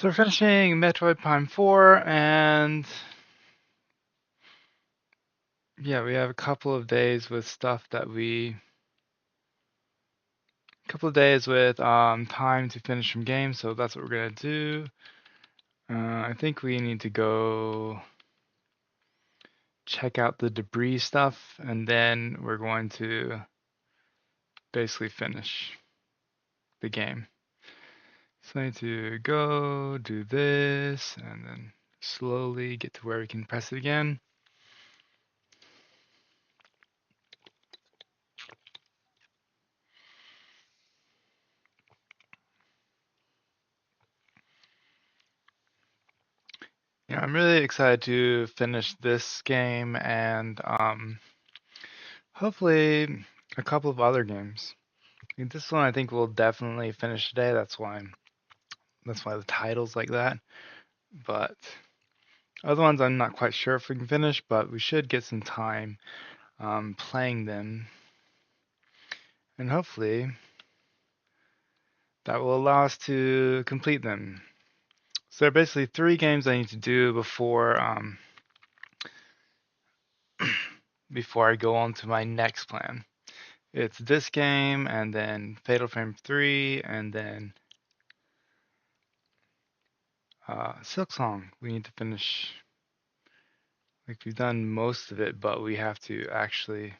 So we're finishing Metroid Prime 4, and yeah, we have a couple of days with stuff that couple of days with time to finish some games, so that's what we're gonna do. I think we need to go check out the debris stuff, and then we're going to basically finish the game. So I need to go do this, and then slowly get to where we can press it again. Yeah, I'm really excited to finish this game and hopefully a couple of other games. This one I think we'll definitely finish today. That's why the title's like that. But other ones I'm not quite sure if we can finish, but we should get some time playing them, and hopefully that will allow us to complete them. So there are basically three games I need to do before I go on to my next plan. It's this game, and then Fatal Frame 3, and then Silksong. We need to finish. Like we've done most of it, but we have to actually.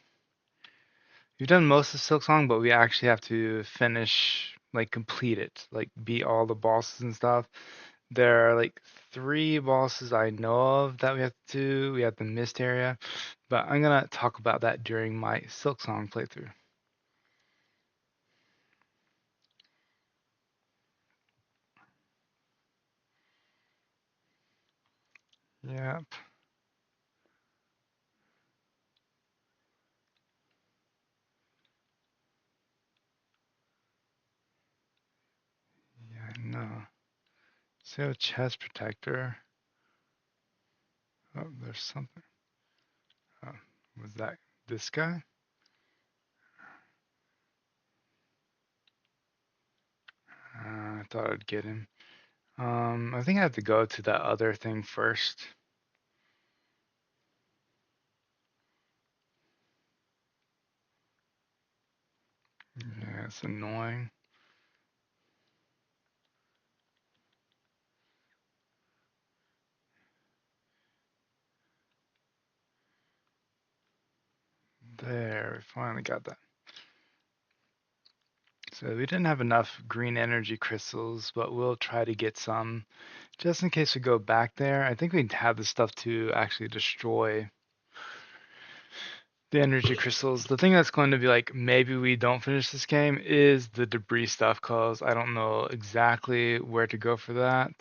We've done most of Silksong, but we actually have to finish, like complete it, like beat all the bosses and stuff. There are like three bosses I know of that we have to do. We have the mist area, but I'm gonna talk about that during my Silksong playthrough. Yep. Yeah, I know. So a chest protector. Oh, there's something. Oh, was that this guy? I thought I'd get him. I think I have to go to that other thing first. Yeah, it's annoying. There, we finally got that. So we didn't have enough green energy crystals, but we'll try to get some just in case we go back there. I think we have the stuff to actually destroy the energy crystals. The thing that's going to be like maybe we don't finish this game is the debris stuff, because I don't know exactly where to go for that.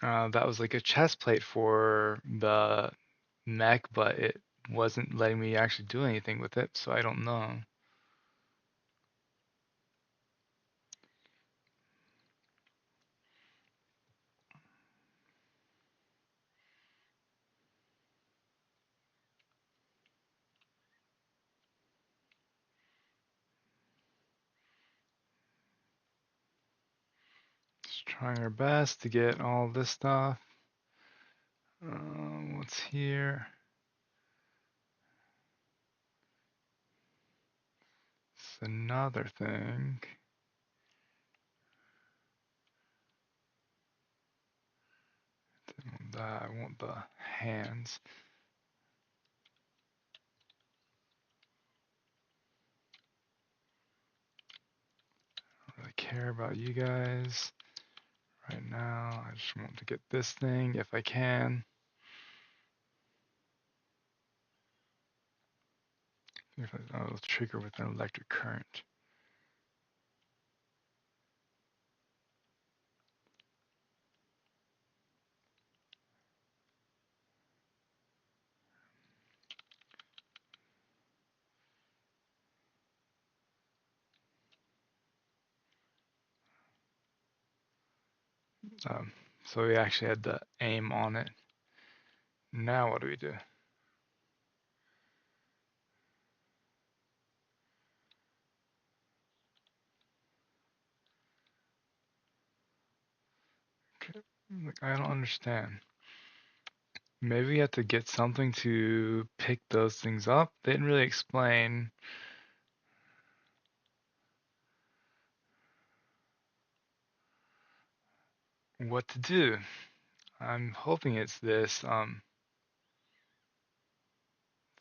That was like a chest plate for the mech, but it wasn't letting me actually do anything with it, so I don't know. Just trying our best to get all this stuff. What's here? It's another thing. Didn't want that. I want the hands. I don't really care about you guys right now. I just want to get this thing if I can. If I, it'll trigger with an electric current. Um, so we actually had to aim on it. Now what do we do? Like, I don't understand. Maybe we have to get something to pick those things up. They didn't really explain what to do. I'm hoping it's this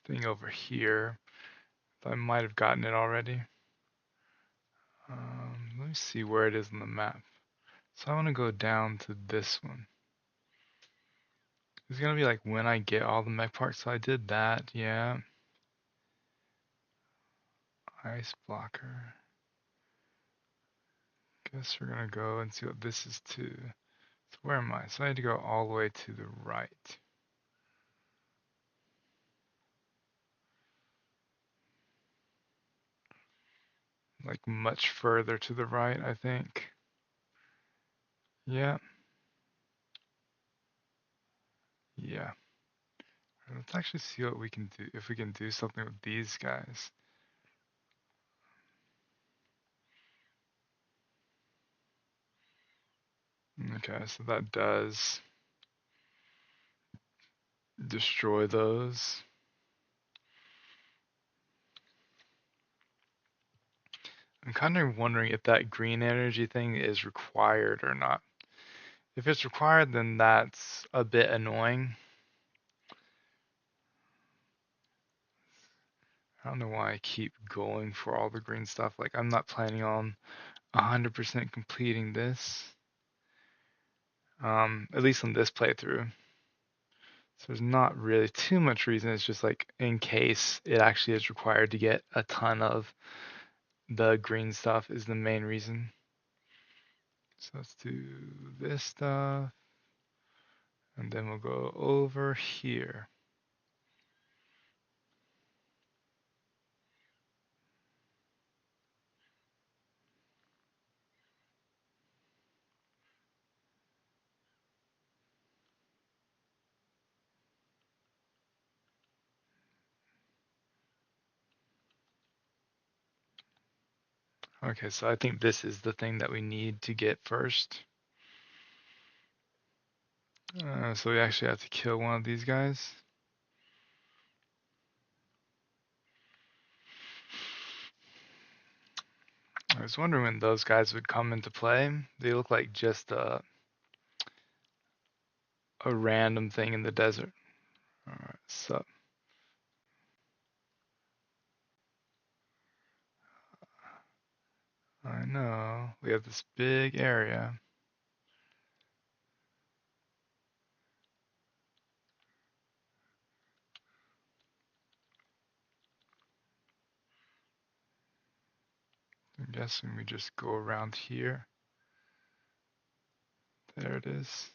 thing over here. I might have gotten it already. Let me see where it is on the map. So I want to go down to this one. It's gonna be like when I get all the mech parts. So I did that, yeah. Ice blocker. Guess we're gonna go and see what this is too. So where am I? So I had to go all the way to the right. Like much further to the right, I think. Yeah, yeah. Let's actually see what we can do, if we can do something with these guys. Okay, so that does destroy those. I'm kind of wondering if that green energy thing is required or not. If it's required, then that's a bit annoying. I don't know why I keep going for all the green stuff. Like, I'm not planning on 100% completing this. At least on this playthrough. So there's not really too much reason. It's just like in case it actually is required to get a ton of the green stuff is the main reason. So let's do this stuff. And then we'll go over here. Okay, so I think this is the thing that we need to get first. So we actually have to kill one of these guys. I was wondering when those guys would come into play. They look like just a random thing in the desert. Alright, so I know we have this big area. I'm guessing we just go around here. There it is.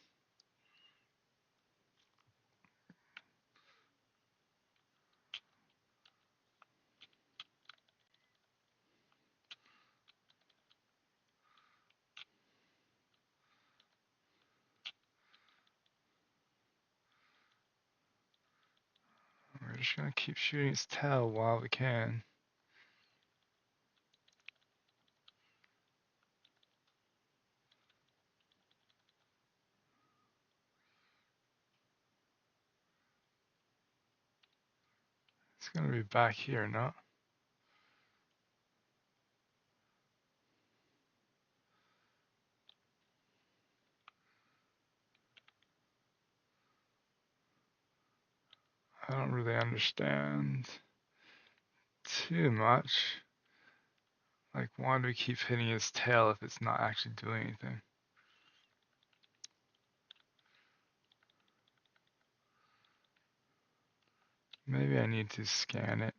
We're just gonna keep shooting its tail while we can. It's gonna be back here, no? I don't really understand too much. Like, why do we keep hitting his tail if it's not actually doing anything? Maybe I need to scan it.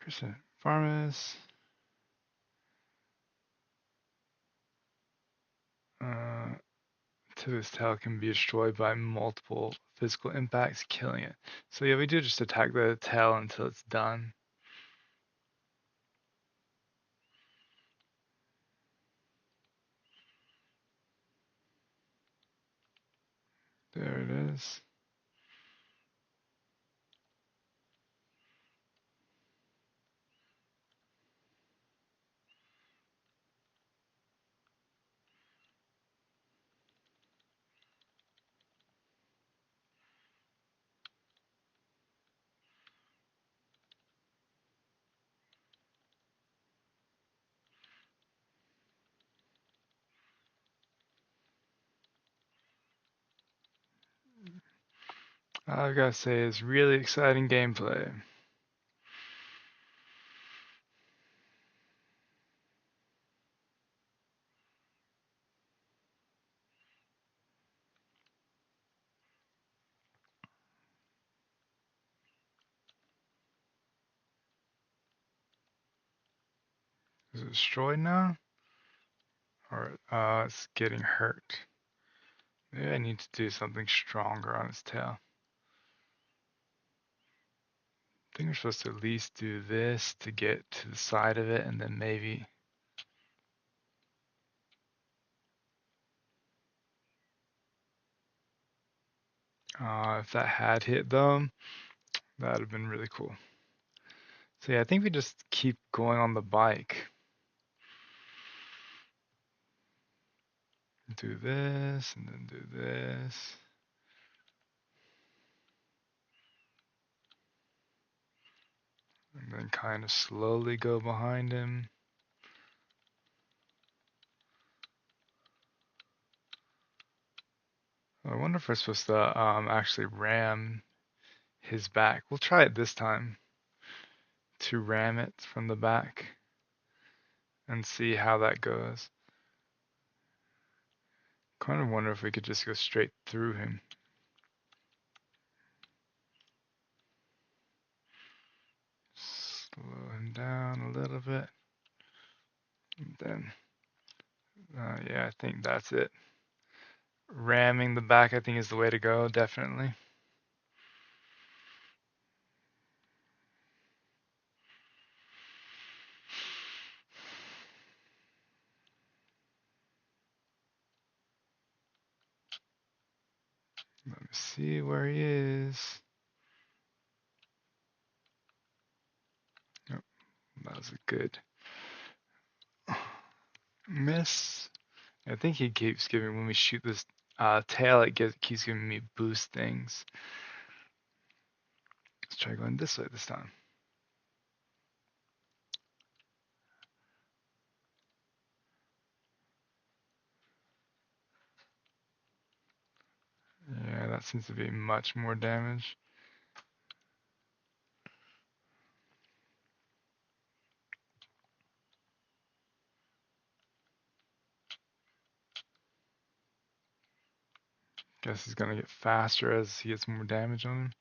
Kristen, Farmus. Uh, to this tail can be destroyed by multiple physical impacts, killing it. So yeah, we do just attack the tail until it's done. There it is. All I gotta say is really exciting gameplay. Is it destroyed now? Or it's getting hurt. Maybe I need to do something stronger on its tail. I think we're supposed to at least do this to get to the side of it, and then maybe if that had hit them, that would have been really cool. So yeah, I think we just keep going on the bike. Do this, and then do this. And then kind of slowly go behind him. I wonder if we're supposed to actually ram his back. We'll try it this time to ram it from the back and see how that goes. Kind of wonder if we could just go straight through him. Slow him down a little bit. And then, yeah, I think that's it. Ramming the back, I think, is the way to go, definitely. Let me see where he is. Yep, that was a good miss. I think he keeps giving, when we shoot this tail, keeps giving me boost things. Let's try going this way this time. Yeah, that seems to be much more damage. Guess he's gonna get faster as he gets more damage on him.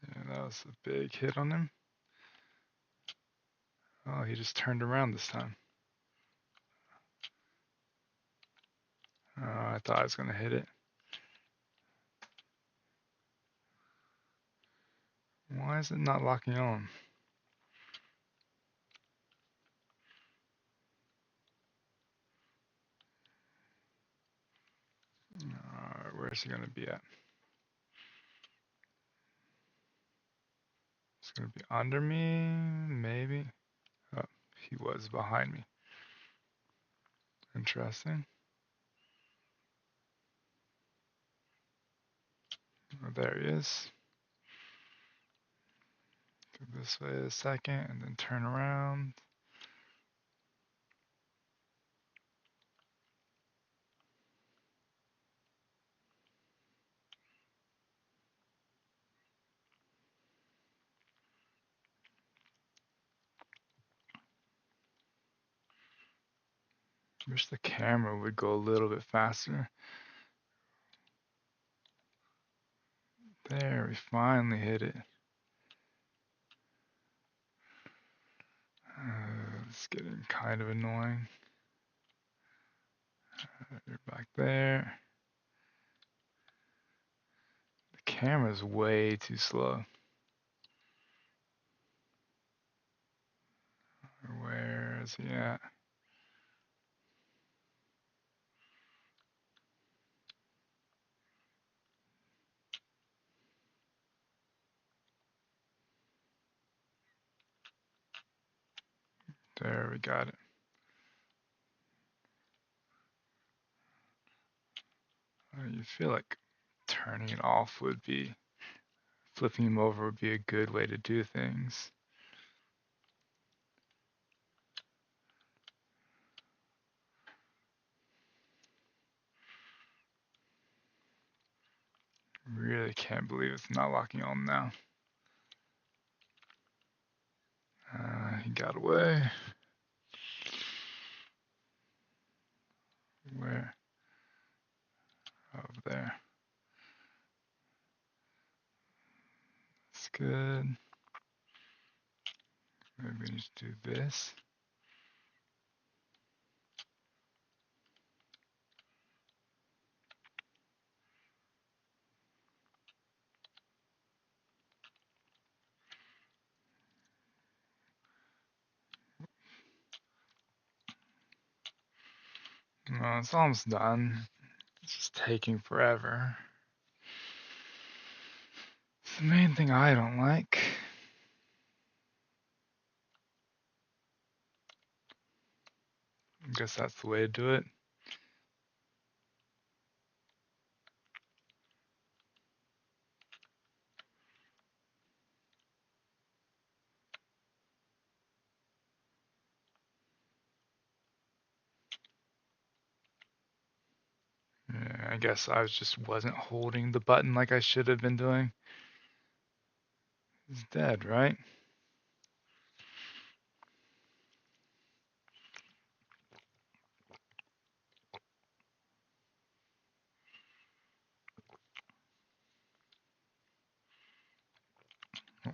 Yeah, that was a big hit on him. Oh, he just turned around this time. Oh, I thought I was gonna hit it. Why is it not locking on? Alright, where's he gonna be at? He's gonna be under me, maybe. Oh, he was behind me. Interesting. Oh, there he is. Go this way a second and then turn around. Wish the camera would go a little bit faster. There, we finally hit it. It's getting kind of annoying. You're back there. The camera's way too slow. Where is he at? There, we got it. You feel like turning it off would be, flipping him over would be a good way to do things. Really can't believe it's not locking on now. He got away. Where? Over there. That's good. Maybe we need to do this. No, it's almost done. It's just taking forever. It's the main thing I don't like. I guess that's the way to do it. Yeah, I guess I just wasn't holding the button like I should have been doing. He's dead, right? You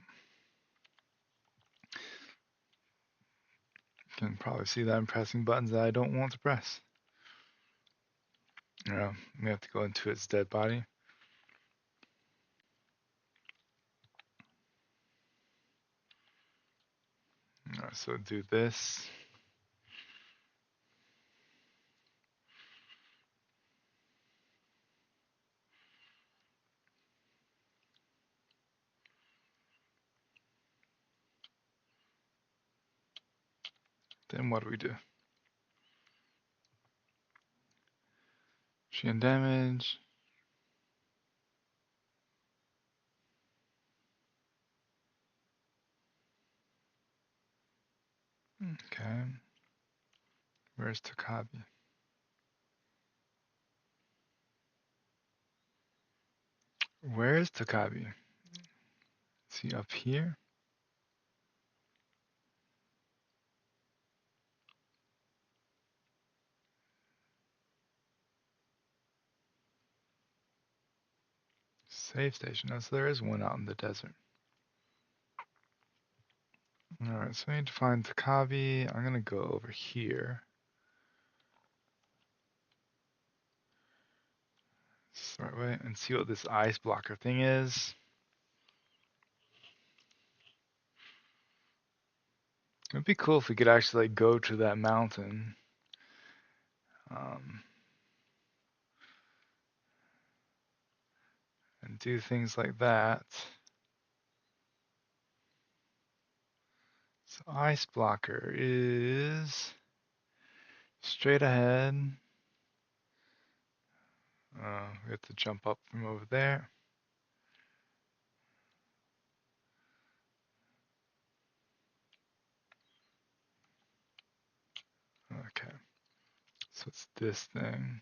can probably see that I'm pressing buttons that I don't want to press. Yeah, we have to go into its dead body. Alright, so do this. Then what do? Machine damage. Okay. Where's Takabi? Where is Takabi? Is he up here? Save station. Oh, so there is one out in the desert. Alright, so we need to find Takabi. I'm gonna go over here. This is the right way. And see what this ice blocker thing is. It'd be cool if we could actually like, go to that mountain. Um, and do things like that. So ice blocker is straight ahead. We have to jump up from over there. Okay, so it's this thing.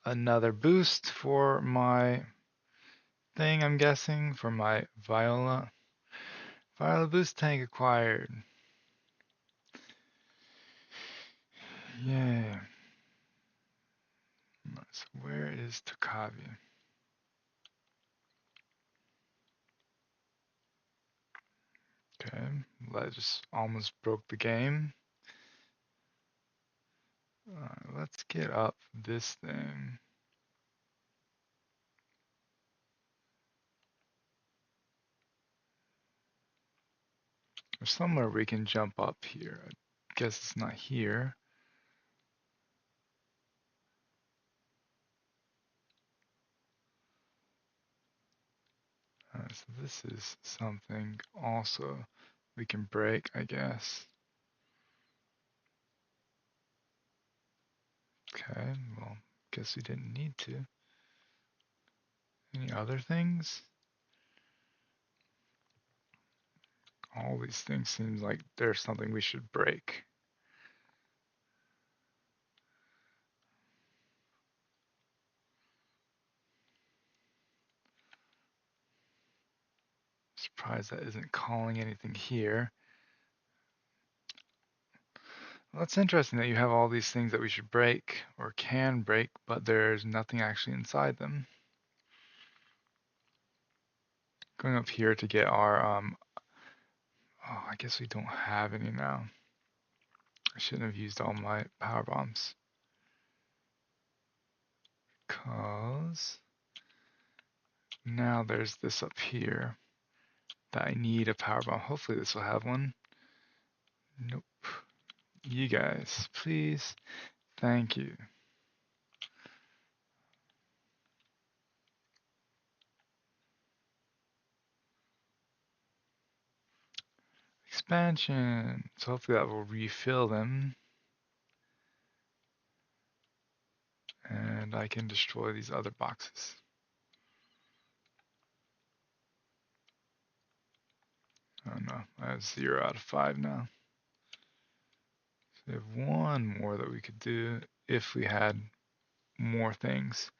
Another boost for my thing, I'm guessing, for my Viola. Viola boost tank acquired. Yay. So where is Takavi? Okay, that just almost broke the game. Let's get up this thing. There's somewhere we can jump up here. I guess it's not here. So this is something also we can break, I guess. Okay, well, guess we didn't need to. Any other things? All these things seem like there's something we should break. Surprised that isn't calling anything here. Well, it's interesting that you have all these things that we should break or can break, but there's nothing actually inside them. Going up here to get our, oh, I guess we don't have any now. I shouldn't have used all my power bombs. Because now there's this up here that I need a power bomb. Hopefully this will have one. Nope. You guys, please. Thank you. Expansion. So hopefully that will refill them. And I can destroy these other boxes. Oh no, I have 0 out of 5 now. So we have one more that we could do if we had more things.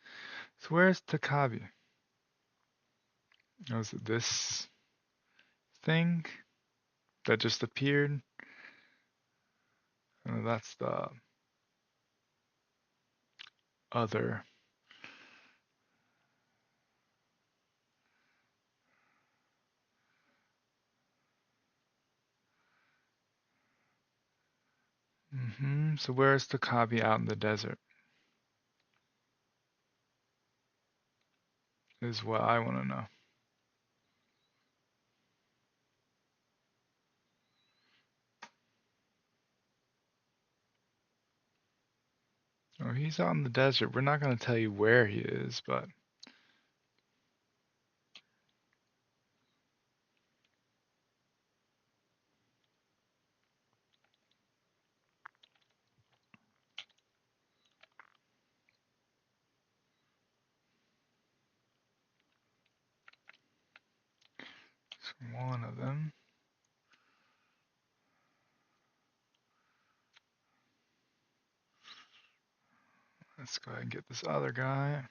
So where's Takabi? Oh, is it this thing that just appeared? Oh, that's the other. So where's Takabi out in the desert? Is what I want to know. Oh, he's out in the desert. We're not going to tell you where he is, but it's one of them. Let's go ahead and get this other guy.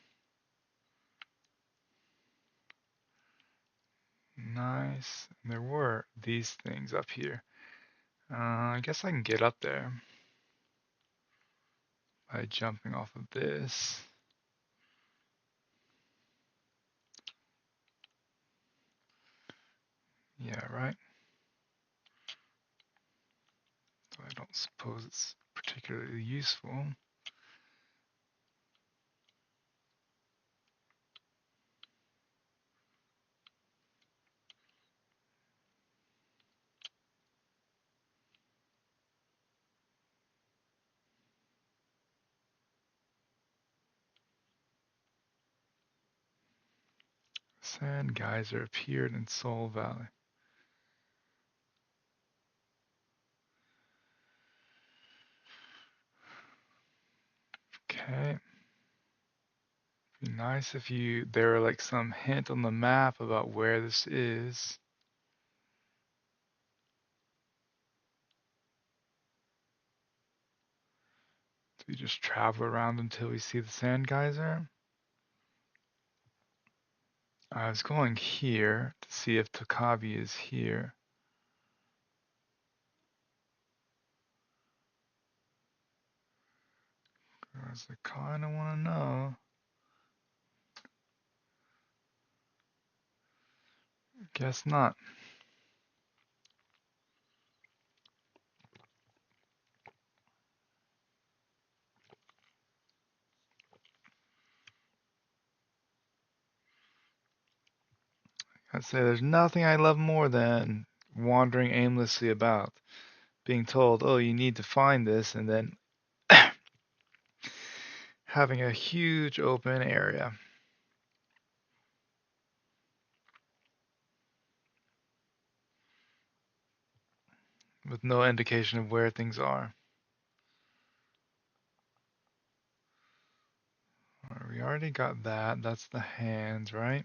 Nice. And there were these things up here. I guess I can get up there by jumping off of this. Yeah, right. So I don't suppose it's particularly useful. Sand geyser appeared in Soul Valley. Okay. Be nice if there were like some hint on the map about where this is. Do we just travel around until we see the sand geyser? I was going here to see if Takabi is here. Because I kind of want to know. Guess not. I'd say there's nothing I love more than wandering aimlessly about, being told, oh, you need to find this, and then having a huge open area with no indication of where things are. We already got that. That's the hands, right?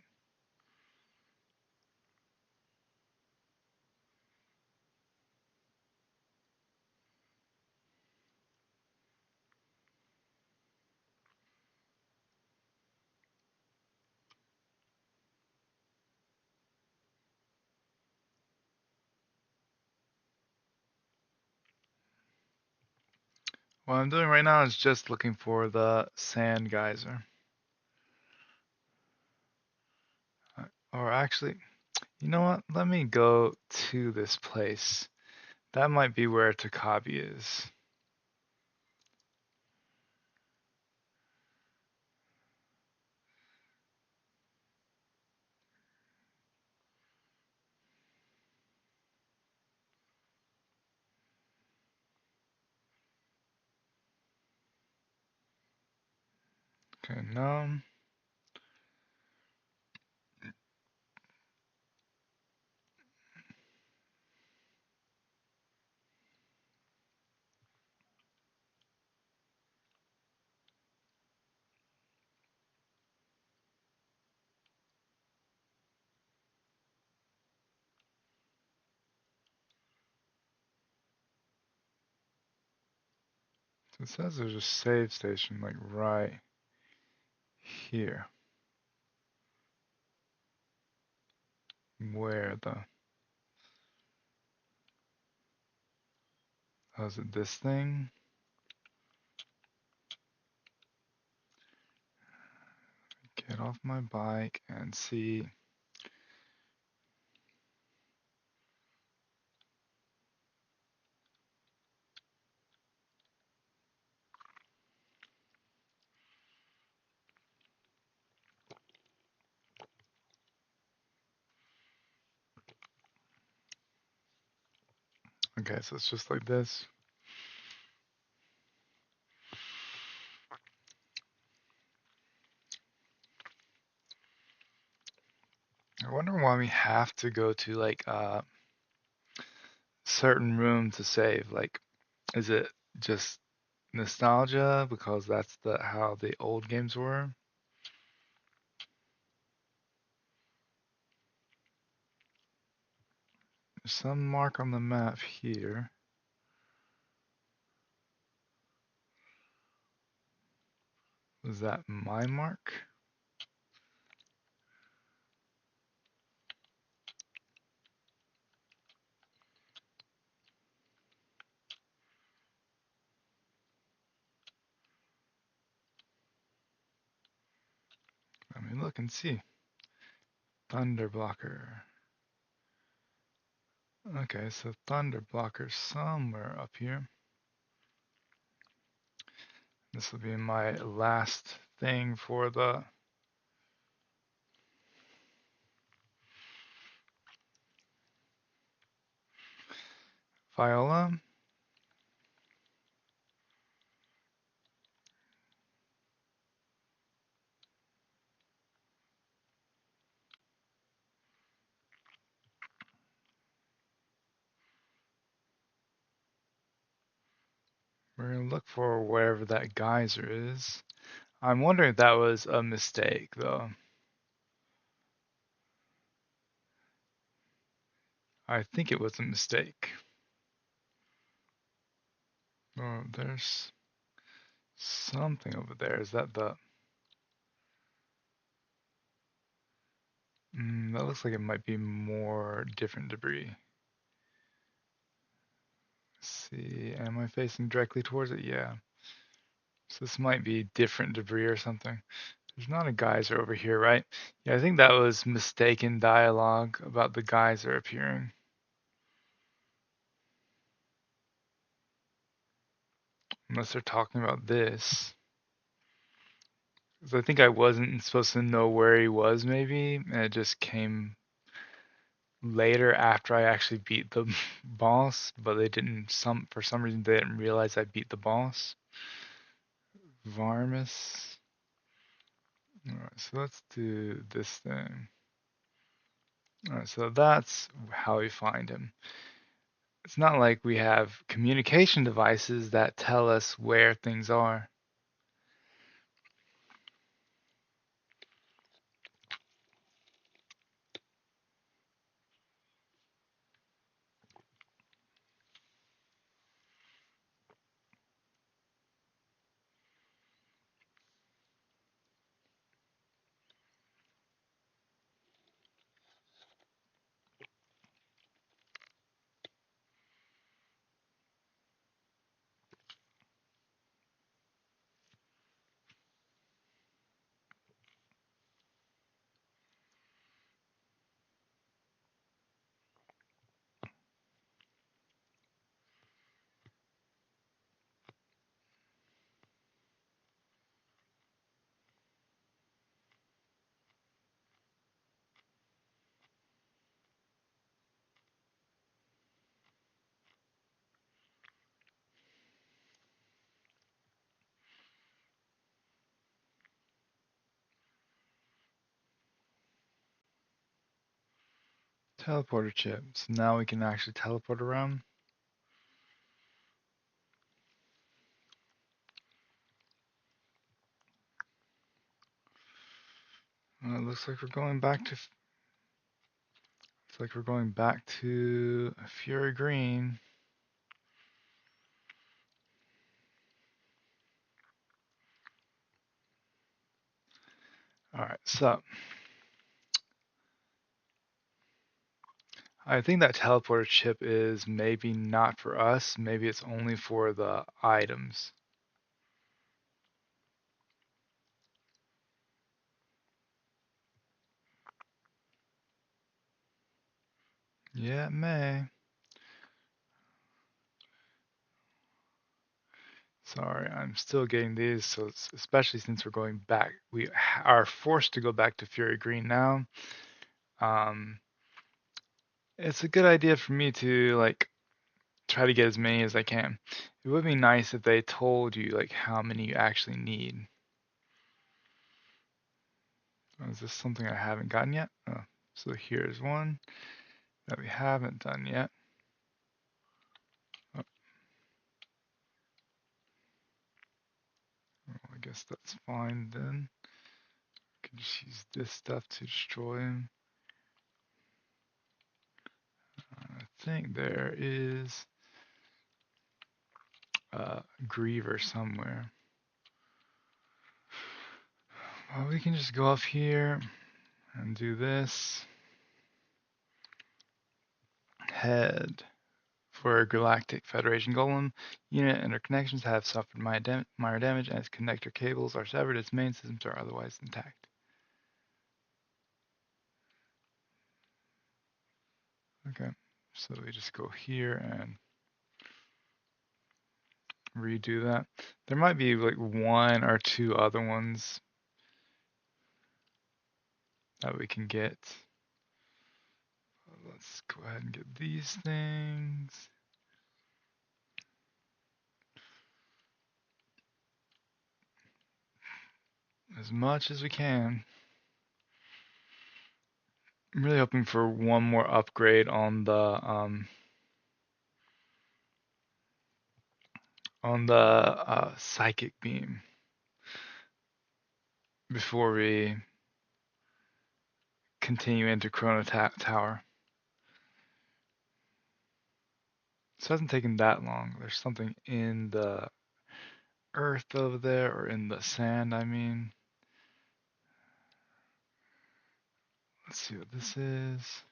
What I'm doing right now is just looking for the sand geyser. Or actually, you know what? Let me go to this place. That might be where Takabi is. Okay, no. So it says there's a save station like right here. Where the? Oh, is it this thing? Get off my bike and see. Okay, so it's just like this. I wonder why we have to go to like a certain room to save. Like, is it just nostalgia because that's the how the old games were? There's some mark on the map here. Was that my mark? Let me look and see. Thunder blocker. Okay, so thunder blocker somewhere up here. This will be my last thing for the viola. We're gonna look for wherever that geyser is. I'm wondering if that was a mistake, though. I think it was a mistake. Oh, there's something over there. Is that the... that looks like it might be more different debris. Let's see, am I facing directly towards it? Yeah. So this might be different debris or something. There's not a geyser over here, right? Yeah, I think that was mistaken dialogue about the geyser appearing. Unless they're talking about this. Because I think I wasn't supposed to know where he was, maybe, and it just came later after I actually beat the boss, but they didn't for some reason they didn't realize I beat the boss. Varmus. Alright, so let's do this thing. Alright, so that's how we find him. It's not like we have communication devices that tell us where things are. Teleporter chip. So now we can actually teleport around. It looks like we're going back to. Looks like we're going back to Fury Green. All right, so I think that teleporter chip is maybe not for us. Maybe it's only for the items. Yeah, it may. Sorry, I'm still getting these, so especially since we're going back, we are forced to go back to Fury Green now. Um, it's a good idea for me to like try to get as many as I can. It would be nice if they told you like how many you actually need. Oh, is this something I haven't gotten yet? Oh, so here's one that we haven't done yet. Oh, well, I guess that's fine then. Can just use this stuff to destroy him. I think there is a Griever somewhere. Well, we can just go up here and do this. Head. For a Galactic Federation Golem unit, interconnections have suffered minor damage, and its connector cables are severed. Its main systems are otherwise intact. Okay, so we just go here and redo that. There might be like one or two other ones that we can get. Let's go ahead and get these things. As much as we can. I'm really hoping for one more upgrade on the psychic beam before we continue into Chrono Tower. So it hasn't taken that long. There's something in the earth over there, or in the sand, I mean. Let's see what this is.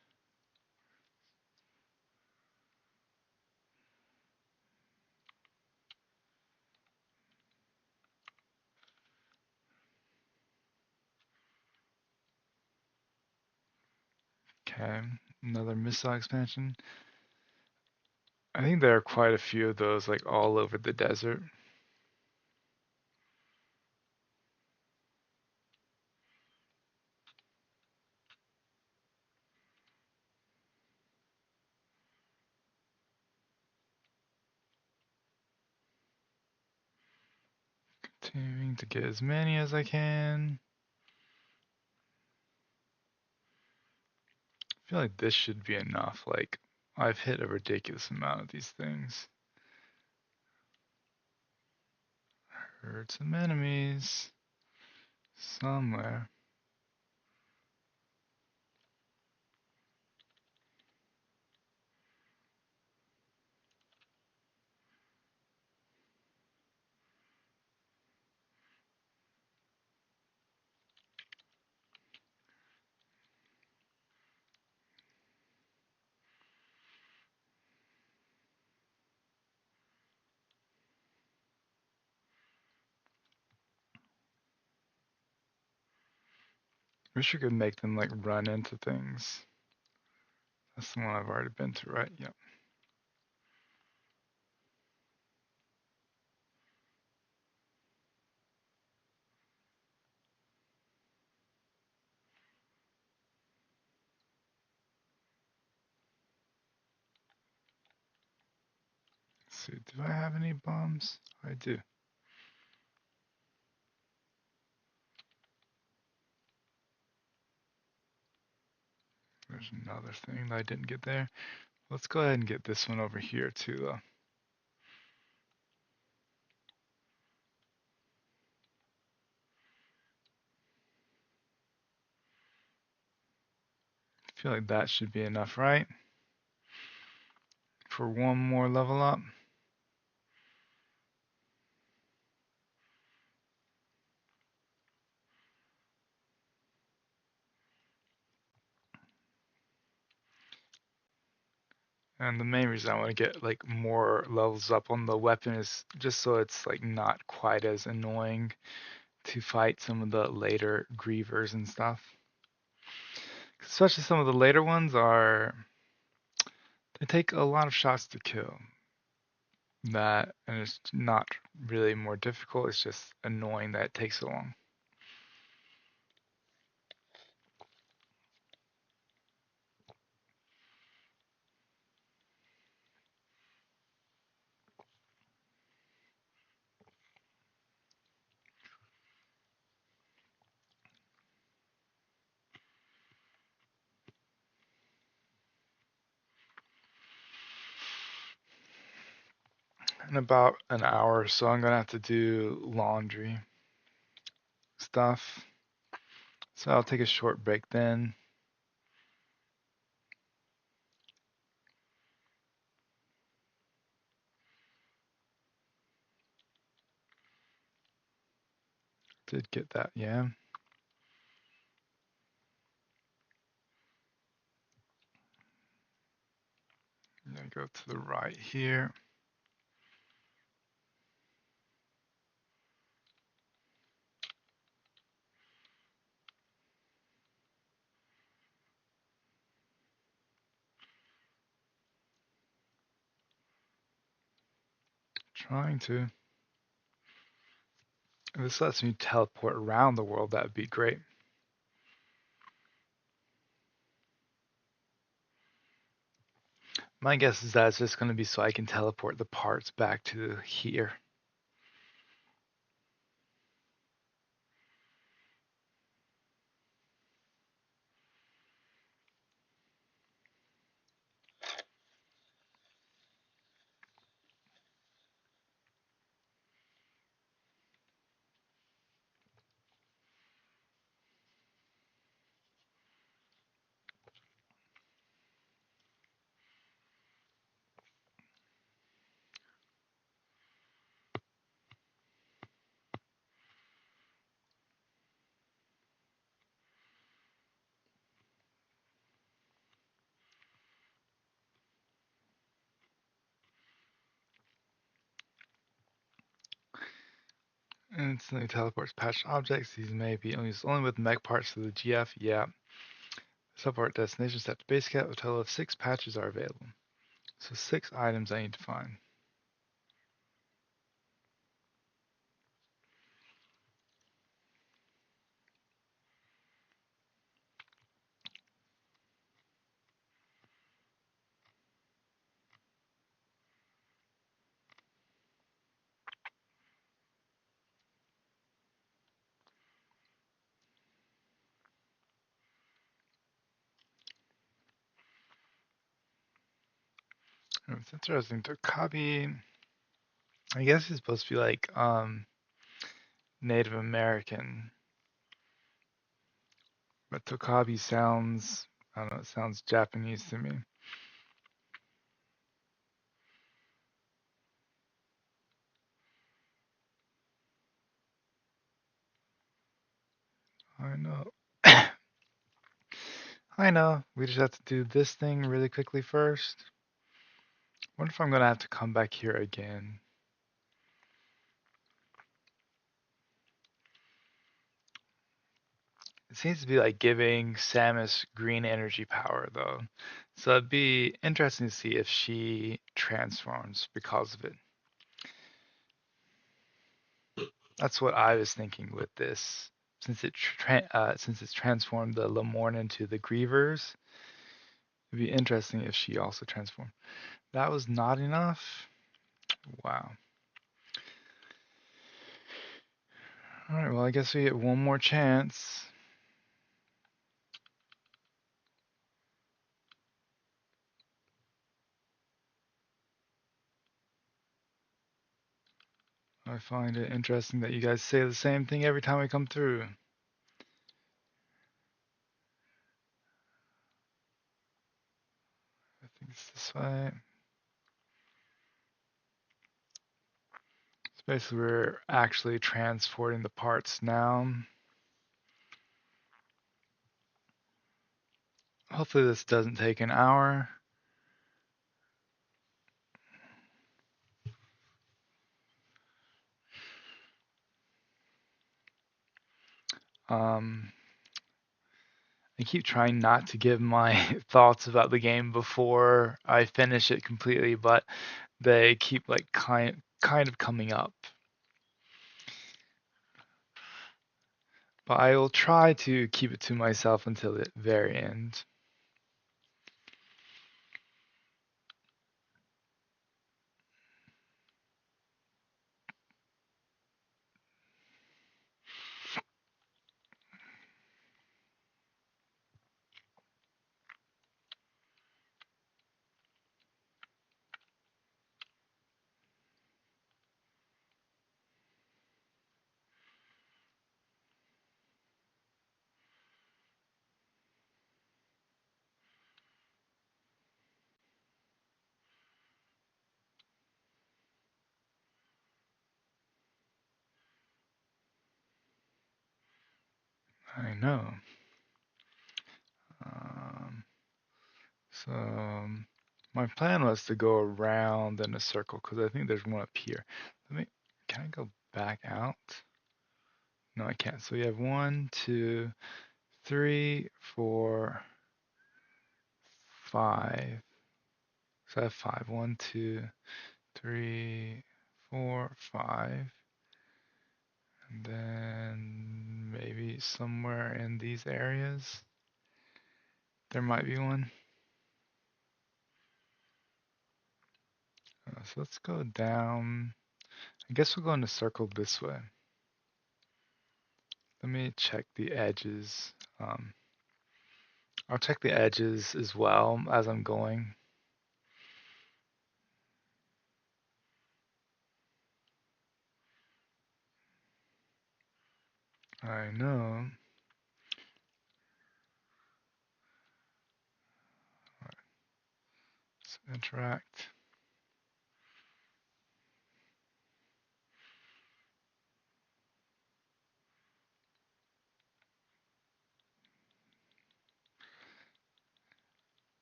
Okay, another missile expansion. I think there are quite a few of those, like all over the desert. Aiming to get as many as I can. I feel like this should be enough. Like, I've hit a ridiculous amount of these things. Heard some enemies somewhere. Wish you could make them like run into things. That's the one I've already been to, right? Yep. Let's see, do I have any bombs? I do. There's another thing that I didn't get there. Let's go ahead and get this one over here too, though. I feel like that should be enough, right? For one more level up. And the main reason I want to get like more levels up on the weapon is just so it's like not quite as annoying to fight some of the later grievers and stuff. Especially some of the later ones they take a lot of shots to kill. That and it's not really more difficult, it's just annoying that it takes so long. In about an hour or so, I'm gonna have to do laundry stuff. So I'll take a short break then. Did get that, yeah. I'm gonna go to the right here. Trying to. If this lets me teleport around the world, that would be great. My guess is that it's just gonna be so I can teleport the parts back to here. Instantly teleports patched objects. These may be used only with mech parts of the GF. Yeah. Support destination set to base cap. A total of 6 patches are available. So 6 items I need to find. It's interesting. Tokabi, I guess he's supposed to be like Native American, but Tokabi sounds, I don't know, it sounds Japanese to me. I know. I know. We just have to do this thing really quickly first. What if I'm gonna have to come back here again? It seems to be like giving Samus green energy power though. So it'd be interesting to see if she transforms because of it. That's what I was thinking with this. Since it's transformed the Lamorne into the Grievers, it'd be interesting if she also transformed. That was not enough. Wow. All right. Well, I guess we get one more chance. I find it interesting that you guys say the same thing every time we come through. I think it's this way. So basically, we're actually transporting the parts now. Hopefully, this doesn't take an hour. Um, I keep trying not to give my thoughts about the game before I finish it completely, but they keep like kind of coming up. But I will try to keep it to myself until the very end. I know. Um, so my plan was to go around in a circle because I think there's one up here. Can I go back out? No, I can't. So we have 1, 2, 3, 4, 5. So I have 5. 1, 2, 3, 4, 5. And then maybe somewhere in these areas there might be one. So let's go down. I guess we'll go in a circle this way. Let me check the edges. I'll check the edges as well as I'm going. I know. Let's interact.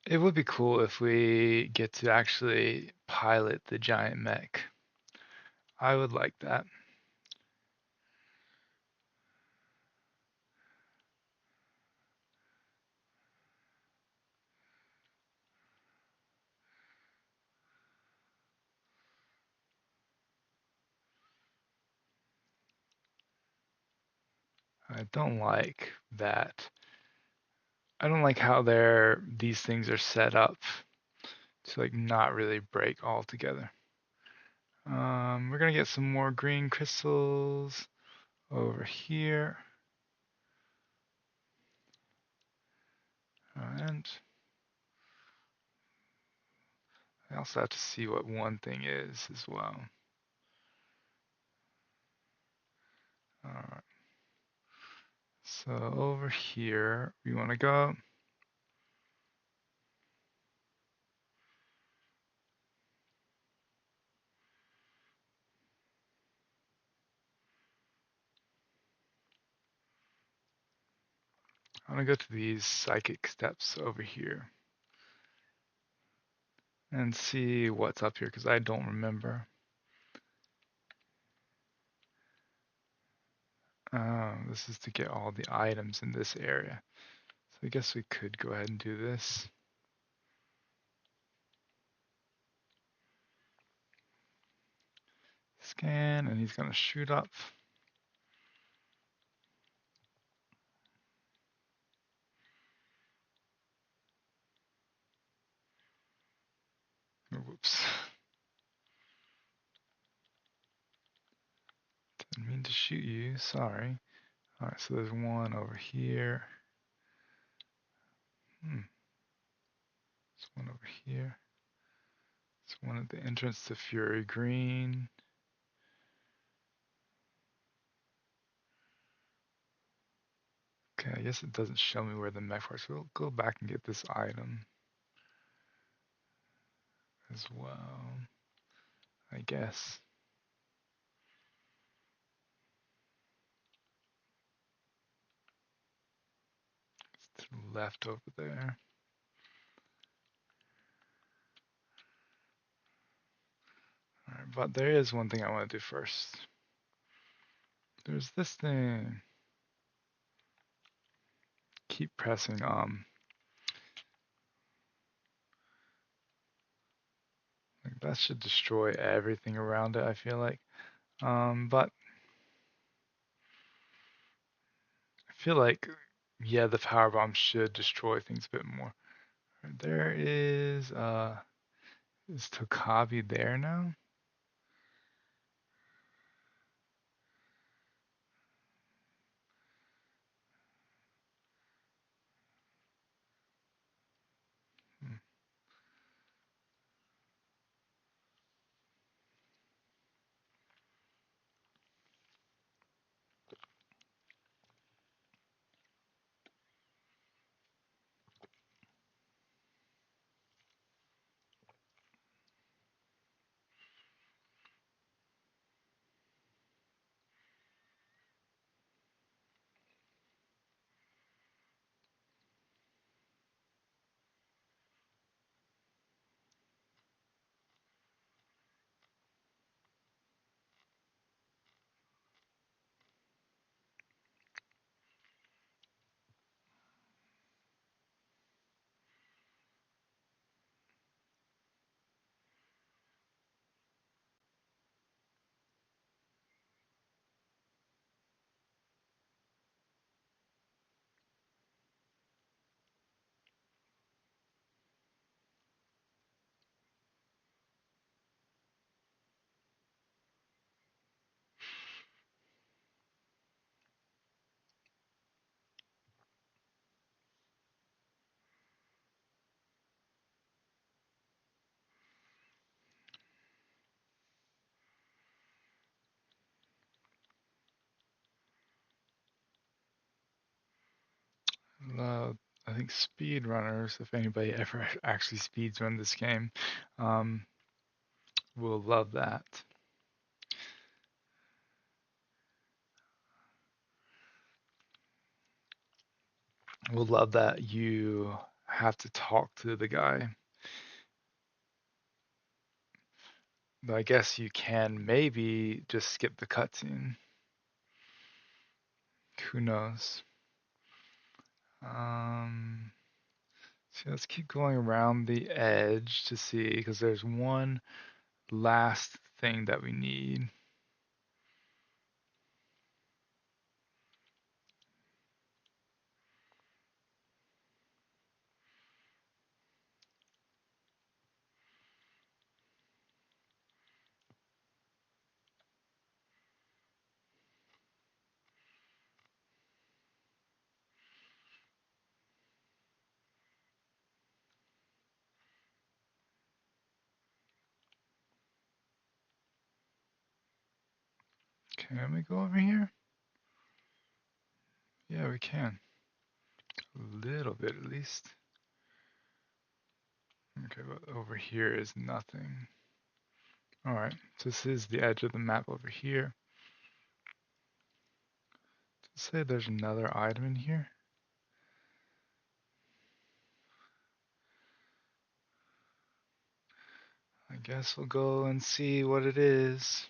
It would be cool if we get to actually pilot the giant mech. I would like that. I don't like that. I don't like how these things are set up to like not really break all together. We're gonna get some more green crystals over here. And I also have to see what one thing is as well. Alright. So over here, we want to go. I want to go to these psychic steps over here and see what's up here because I don't remember. This is to get all the items in this area. So I guess we could go ahead and do this. Scan, and he's gonna shoot up. Whoops. Didn't mean to shoot you, sorry. Alright, so there's one over here. There's one over here. It's one at the entrance to Fury Green. Okay, I guess it doesn't show me where the mech are, so we'll go back and get this item as well, I guess. It's to the left over there. Alright, but there is one thing I want to do first. There's this thing. Keep pressing like that should destroy everything around it, I feel like. But I feel like yeah, the power bomb should destroy things a bit more. There is Tokabi there now? Hmm. Uh, I think speedrunners, if anybody ever actually speeds run this game, um, will love that. Will love that you have to talk to the guy. But I guess you can maybe just skip the cutscene. Who knows? Um, so let's keep going around the edge to see, because there's one last thing that we need. Can we go over here? Yeah, we can. A little bit at least. Okay, but over here is nothing. Alright, so this is the edge of the map over here. Let's say there's another item in here. I guess we'll go and see what it is.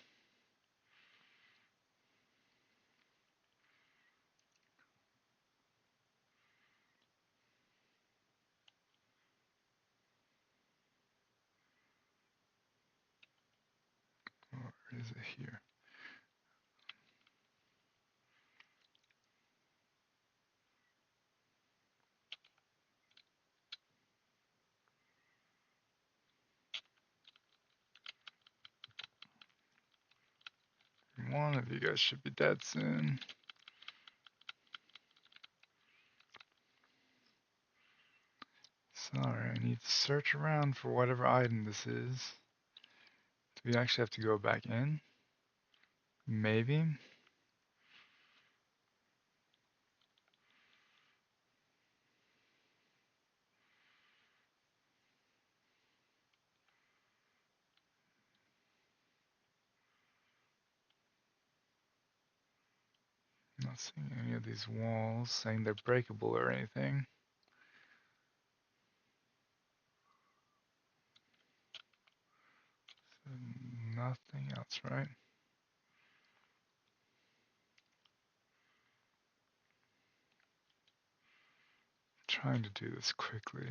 Or is it here? One of you guys should be dead soon. Sorry, I need to search around for whatever item this is. Do we actually have to go back in? Maybe. Not seeing any of these walls saying they're breakable or anything. So nothing else, right? Trying to do this quickly.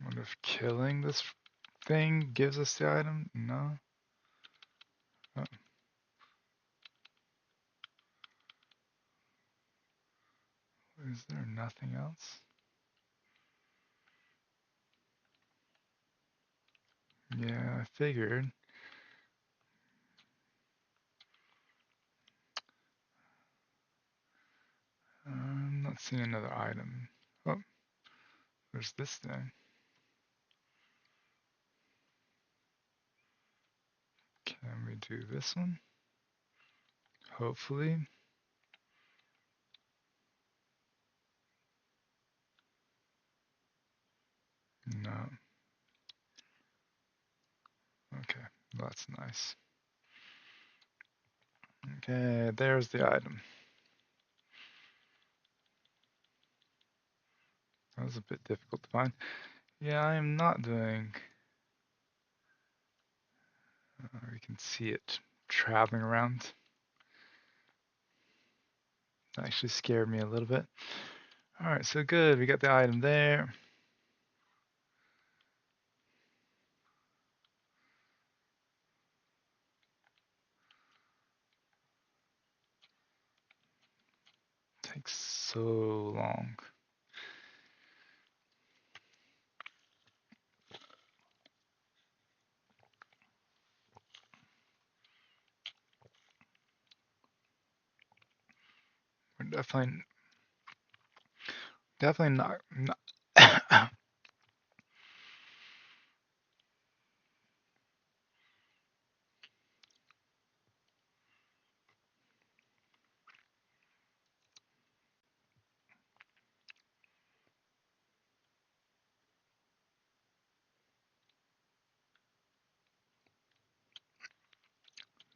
Wonder if killing this thing gives us the item? No. Oh. Is there nothing else? Yeah, I figured. I'm not seeing another item. Oh, there's this thing. Can we do this one? Hopefully. No. Okay, that's nice. Okay, there's the item. That was a bit difficult to find. Yeah, I am not doing. We can see it traveling around. That actually scared me a little bit. Alright, so good. We got the item there. Takes so long. We're definitely not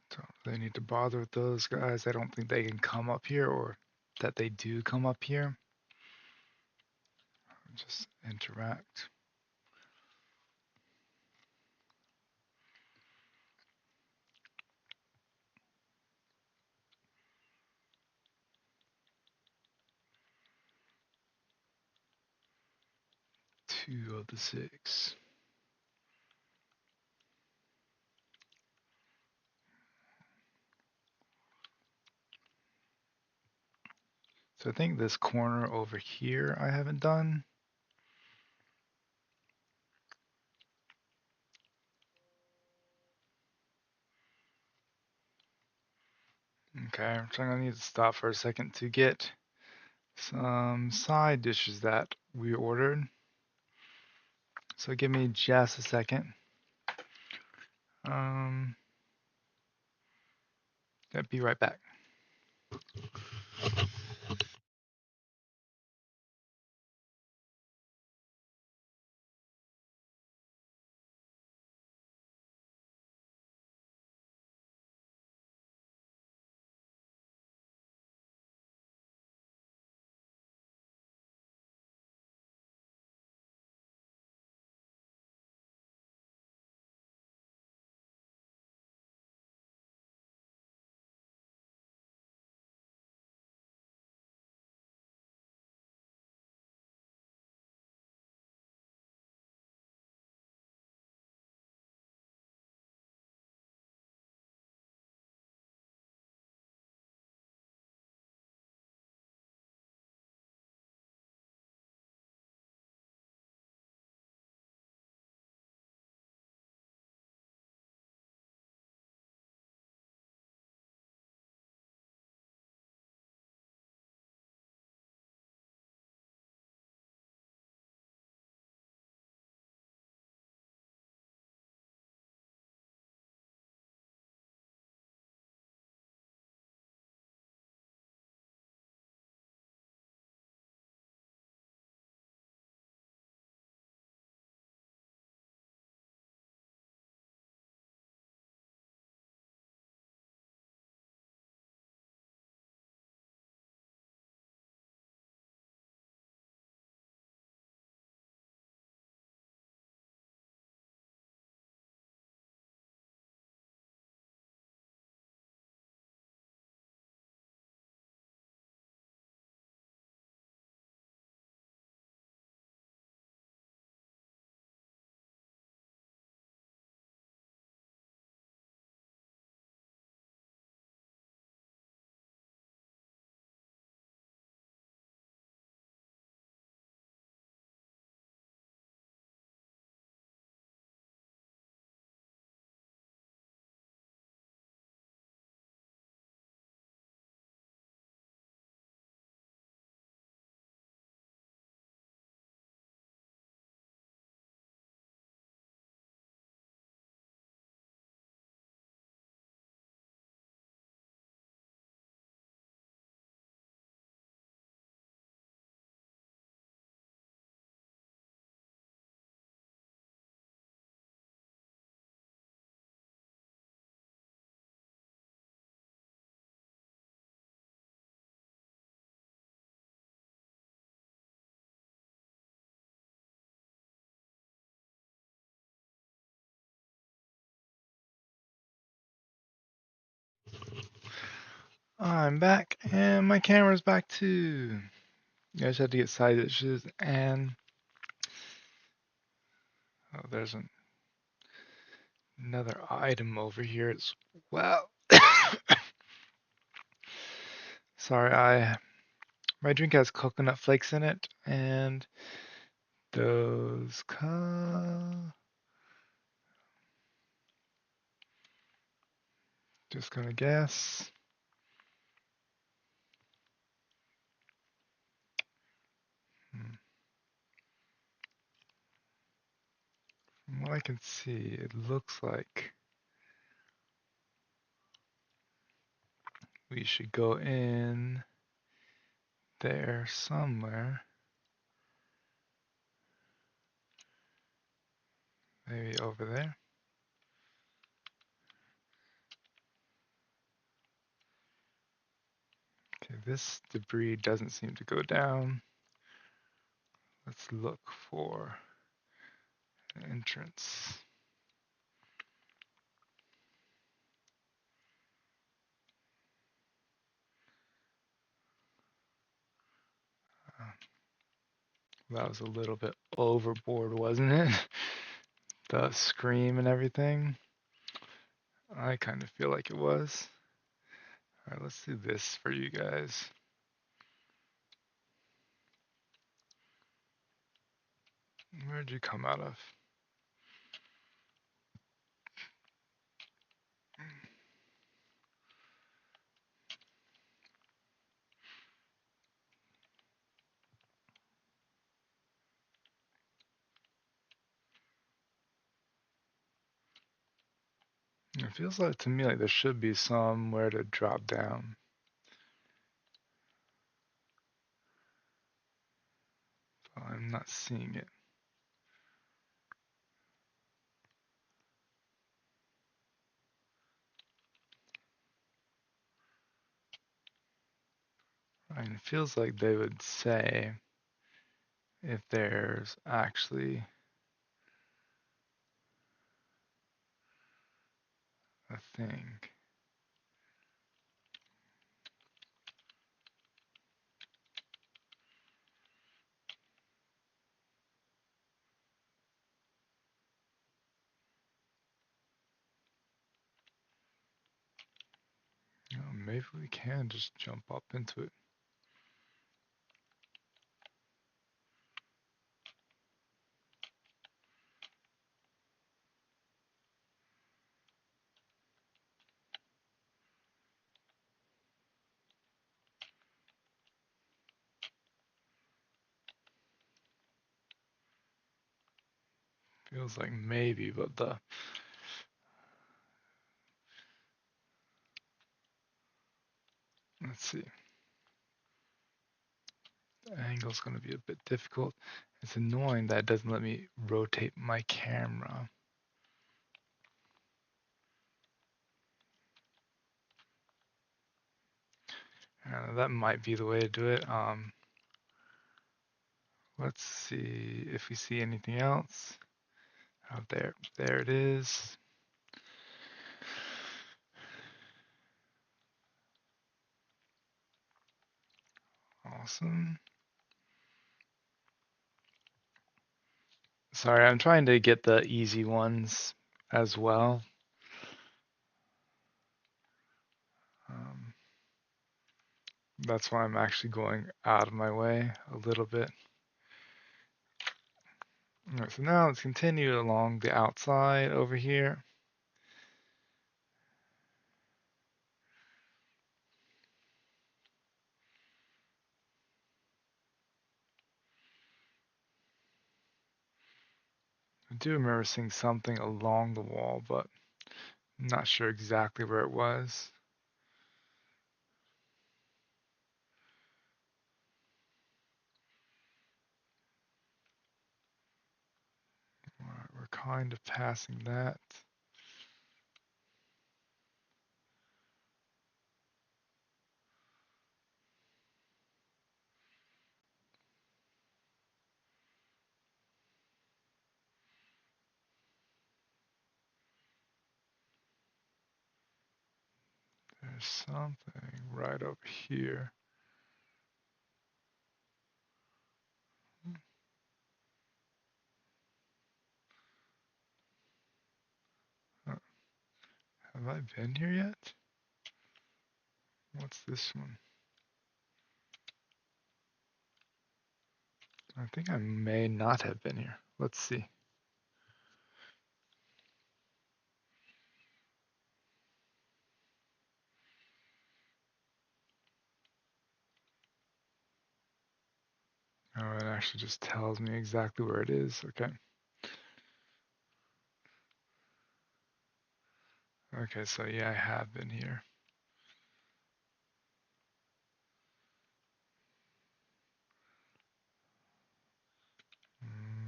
don't really need to bother with those guys. I don't think they can come up here, or that they do come up here. Just interact. Two of the six. So I think this corner over here I haven't done. Okay, so I'm gonna need to stop for a second to get some side dishes that we ordered. So give me just a second. Um, I'll be right back. I'm back, and my camera's back too. You guys had to get side dishes, and oh, there's another item over here as well. Sorry, my drink has coconut flakes in it, and those just gonna guess. Hmm. From what I can see, it looks like we should go in there somewhere. Maybe over there. Okay, this debris doesn't seem to go down. Let's look for an entrance. Uh, that was a little bit overboard, wasn't it? The scream and everything. I kind of feel like it was. Alright, let's do this for you guys. Where'd you come out of? It feels like to me like there should be somewhere to drop down, but I'm not seeing it. And it feels like they would say if there's actually a thing. Maybe we can just jump up into it. Feels like maybe, but let's see. The angle's going to be a bit difficult. It's annoying that it doesn't let me rotate my camera. That might be the way to do it. Let's see if we see anything else out there. There it is. Awesome. Sorry, I'm trying to get the easy ones as well. Um, that's why I'm actually going out of my way a little bit. Alright, so now let's continue along the outside over here. I do remember seeing something along the wall, but I'm not sure exactly where it was. Alright, we're kind of passing that. There's something right over here. Uh, Have I been here yet? What's this one? I think I may not have been here. Let's see. Oh, it actually just tells me exactly where it is. Okay. Okay, so yeah, I have been here.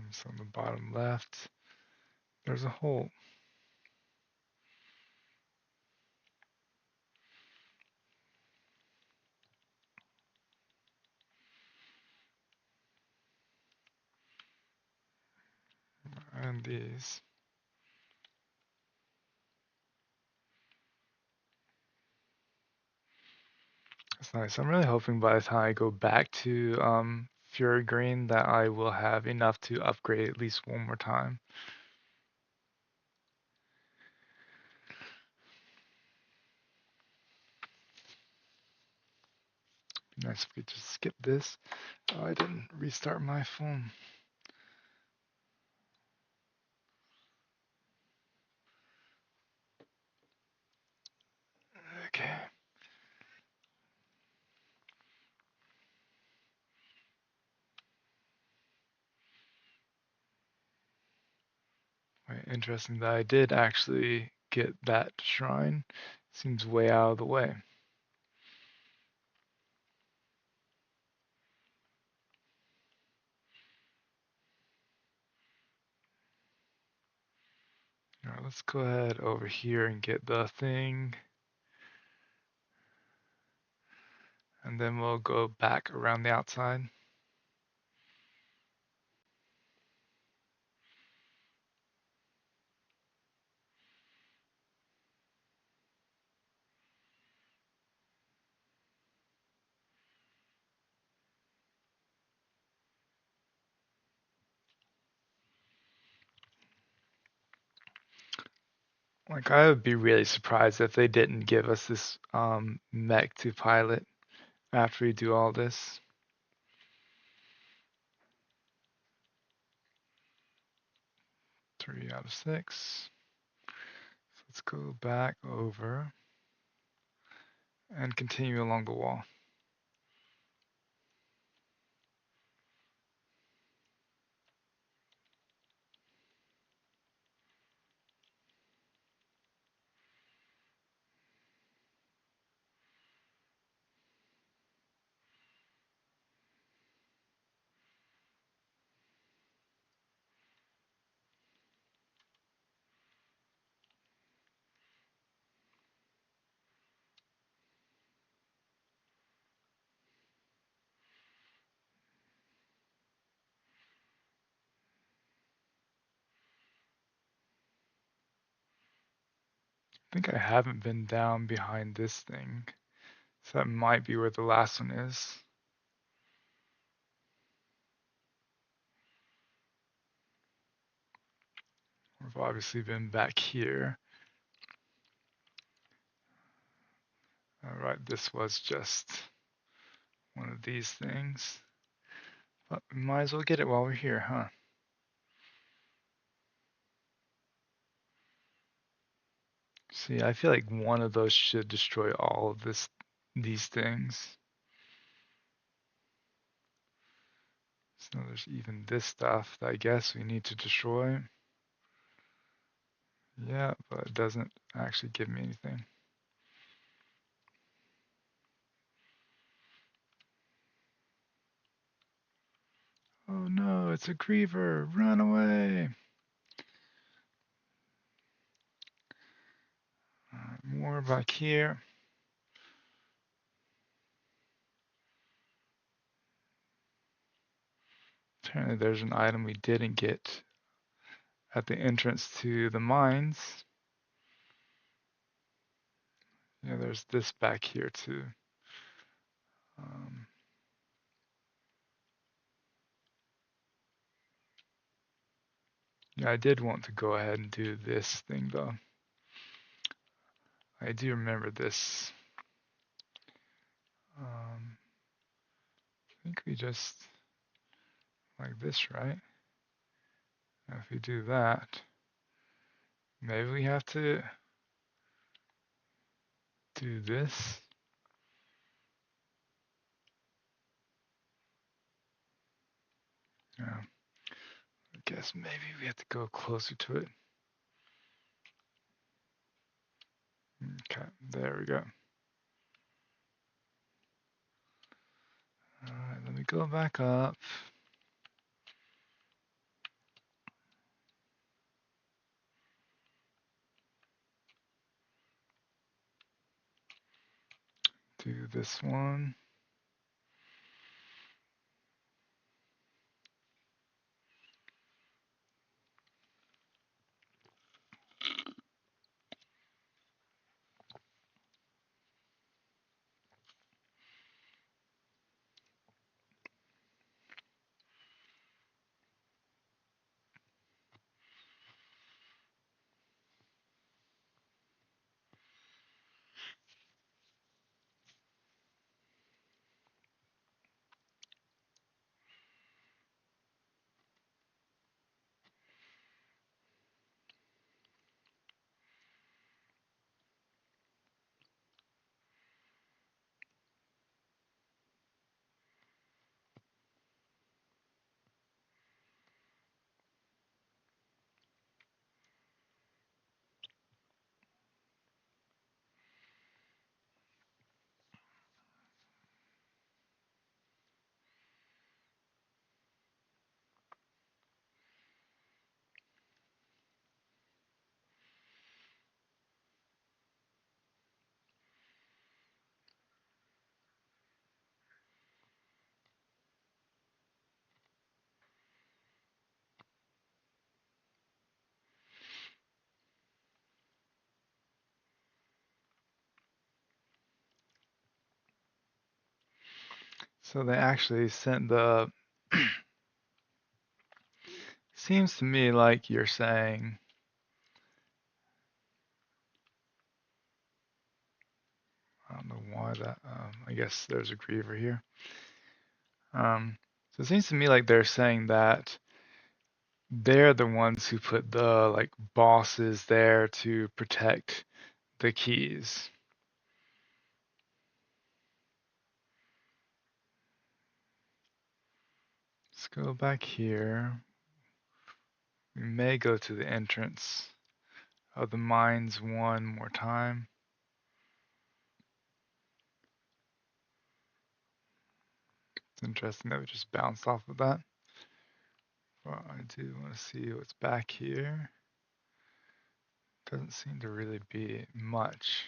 So on the bottom left, there's a hole. And these. That's nice. I'm really hoping by the time I go back to Fury Green that I will have enough to upgrade at least one more time. Be nice if we could just skip this. Oh, I didn't restart my phone. Okay. Wait, interesting that I did actually get that shrine. Seems way out of the way. All right, let's go ahead over here and get the thing. And then we'll go back around the outside. Like, I would be really surprised if they didn't give us this mech to pilot after we do all this. 3 out of 6. So let's go back over and continue along the wall. I think I haven't been down behind this thing. So that might be where the last one is. We've obviously been back here. Alright, this was just one of these things. But we might as well get it while we're here, huh? See, I feel like one of those should destroy all of these things. So there's even this stuff that I guess we need to destroy. Yeah, but it doesn't actually give me anything. Oh no, it's a Griever! Run away! More back here. Apparently there's an item we didn't get at the entrance to the mines. Yeah, there's this back here too. Yeah, I did want to go ahead and do this thing though. I do remember this. I think we just like this, right? Now if we do that, maybe we have to do this. Yeah, I guess maybe we have to go closer to it. Okay, there we go. Alright, let me go back up. Do this one. So they actually sent the. Seems to me like you're saying. I don't know why that. I guess there's a griever here. So it seems to me like they're saying that they're the ones who put the like bosses there to protect the keys. Let's go back here. We may go to the entrance of the mines one more time. It's interesting that we just bounced off of that. But I do want to see what's back here. Doesn't seem to really be much.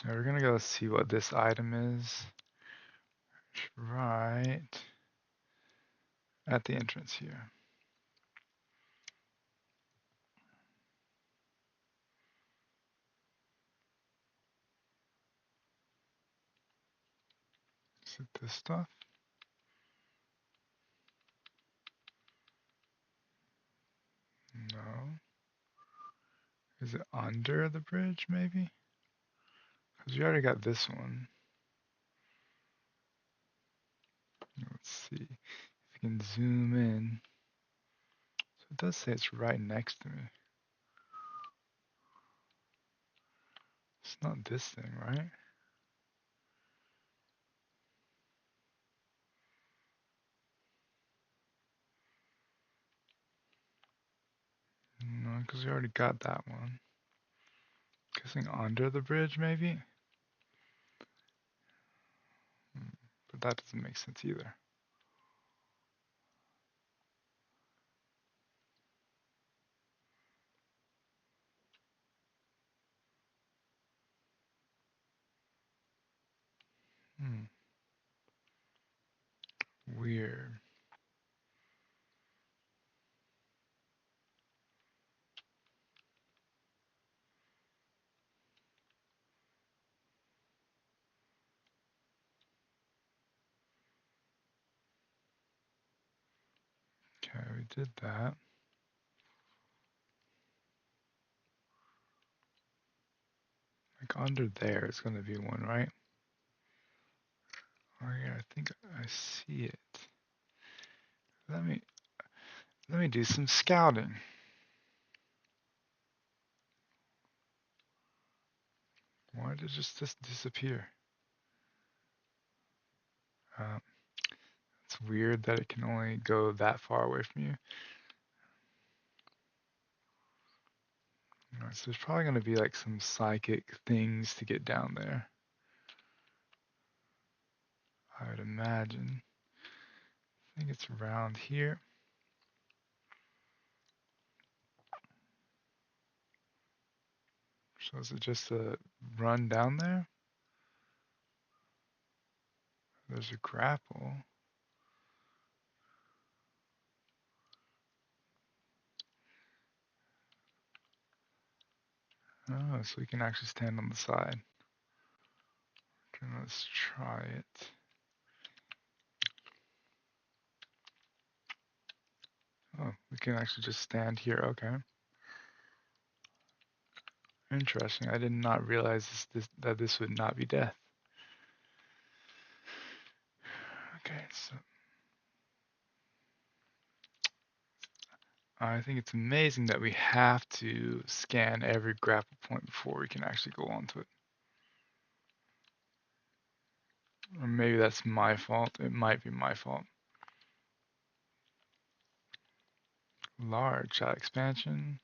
We're gonna go see what this item is. Right at the entrance here. Is it this stuff? No. Is it under the bridge, maybe? Because we already got this one. Let's see if we can zoom in. So it does say it's right next to me. It's not this thing, right? No, because we already got that one. Guessing under the bridge, maybe? But that doesn't make sense either. Hmm. Weird. Okay, we did that. Like under there is going to be one, right? Oh yeah, I think I see it. Let me do some scouting. Why did just this disappear? It's weird that it can only go that far away from you. So there's probably going to be like some psychic things to get down there. I would imagine. I think it's around here. So is it just a run down there? There's a grapple. Oh, so we can actually stand on the side. Okay, let's try it. Oh, we can actually just stand here. Okay. Interesting. I did not realize that this would not be death. Okay, so I think it's amazing that we have to scan every grapple point before we can actually go onto it. Or maybe that's my fault. It might be my fault. Large shot expansion.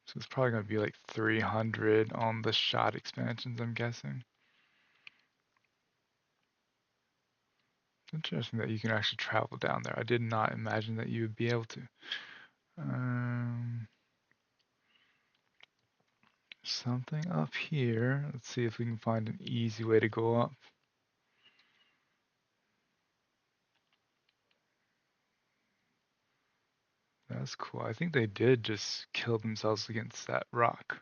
So it's probably going to be like 300 on the shot expansions, I'm guessing. It's interesting that you can actually travel down there. I did not imagine that you would be able to. Something up here. Let's see if we can find an easy way to go up. that's cool. I think they did just kill themselves against that rock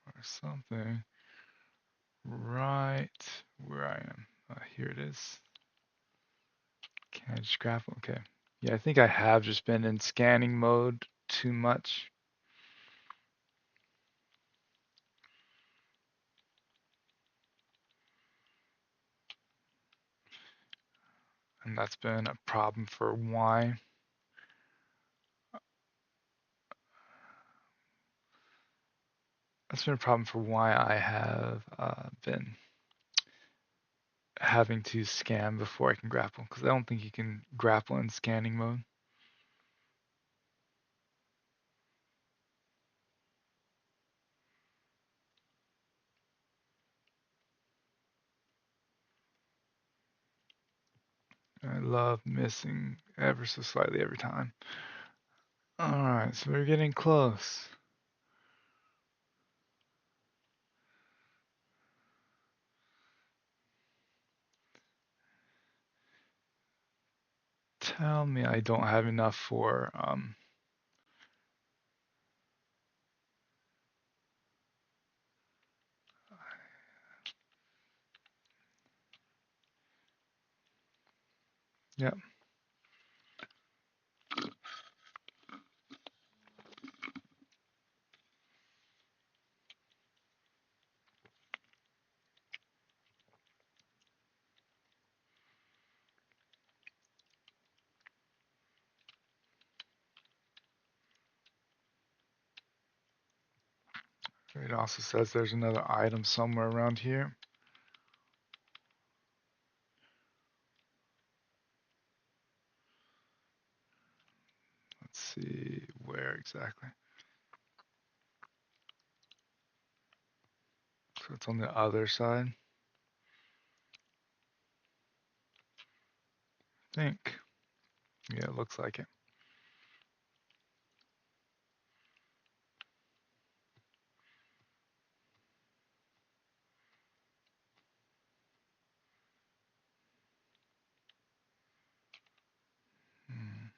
or something. Right where I am. Here it is. Can I just grapple? Okay. Yeah, I think I have just been in scanning mode too much. And that's been a problem for why. That's been a problem for why I have been having to scan before I can grapple, because I don't think you can grapple in scanning mode. I love missing ever so slightly every time. Alright, so we're getting close. Tell me I don't have enough for yep. It also says there's another item somewhere around here. Let's see where exactly. So it's on the other side, I think. Yeah, it looks like it. Hmm.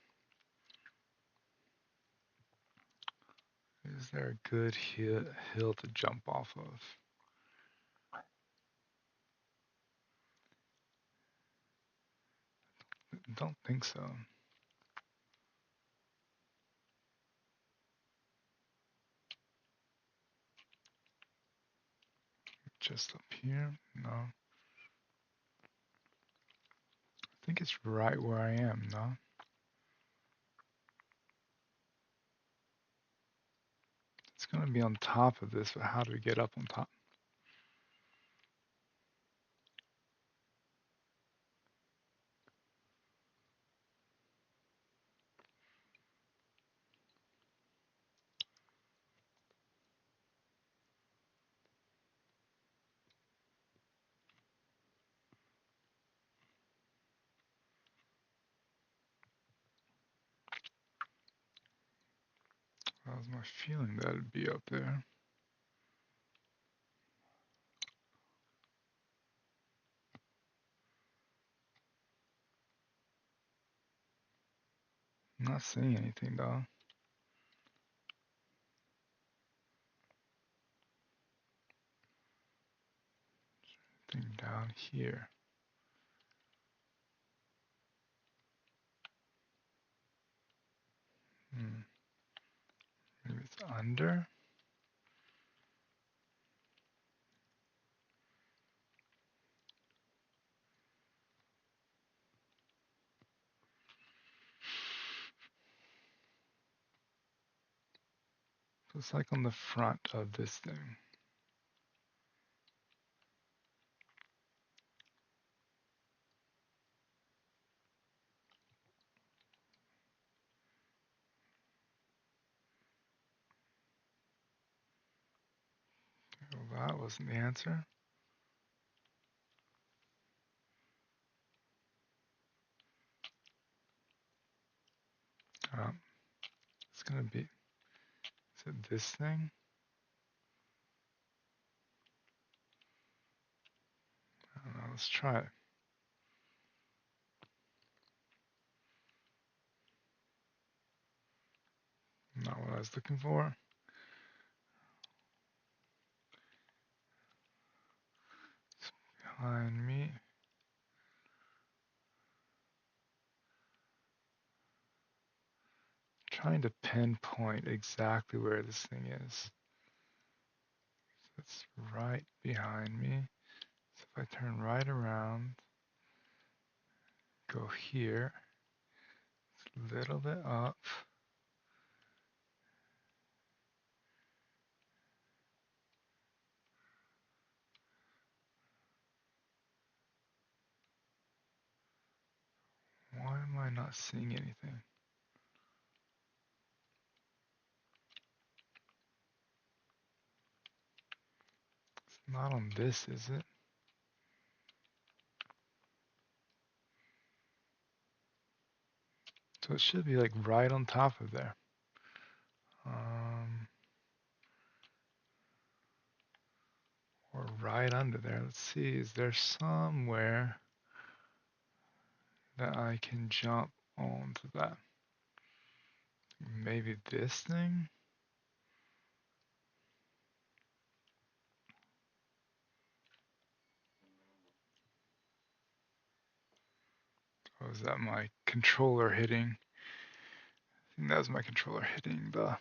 Is there a good hill to jump off of? Don't think so. Just up here? No. I think it's right where I am, no? It's gonna be on top of this, but how do we get up on top? That was my feeling that it'd be up there. I'm not seeing anything though. Thing down here. Hmm. Maybe it's under? So it's like on the front of this thing. Well, that wasn't the answer. Um, it's gonna be, is it this thing? I don't know, let's try it. was looking for. It's behind me. Trying to pinpoint exactly where this thing is. It's right behind me. So if I turn right around, go here, it's a little bit up. Why am I not seeing anything? It's not on this, is it? So it should be like right on top of there. Or right under there. Let's see, is there somewhere that I can jump onto that? Maybe this thing? Or is that my controller hitting? I think that was my controller hitting the...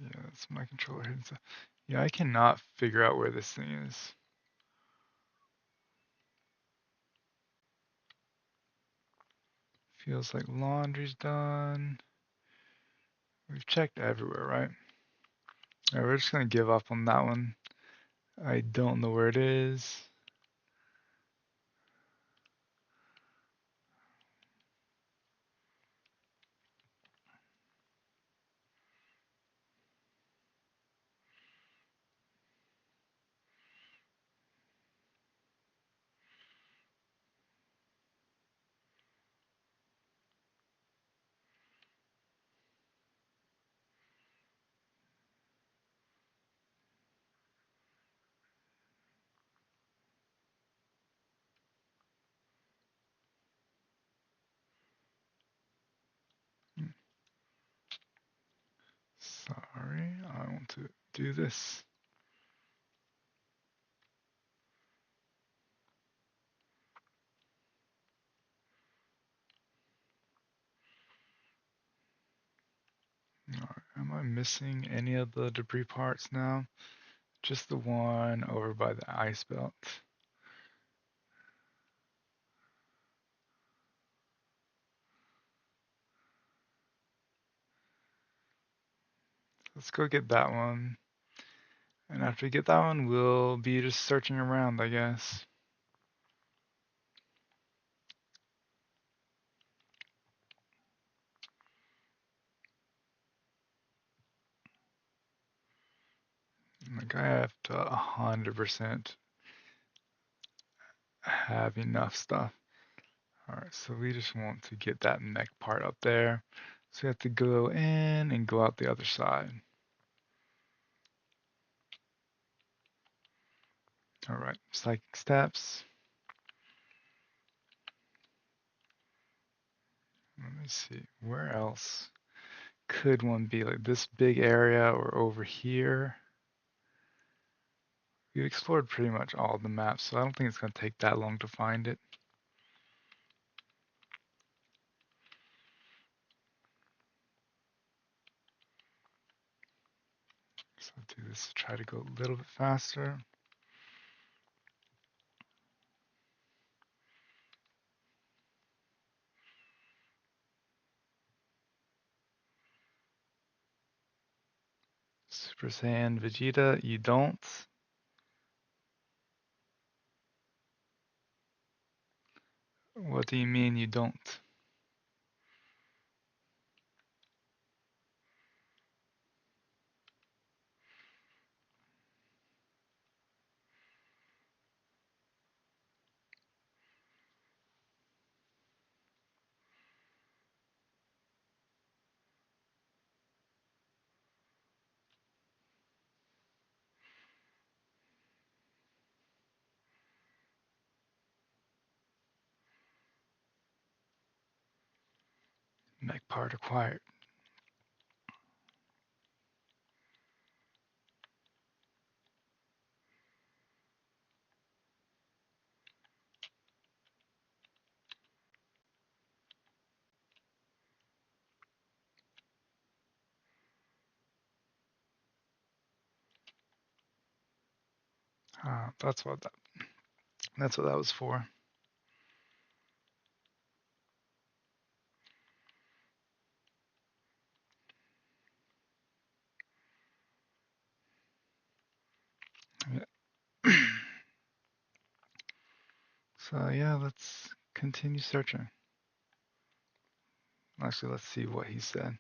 Yeah, that's my controller hitting. So, yeah, I cannot figure out where this thing is. Feels like laundry's done. We've checked everywhere, right? Alright, we're just gonna give up on that one. I don't know where it is. Sorry, I want to do this. Alright, am I missing any of the debris parts now? Just the one over by the ice belt. Let's go get that one. And after we get that one, we'll be just searching around, I guess. Like I have to 100% have enough stuff. Alright, so we just want to get that mech part up there. So we have to go in and go out the other side. Alright, psychic steps. Let me see, where else could one be? Like this big area or over here? We've explored pretty much all the maps, so I don't think it's going to take that long to find it. So I'll do this to try to go a little bit faster. Super Saiyan Vegeta, you don't? What do you mean you don't? Mech part acquired. That's what that was for. Yeah. So yeah, let's continue searching. Actually, let's see what he said.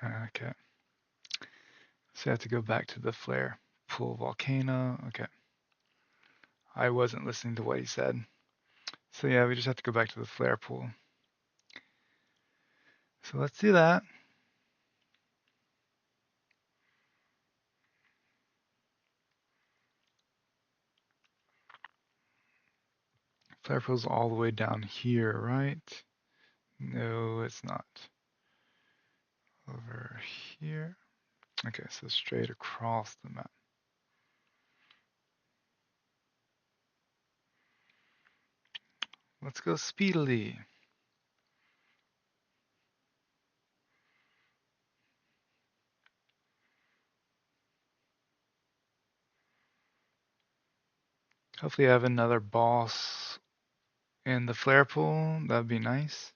Okay. So you have to go back to the flare pool volcano. Okay. I wasn't listening to what he said. So yeah, we just have to go back to the flare pool. So let's do that. Flare pool's all the way down here, right? No, it's not. Over here. Okay, so straight across the map. Let's go speedily. Hopefully I have another boss in the flare pool. That'd be nice.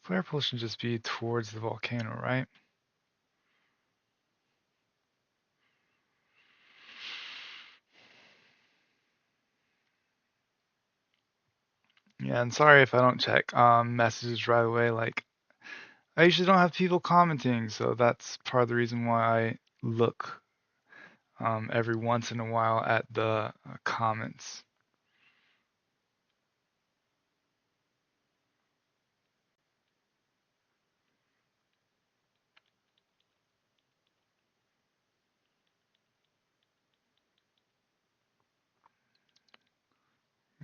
Flare pool should just be towards the volcano, right? Yeah, and sorry if I don't check messages right away. Like, I usually don't have people commenting, so that's part of the reason why I look every once in a while at the comments.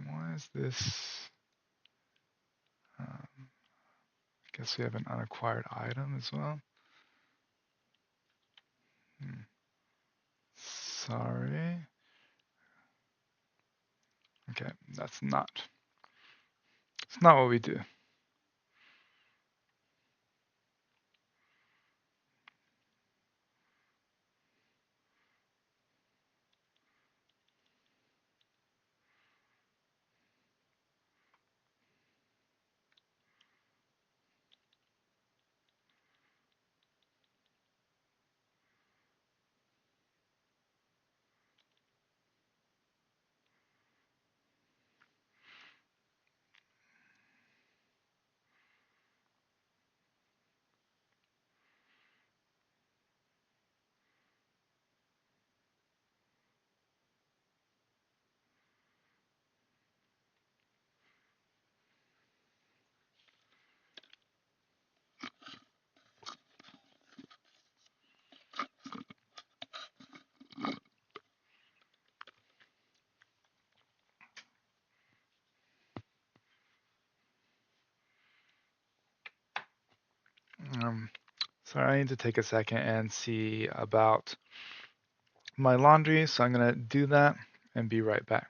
Why is this? I guess we have an unacquired item as well. Sorry. Okay, that's not. It's not what we do. Um, Sorry, I need to take a second and see about my laundry, so I'm gonna do that and be right back.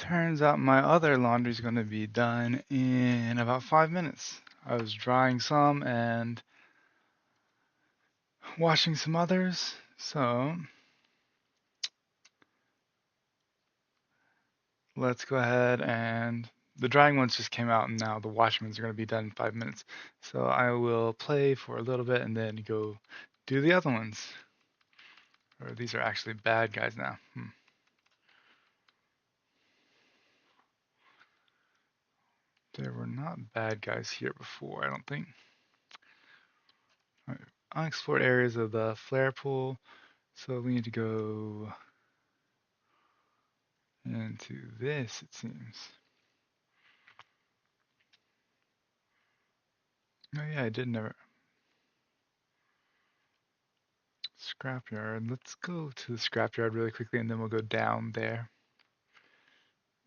Turns out my other laundry's going to be done in about 5 minutes. I was drying some and washing some others, so let's go ahead and the drying ones just came out and now the washing ones are going to be done in 5 minutes. So I will play for a little bit and then go do the other ones. Or these are actually bad guys now. There were not bad guys here before, I don't think. All right. Unexplored areas of the flare pool. So we need to go into this, it seems. Oh yeah, I did never. Scrapyard. Let's go to the scrapyard really quickly and then we'll go down there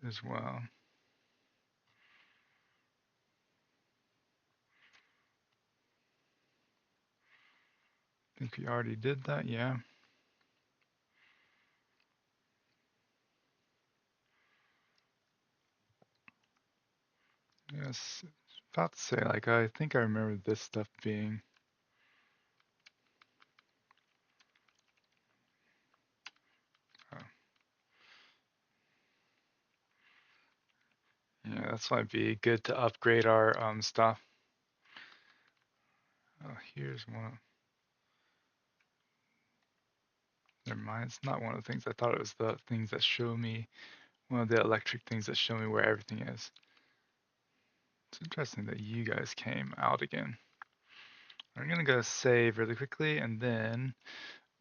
as well. I think we already did that, yeah. Yes, about to say, like, I think I remember this stuff being. Oh, yeah, that's why it'd be good to upgrade our stuff. Oh, here's one. Never mind, it's not one of the things. I thought it was the things that show me, one of the electric things that show me where everything is. It's interesting that you guys came out again. I'm gonna go save really quickly and then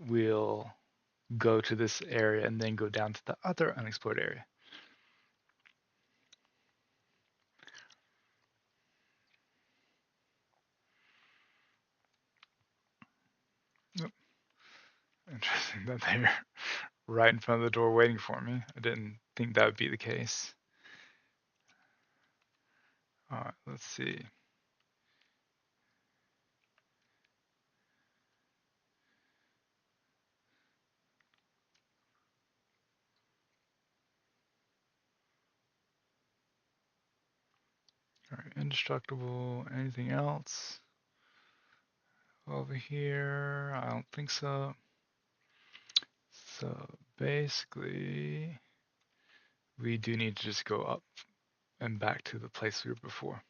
we'll go to this area and then go down to the other unexplored area. Oh, interesting that they're right in front of the door waiting for me. I didn't think that would be the case. Alright, let's see. Alright, indestructible. Anything else? Over here? I don't think so. So basically, we do need to just go up and back to the place we were before.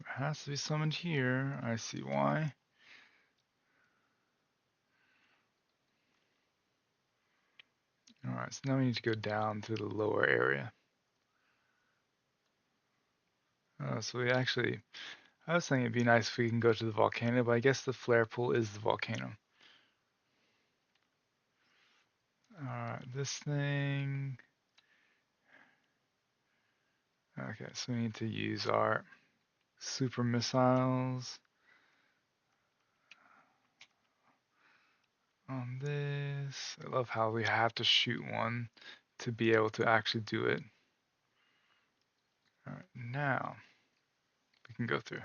There has to be someone here. I see why. Alright, so now we need to go down to the lower area. So we actually, I was thinking it'd be nice if we can go to the volcano, but I guess the flare pool is the volcano. Alright, this thing. Okay, so we need to use our super missiles on this. I love how we have to shoot one to be able to actually do it. Alright, now we can go through.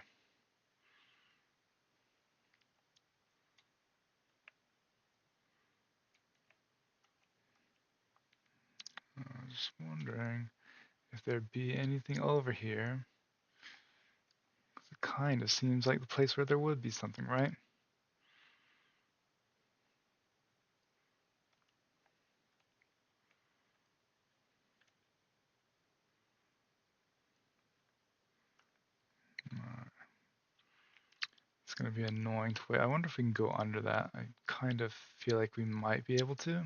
I was just wondering if there'd be anything over here. It kind of seems like the place where there would be something, right? It's going to be annoying to wait. I wonder if we can go under that. I kind of feel like we might be able to,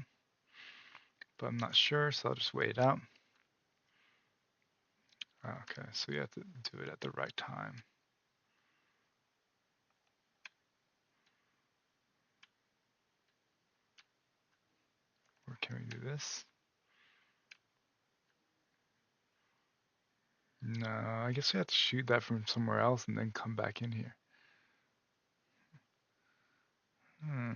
but I'm not sure, so I'll just wait it out. Okay, so we have to do it at the right time. Or can we do this? No, I guess we have to shoot that from somewhere else and then come back in here. Hmm.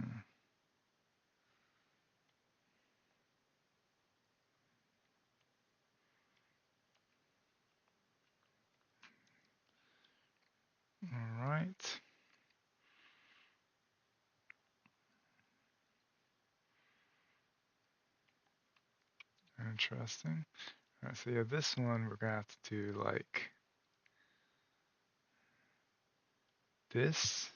right. Interesting. Alright, so yeah, this one we're gonna have to do like this,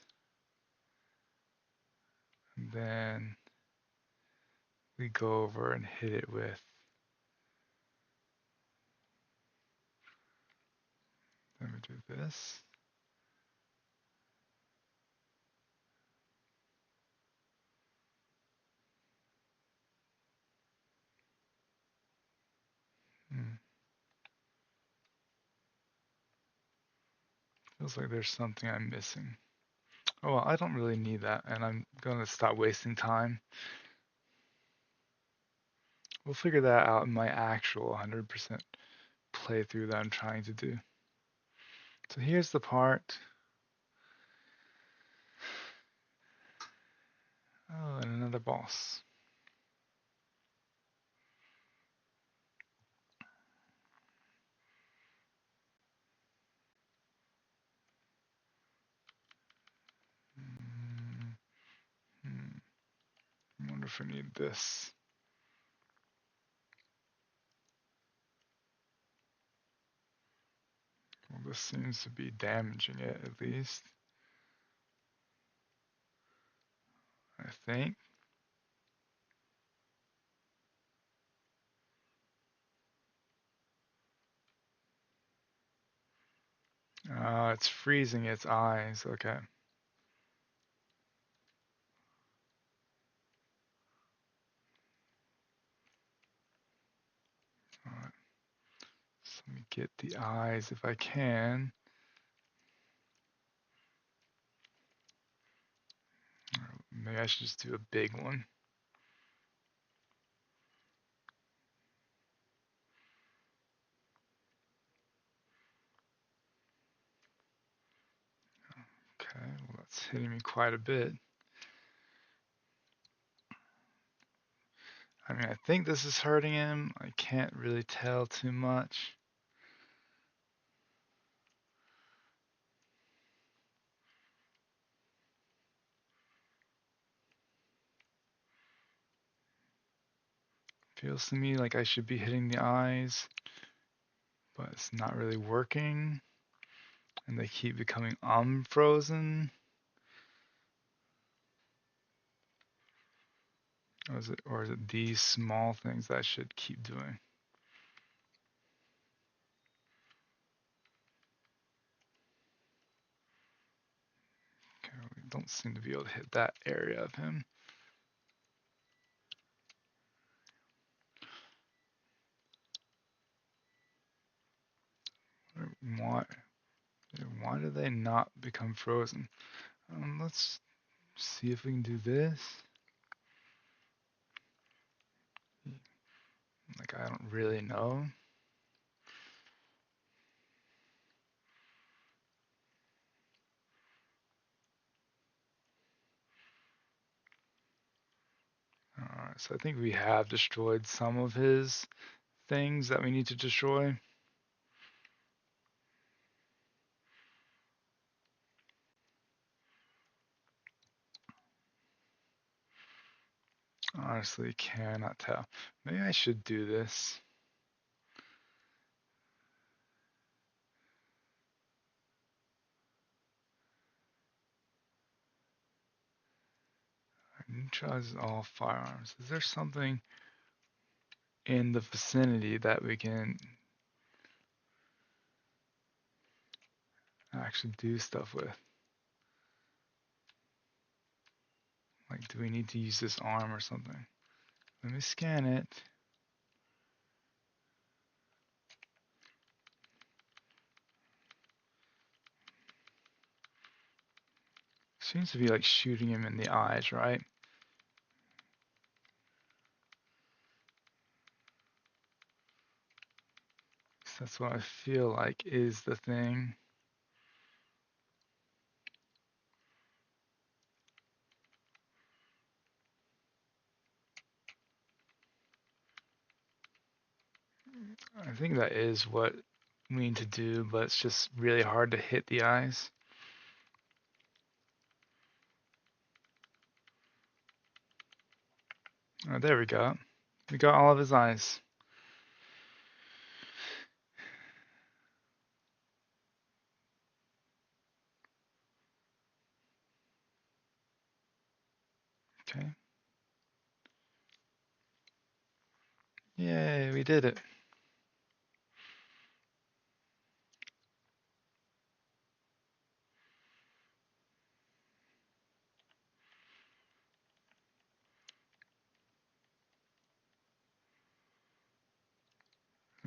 and then we go over and hit it with, then we do this. Hmm. Feels like there's something I'm missing. Oh, well, I don't really need that, and I'm gonna stop wasting time. We'll figure that out in my actual 100% playthrough that I'm trying to do. So here's the part. Oh, and another boss. Mm, hmm. I wonder if I need this. Well, this seems to be damaging it at least, I think. It's freezing its eyes. Okay. Alright. So let me get the eyes if I can. Maybe I should just do a big one. Okay, well that's hitting me quite a bit. I mean, I think this is hurting him. I can't really tell too much. Feels to me like I should be hitting the eyes, but it's not really working. And they keep becoming unfrozen. Or is it these small things that I should keep doing? Okay, we don't seem to be able to hit that area of him. Why, why do they not become frozen? Let's see if we can do this. Like, I don't really know. Alright, so I think we have destroyed some of his things that we need to destroy. Honestly, cannot tell. Maybe I should do this. Neutralizes all firearms. Is there something in the vicinity that we can actually do stuff with? Like, do we need to use this arm or something? Let me scan it. Seems to be like shooting him in the eyes, right? That's what I feel like is the thing. I think that is what we need to do, but it's just really hard to hit the eyes. Oh, there we go. We got all of his eyes. Okay. Yay, we did it.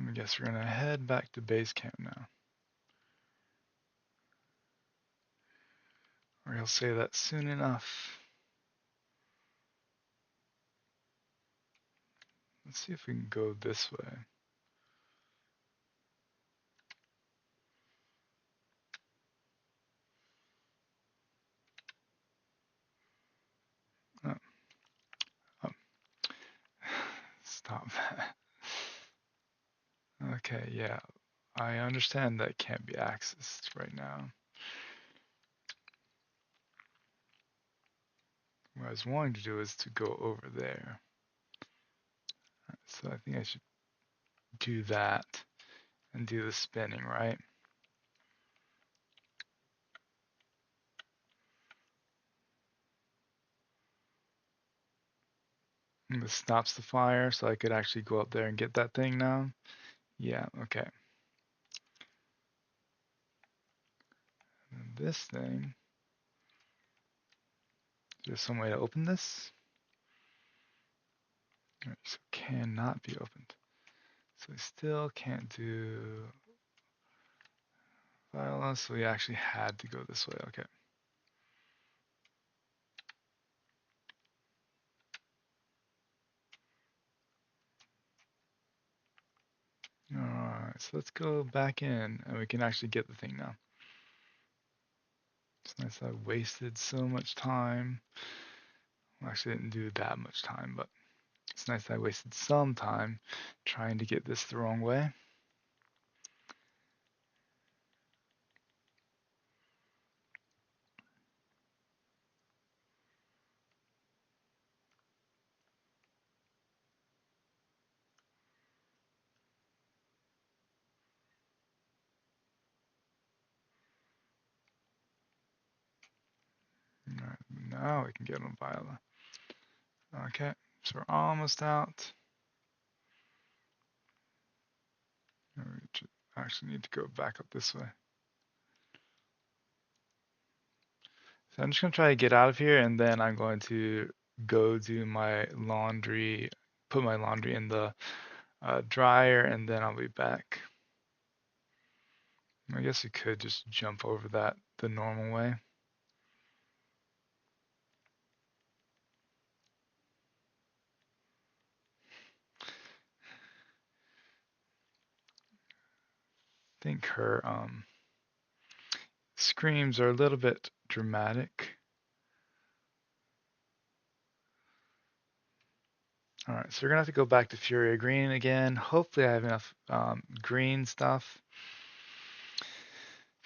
I guess we're gonna head back to base camp now. Or he'll say that soon enough. Let's see if we can go this way. Oh, oh. Stop that. Okay, yeah. I understand that can't be accessed right now. What I was wanting to do is to go over there. So I think I should do that and do the spinning, right? And this stops the fire, so I could actually go up there and get that thing now. Yeah, okay. And this thing, there's some way to open this? Alright, so cannot be opened. So we still can't do violence, so we actually had to go this way, okay. Alright, so let's go back in and we can actually get the thing now. It's nice I wasted so much time. Well, actually, I didn't do that much time, but it's nice I wasted some time trying to get this the wrong way. Alright, now we can get on Viola. Okay, so we're almost out. We actually need to go back up this way. So I'm just gonna try to get out of here and then I'm going to go do my laundry, put my laundry in the dryer, and then I'll be back. I guess we could just jump over that the normal way. I think her screams are a little bit dramatic. Alright, so we're gonna have to go back to Furia Green again. Hopefully I have enough green stuff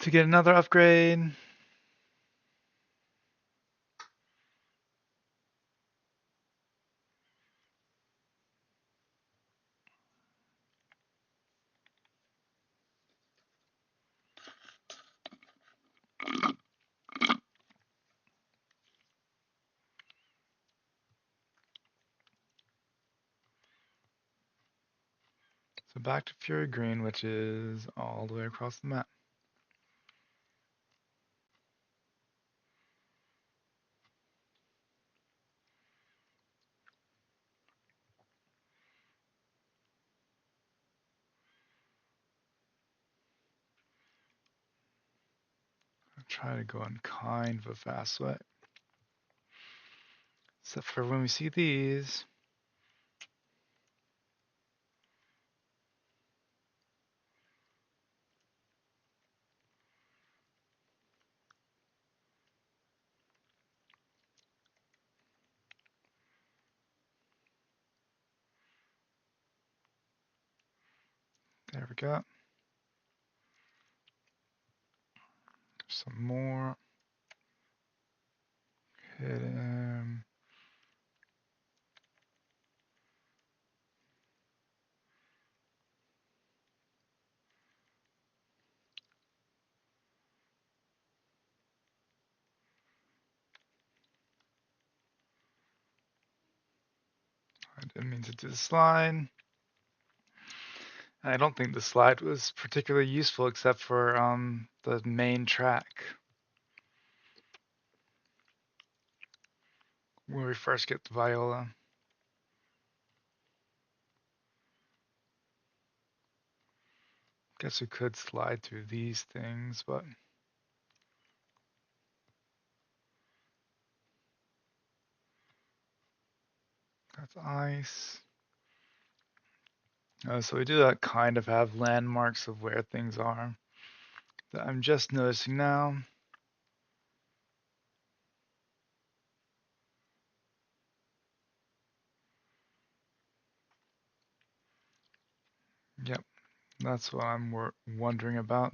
to get another upgrade. So back to Fury Green, which is all the way across the map. I'll try to go in kind of a fast way. Except for when we see these. There we go. Some more. Hit him. didn't mean to do the slide. I don't think the slide was particularly useful except for the main track when we first get the viola. Guess we could slide through these things, but that's ice. So we do kind of have landmarks of where things are that I'm just noticing now. Yep, that's what I'm wondering about,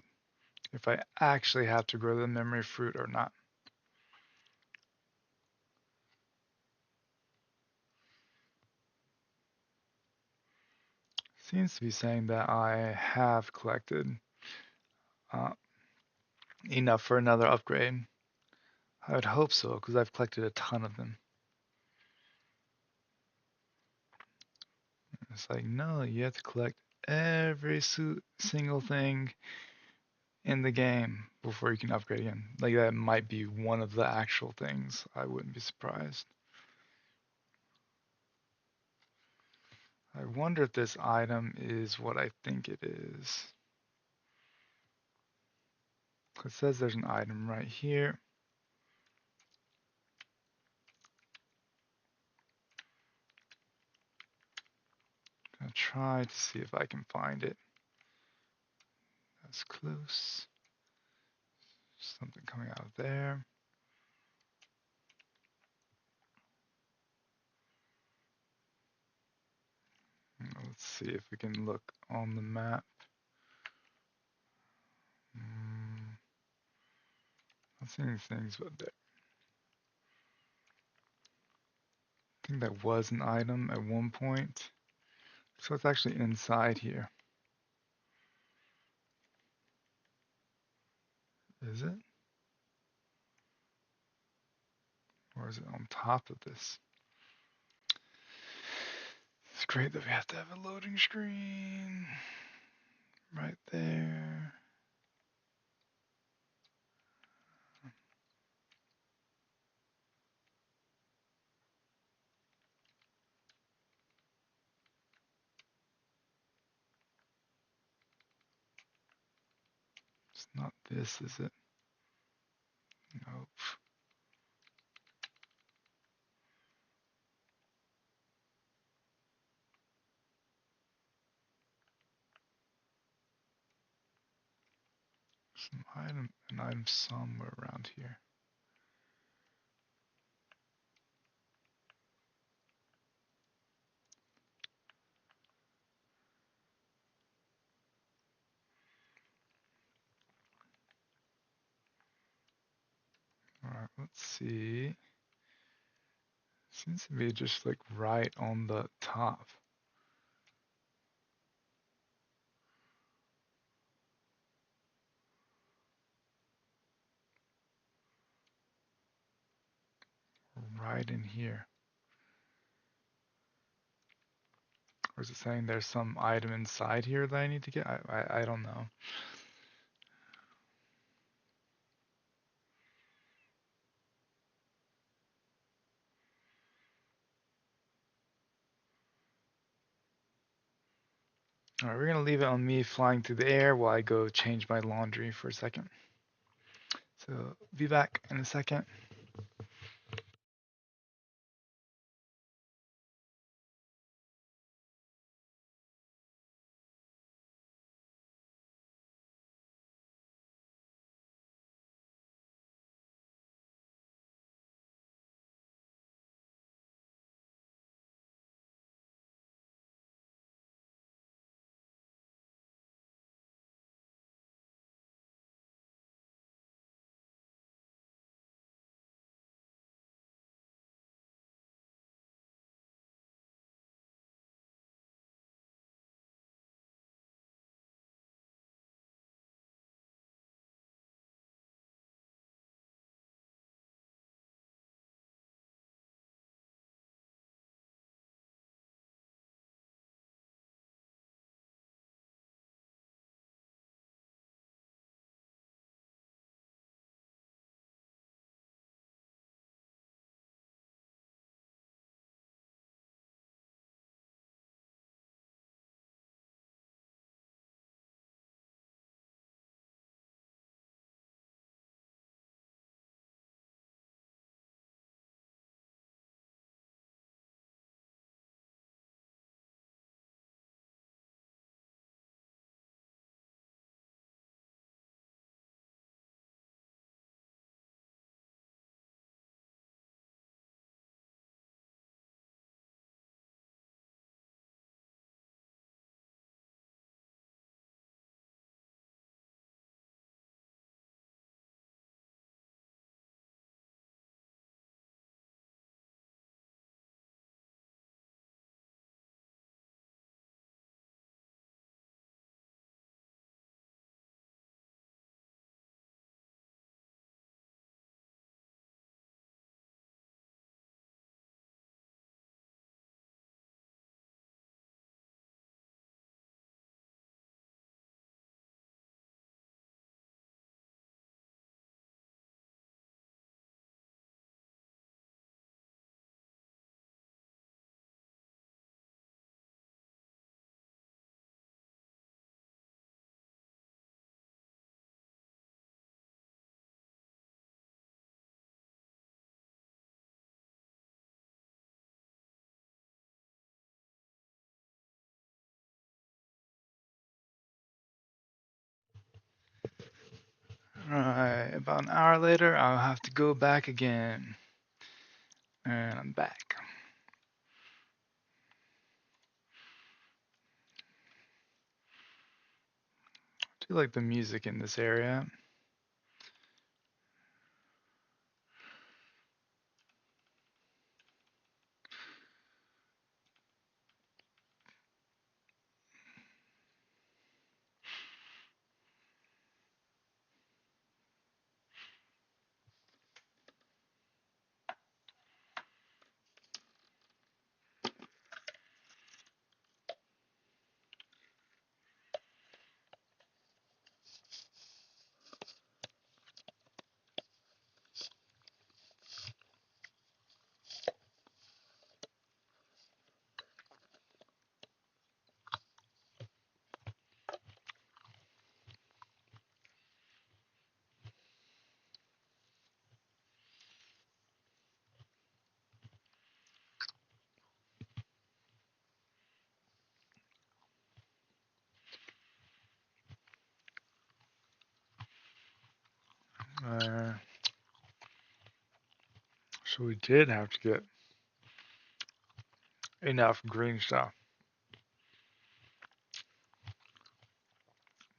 if I actually have to grow the memory fruit or not. Seems to be saying that I have collected uh, enough for another upgrade. I would hope so, because I've collected a ton of them. It's like, no, you have to collect every single thing in the game before you can upgrade again. Like, that might be one of the actual things. I wouldn't be surprised. I wonder if this item is what I think it is. It says there's an item right here. I'm gonna try to see if I can find it. That's close. Something coming out of there. Let's see if we can look on the map. Not seeing things, but there. I think that was an item at one point. So it's actually inside here. Is it? Or is it on top of this? It's great that we have to have a loading screen right there. It's not this, is it? Nope. An item somewhere around here. Alright, let's see. Seems to be just like right on the top. Right in here. Or is it saying there's some item inside here that I need to get? I don't know. Alright, we're gonna leave it on me flying through the air while I go change my laundry for a second. So, be back in a second. Alright, about an hour later, I'll have to go back again. And I'm back. I do like the music in this area. Uh, so we did have to get enough green stuff.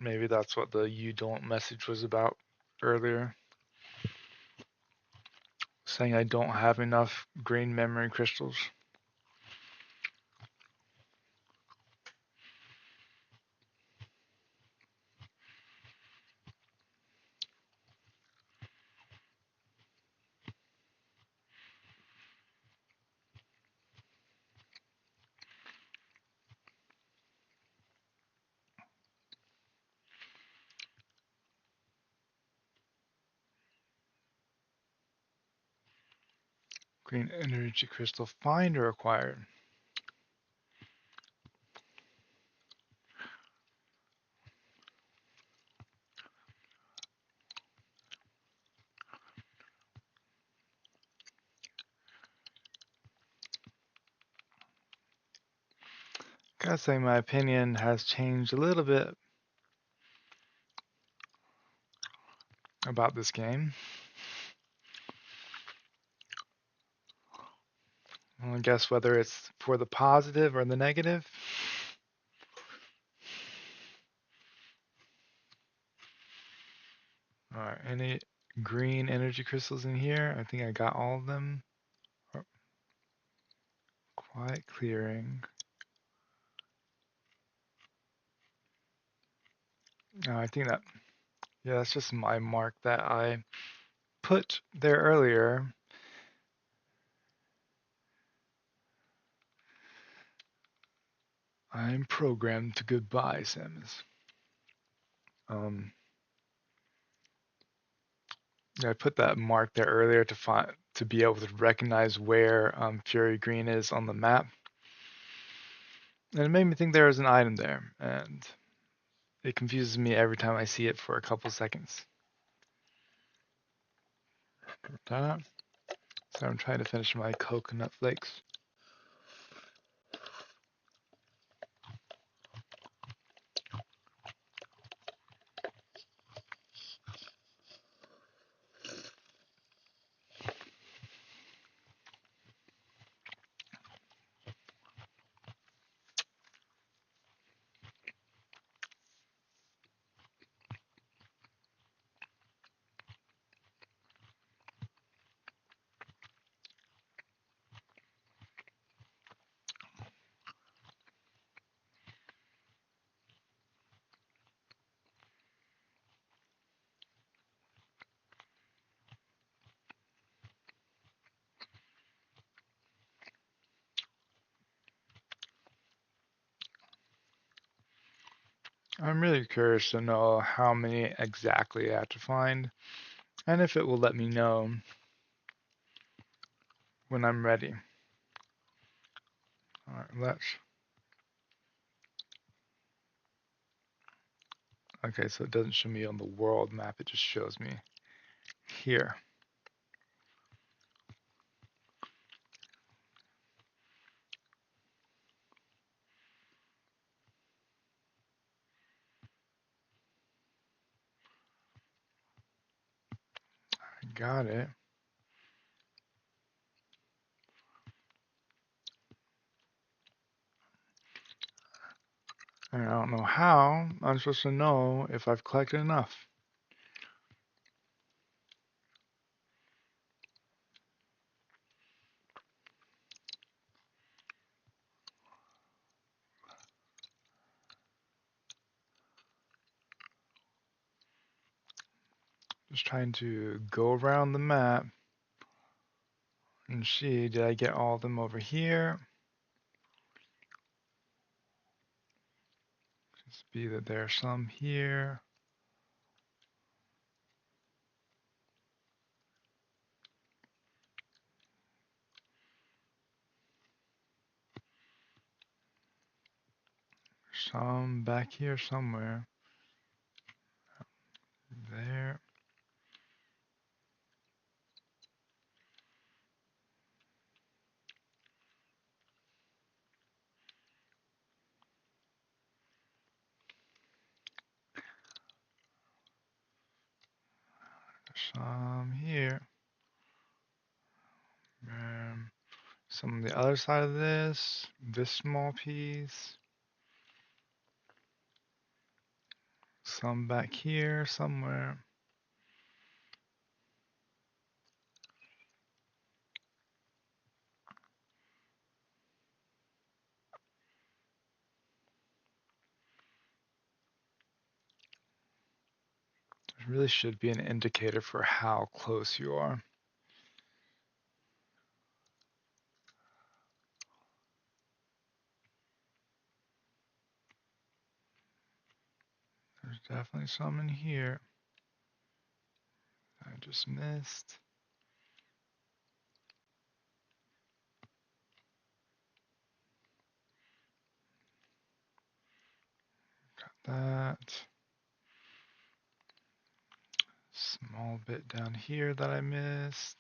Maybe that's what the "you don't" message was about earlier. Saying I don't have enough green memory crystals. Green energy crystal find or acquired. Gotta say my opinion has changed a little bit about this game. I guess whether it's for the positive or the negative. Alright, any green energy crystals in here? I think I got all of them. Oh, quiet clearing. I think that, yeah, that's just my mark that I put there earlier. I'm programmed to goodbye, Samus. Yeah, I put that mark there earlier to be able to recognize where Fury Green is on the map. And it made me think there was an item there, and it confuses me every time I see it for a couple seconds. So I'm trying to finish my coconut flakes. I'm really curious to know how many exactly I have to find, and if it will let me know when I'm ready. Alright, okay, so it doesn't show me on the world map, it just shows me here. got it. And I don't know how I'm supposed to know if I've collected enough. Just trying to go around the map and see, did I get all of them over here? Just be that there are some here. Some back here somewhere. There. Some here. Some on the other side of this small piece. Some back here somewhere. There really should be an indicator for how close you are. There's definitely some in here. I just missed. Got that. Small bit down here that I missed.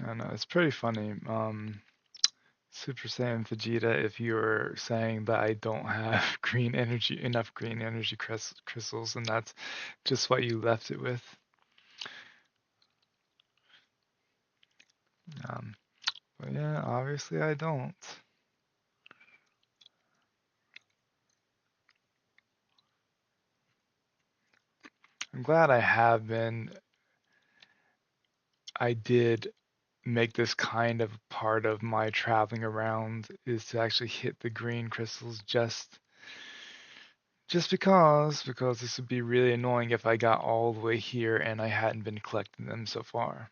I don't know, it's pretty funny. Super Saiyan Vegeta, if you were saying that I don't have enough green energy crystals, and that's just what you left it with. Um, but yeah, obviously I don't. I'm glad I have been. I did make this kind of part of my traveling around is to actually hit the green crystals just because this would be really annoying if I got all the way here and I hadn't been collecting them so far.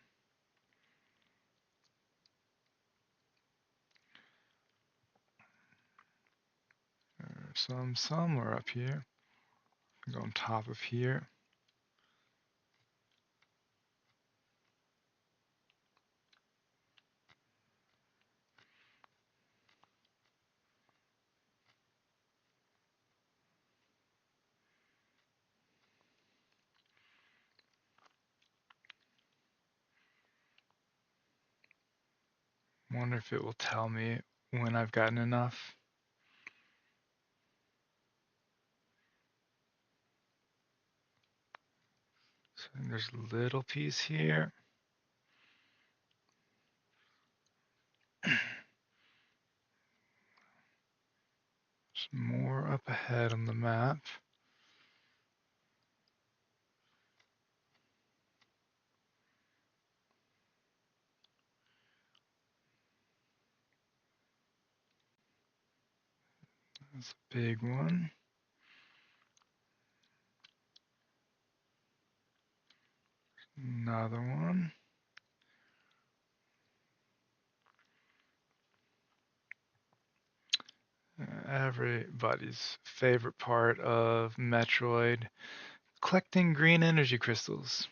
Some somewhere up here. Go on top of here. Wonder if it will tell me when I've gotten enough. So there's a little piece here. There's more up ahead on the map. That's a big one. Another one. Everybody's favorite part of Metroid, collecting green energy crystals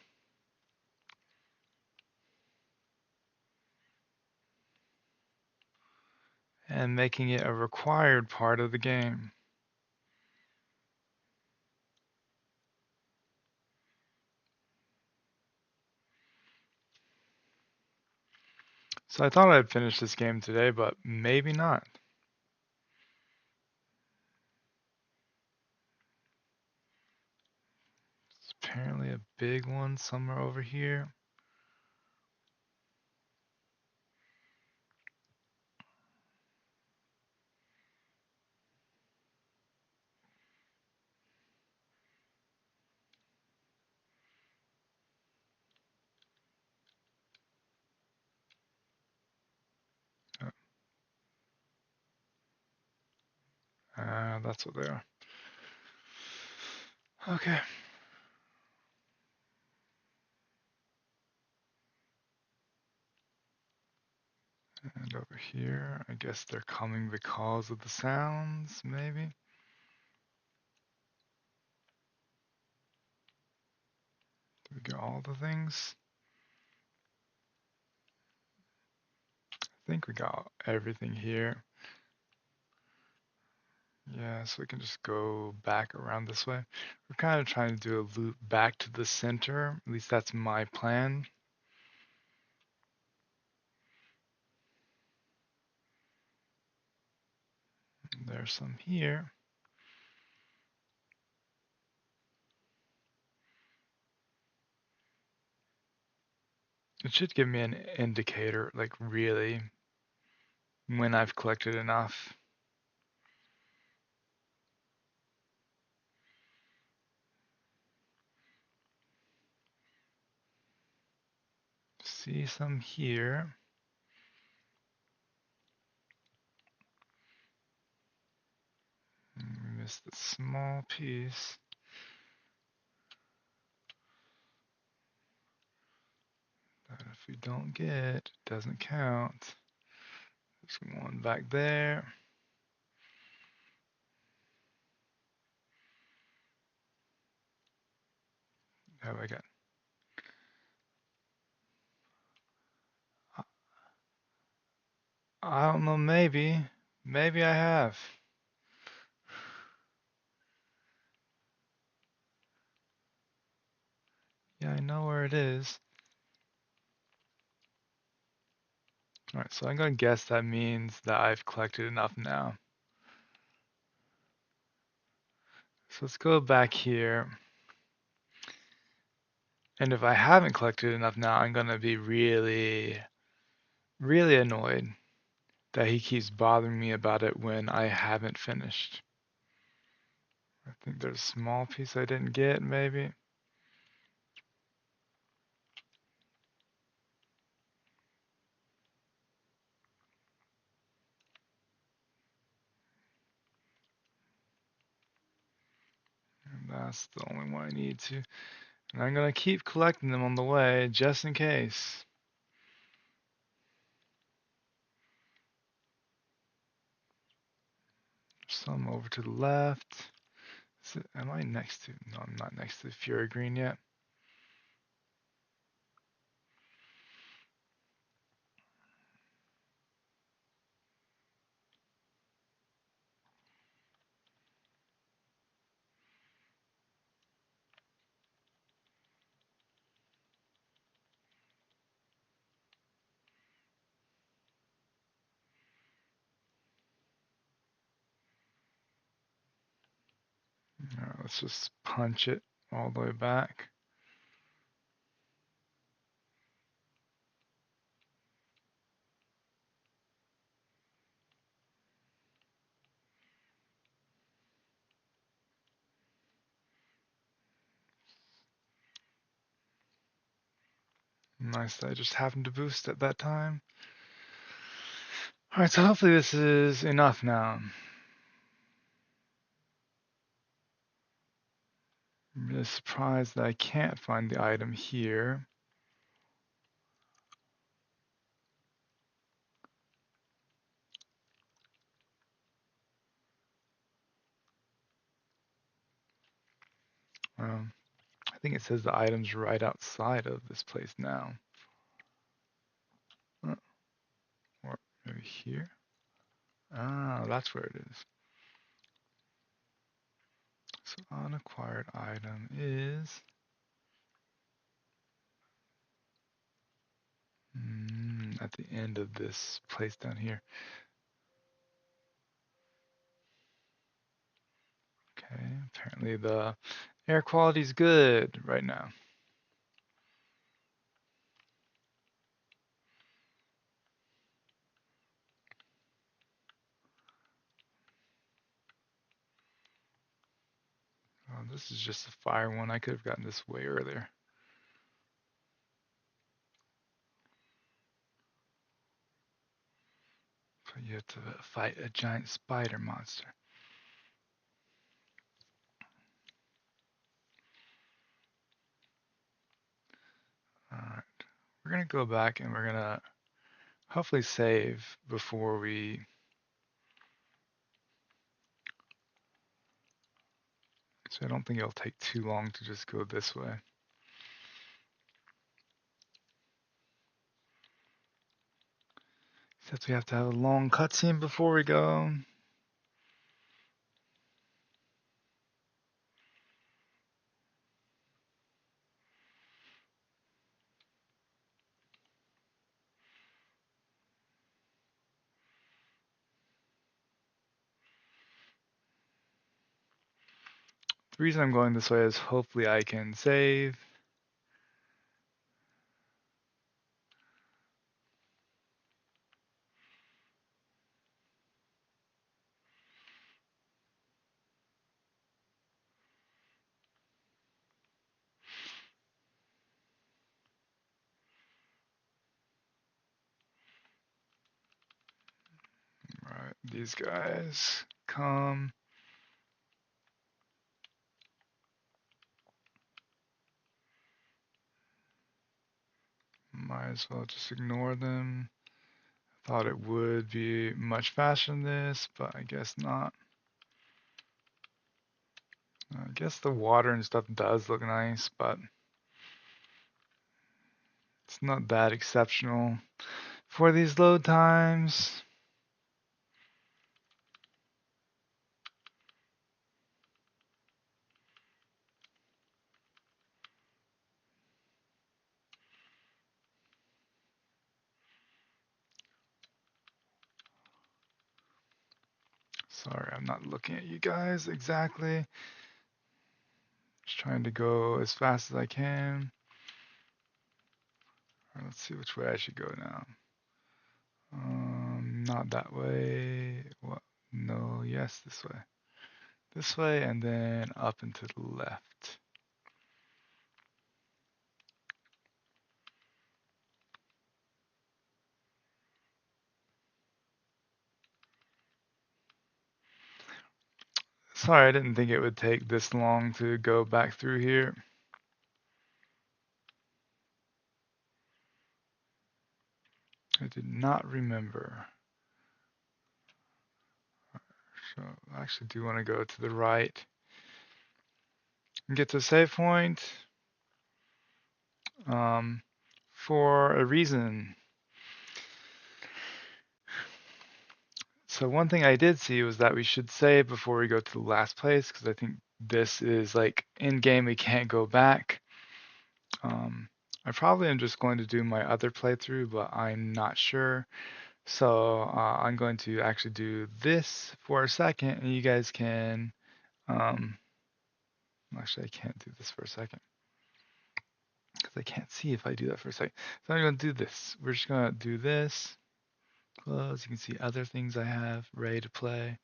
and making it a required part of the game. So I thought I'd finish this game today, but maybe not. It's apparently a big one somewhere over here. That's what they are. Okay. And over here, I guess they're coming because of the sounds, maybe? Did we get all the things? I think we got everything here. Yeah, so we can just go back around this way. We're kind of trying to do a loop back to the center. At least that's my plan. There's some here. It should give me an indicator, like really, when I've collected enough. See some here. We missed the small piece. That if we don't get, it doesn't count. There's one back there. Have I got? I don't know, maybe. Maybe I have. Yeah, I know where it is. Alright, so I'm gonna guess that means that I've collected enough now. So let's go back here. And if I haven't collected enough now, I'm gonna be really, really annoyed that he keeps bothering me about it when I haven't finished. I think there's a small piece I didn't get, maybe. And that's the only one I need to. And I'm gonna keep collecting them on the way, just in case. Some over to the left. Am I next to? No, I'm not next to the Fury Green yet. Alright, let's just punch it all the way back. Nice that I just happened to boost at that time. Alright, so hopefully this is enough now. I'm really surprised that I can't find the item here. I think it says the item's right outside of this place now. Or maybe here? Ah, that's where it is. So unacquired item is... At the end of this place down here. Okay, apparently the air quality is good right now. Oh, this is just a fire one. I could have gotten this way earlier. But you have to fight a giant spider monster. Alright, we're gonna go back and we're gonna hopefully save before we... So I don't think it'll take too long to just go this way. Except we have to have a long cutscene before we go. The reason I'm going this way is hopefully I can save. Right, these guys come. Might as well just ignore them. Thought it would be much faster than this, but I guess not. I guess the water and stuff does look nice, but it's not that exceptional for these load times. Sorry, I'm not looking at you guys exactly. Just trying to go as fast as I can. All right, let's see which way I should go now. Not that way. What? No, yes, this way. This way, and then up and to the left. Sorry, I didn't think it would take this long to go back through here. I did not remember. So I actually do want to go to the right and get to a save point. For a reason. So one thing I did see was that we should save before we go to the last place, because I think this is like in game we can't go back. I probably am just going to do my other playthrough, but I'm not sure. So I'm going to actually do this for a second, and you guys can. Actually, I can't do this for a second because I can't see if I do that for a second. So I'm going to do this. We're just going to do this. Close. You can see other things I have ready to play.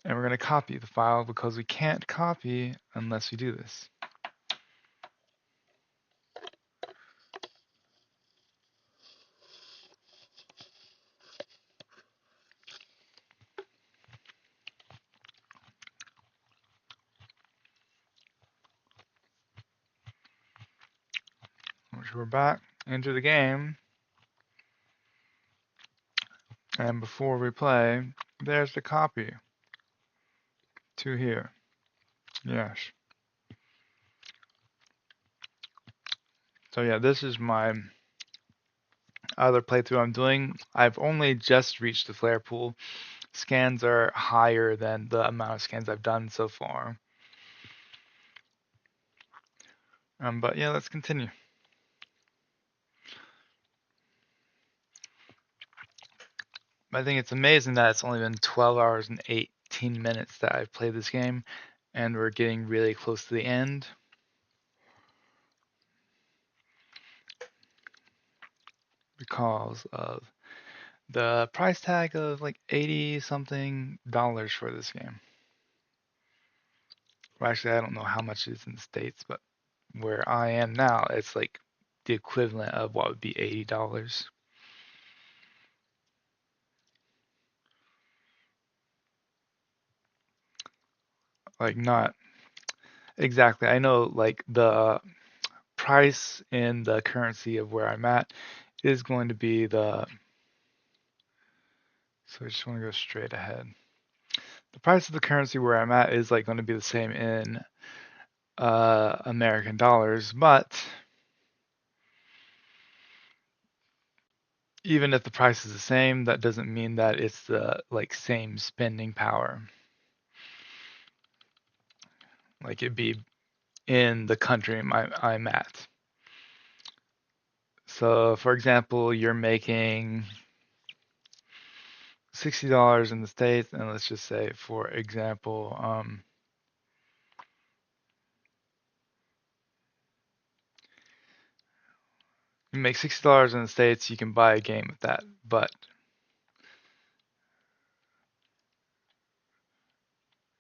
And we're going to copy the file because we can't copy unless we do this. Which we're back into the game. And before we play, there's the copy to here. Yes. So yeah, this is my other playthrough I'm doing. I've only just reached the flare pool. Scans are higher than the amount of scans I've done so far. But yeah, let's continue. I think it's amazing that it's only been 12 hours and 18 minutes that I've played this game, and we're getting really close to the end because of the price tag of like 80 something dollars for this game. Well, actually, I don't know how much it is in the States, but where I am now, it's like the equivalent of what would be $80. Like, not exactly. I know, like, the price in the currency of where I'm at is going to be the. So I just want to go straight ahead. The price of the currency where I'm at is like going to be the same in American dollars, but even if the price is the same, that doesn't mean that it's the like same spending power. Like it'd be in the country I'm at. So, for example, you're making $60 in the States, and let's just say, for example, you make $60 in the States, you can buy a game with that. But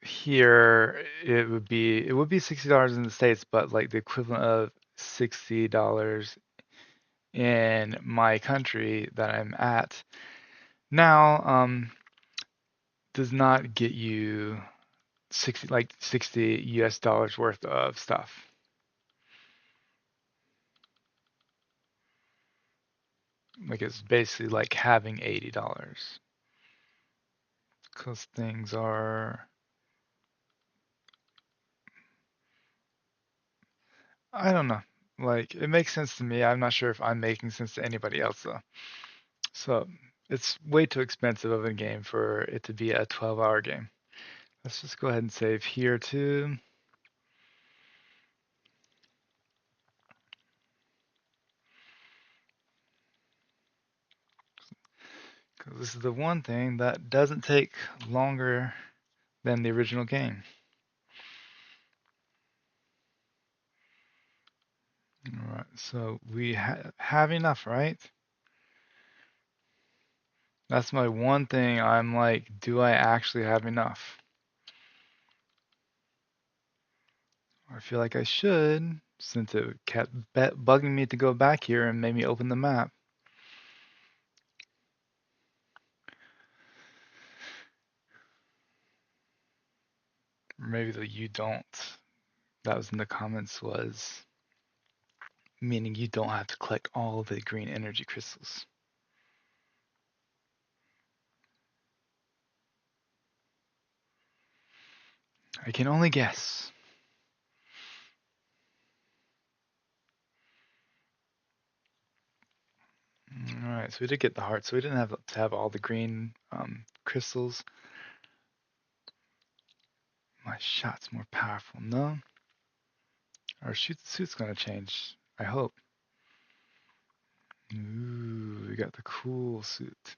here it would be $60 in the States, but like the equivalent of $60 in my country that I'm at now does not get you 60 US dollars worth of stuff. Like it's basically like having $80 because things are, I don't know. Like it makes sense to me. I'm not sure if I'm making sense to anybody else though. So it's way too expensive of a game for it to be a 12-hour game. Let's just go ahead and save here too. Because this is the one thing that doesn't take longer than the original game. All right, so we have enough, right? That's my one thing. I'm like, do I actually have enough? I feel like I should, since it kept bugging me to go back here and made me open the map. Or maybe the you don't, that was in the comments, was meaning you don't have to collect all the green energy crystals. I can only guess. Alright, so we did get the heart, so we didn't have to have all the green crystals. My shot's more powerful, no? Our suit's gonna change, I hope. Ooh, we got the cool suit.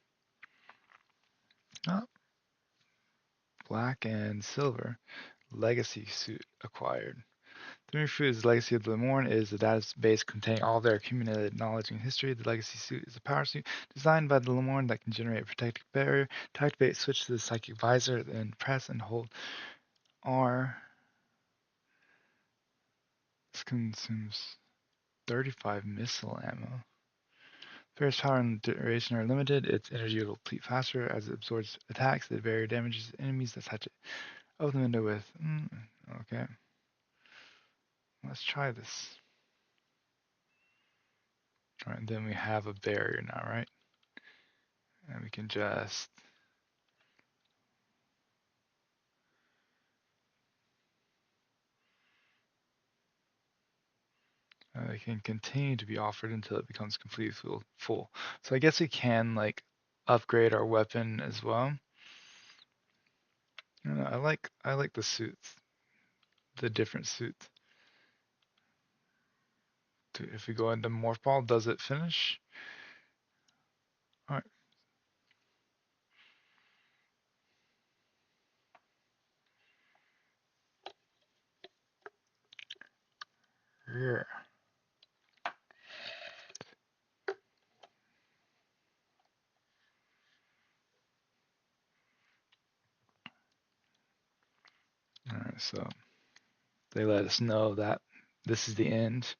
Oh, black and silver. Legacy suit acquired. The new fruit is the legacy of the Lemorn. It is a database containing all their accumulated knowledge and history. The legacy suit is a power suit designed by the Lemorn that can generate a protective barrier. To activate, switch to the psychic visor, then press and hold R. This consumes 35 missile ammo. Barrier's power and duration are limited. Its energy will deplete faster as it absorbs attacks. The barrier damages enemies that touch it. Open the window with. Okay. Let's try this. Alright, then we have a barrier now, right? And we can just. It can continue to be offered until it becomes completely full. So I guess we can like upgrade our weapon as well. I like the suits, the different suits. If we go into morph ball, does it finish? All right. So they let us know that this is the end.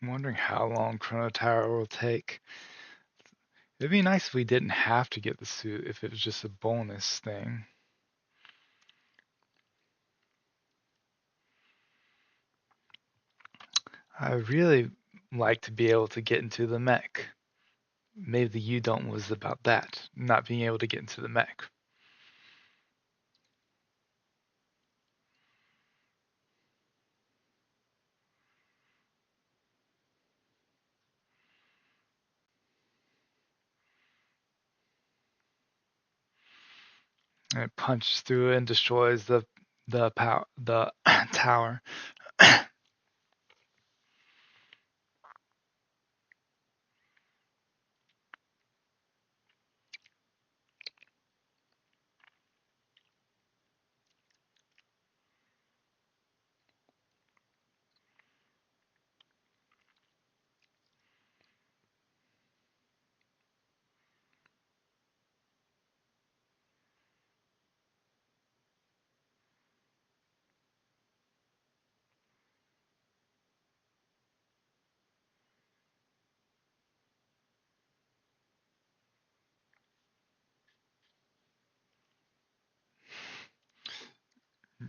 I'm wondering how long Chrono Tower will take. It'd be nice if we didn't have to get the suit, if it was just a bonus thing. I really like to be able to get into the mech. Maybe the U don't was about that, not being able to get into the mech. And it punches through and destroys the tower.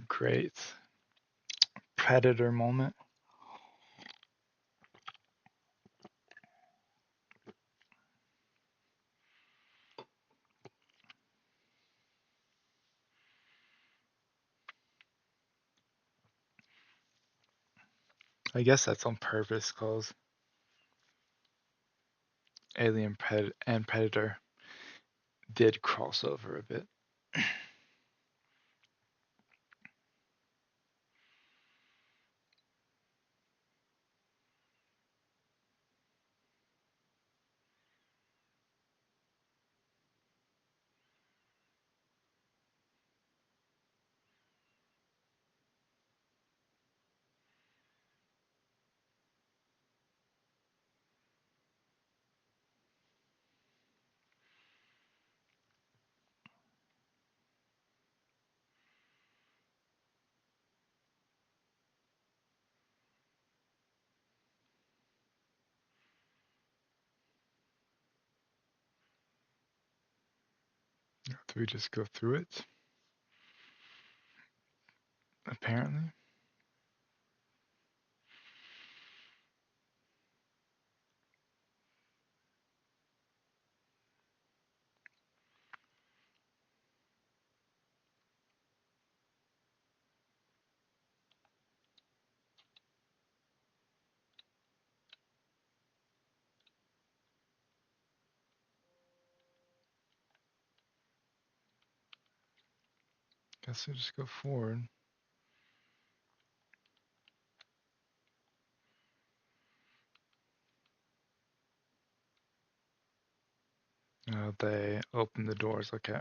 Great predator moment. I guess that's on purpose because Alien and Predator did cross over a bit. Do we just go through it? Apparently. Guess we just go forward. They open the doors. Okay.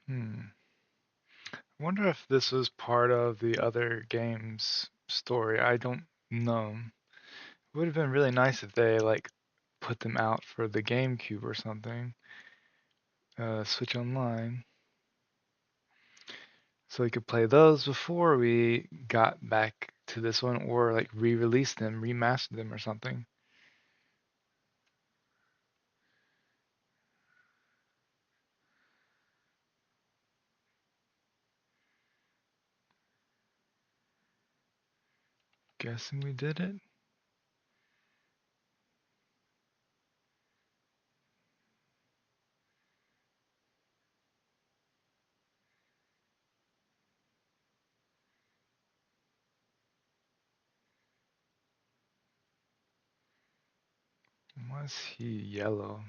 Hmm. I wonder if this was part of the other game's story. I don't know. It would have been really nice if they like put them out for the GameCube or something. Switch Online. So we could play those before we got back to this one, or like re-release them, remaster them or something. Guessing we did it. Why is he yellow?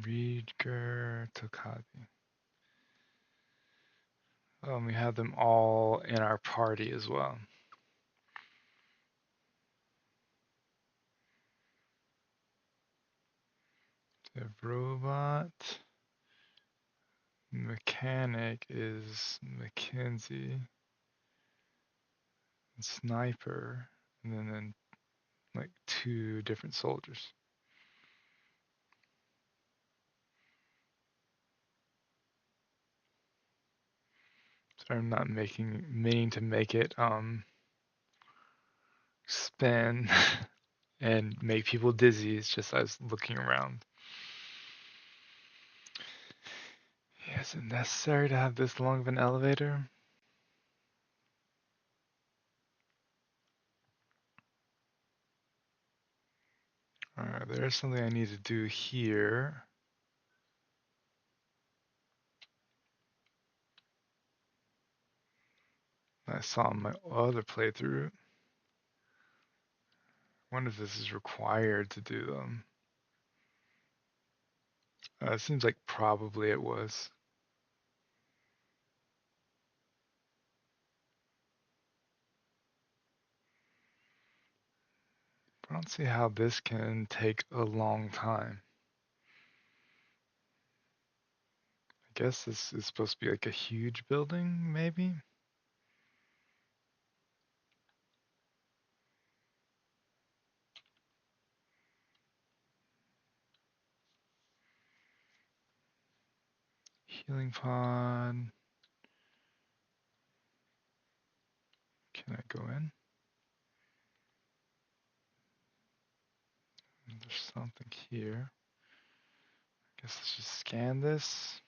Reedger Tokadi. Oh, and we have them all in our party as well. The robot mechanic is Mackenzie. And sniper, and then like two different soldiers. So I'm not meaning to make it spin and make people dizzy. It's just I was looking around. Yeah, is it necessary to have this long of an elevator? Alright, there's something I need to do here. I saw in my other playthrough. I wonder if this is required to do them. It seems like probably it was. I don't see how this can take a long time. I guess this is supposed to be like a huge building, maybe? Healing pod. Can I go in? There's something here. Guess let's just scan this.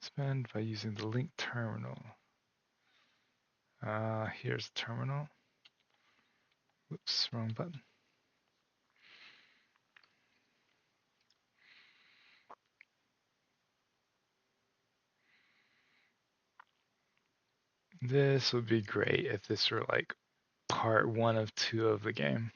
Spend by using the link terminal. Here's the terminal. Whoops, wrong button. This would be great if this were like part one of two of the game.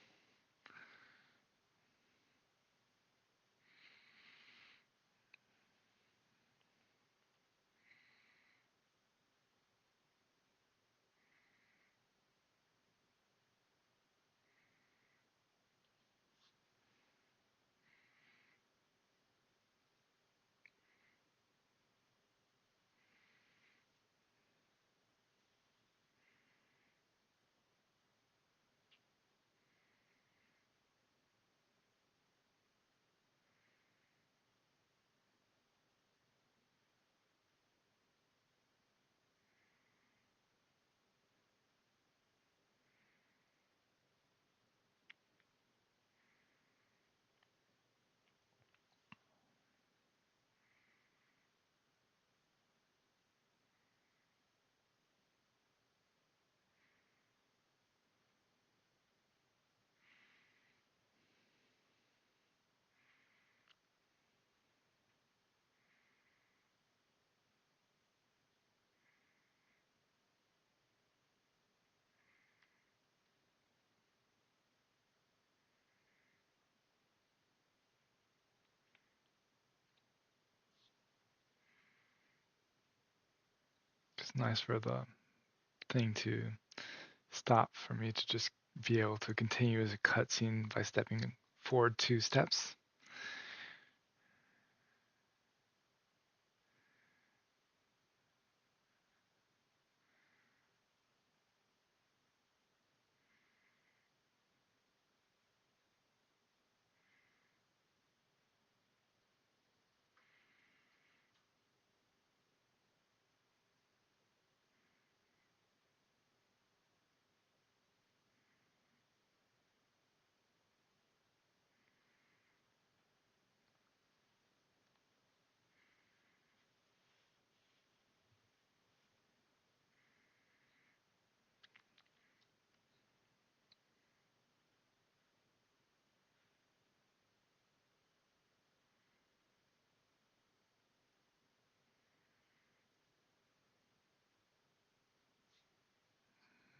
It's nice for the thing to stop for me to just be able to continue as a cutscene by stepping forward 2 steps.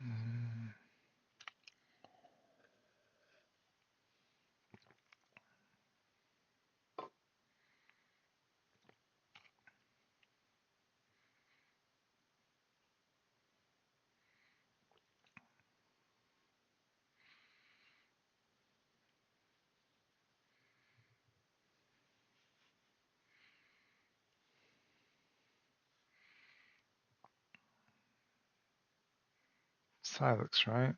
Mm, Silex, right?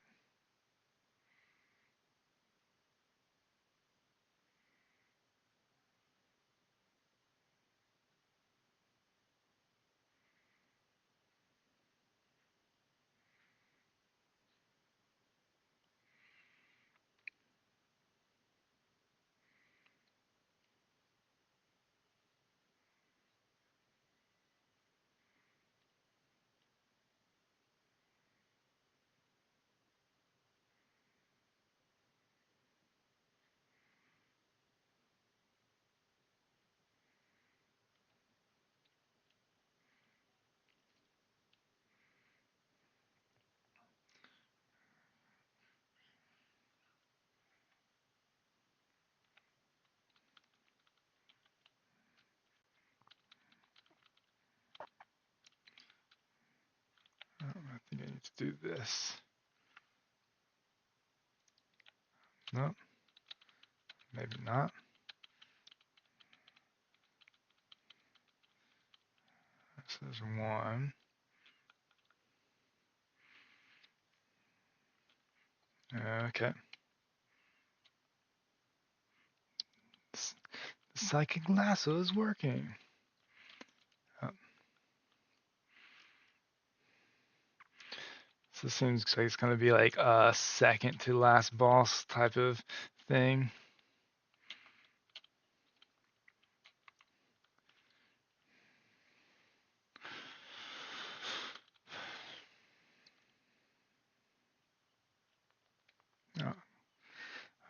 I think I need to do this. No, maybe not. This is one. Okay. The psychic lasso is working. Oh, so this seems like it's going to be like a second to last boss type of thing. Oh,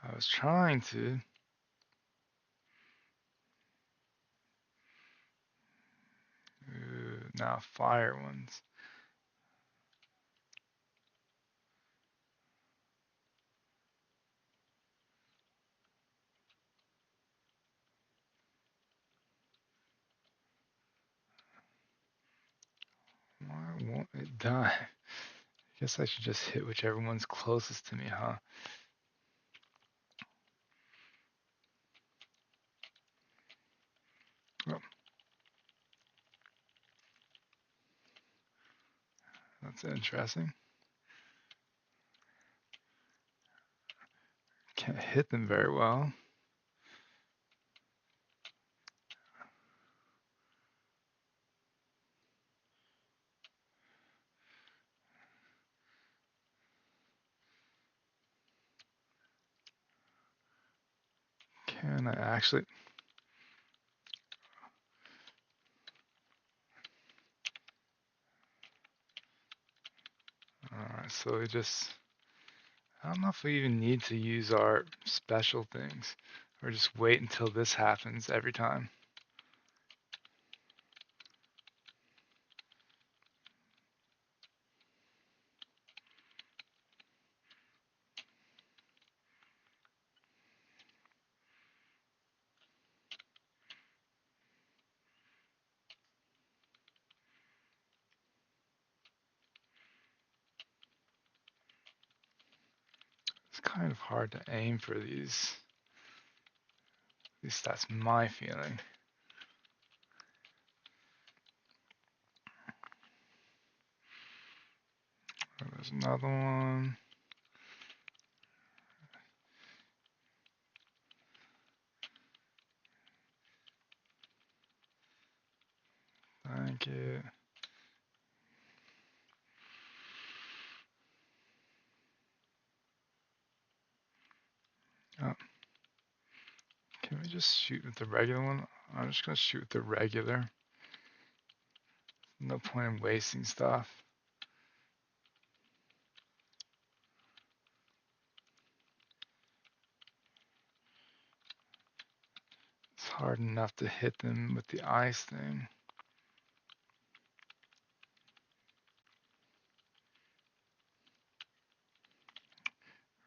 I was trying to. Ooh, now fire ones. Why won't it die? I guess I should just hit whichever one's closest to me, huh? Oh, that's interesting. Can't hit them very well. Can I actually? Alright, so we just, I don't know if we even need to use our special things, or just wait until this happens every time. It's kind of hard to aim for these. least that's my feeling. There's another one. Thank you. Oh. Can we just shoot with the regular one? I'm just gonna shoot with the regular. No point in wasting stuff. It's hard enough to hit them with the ice thing.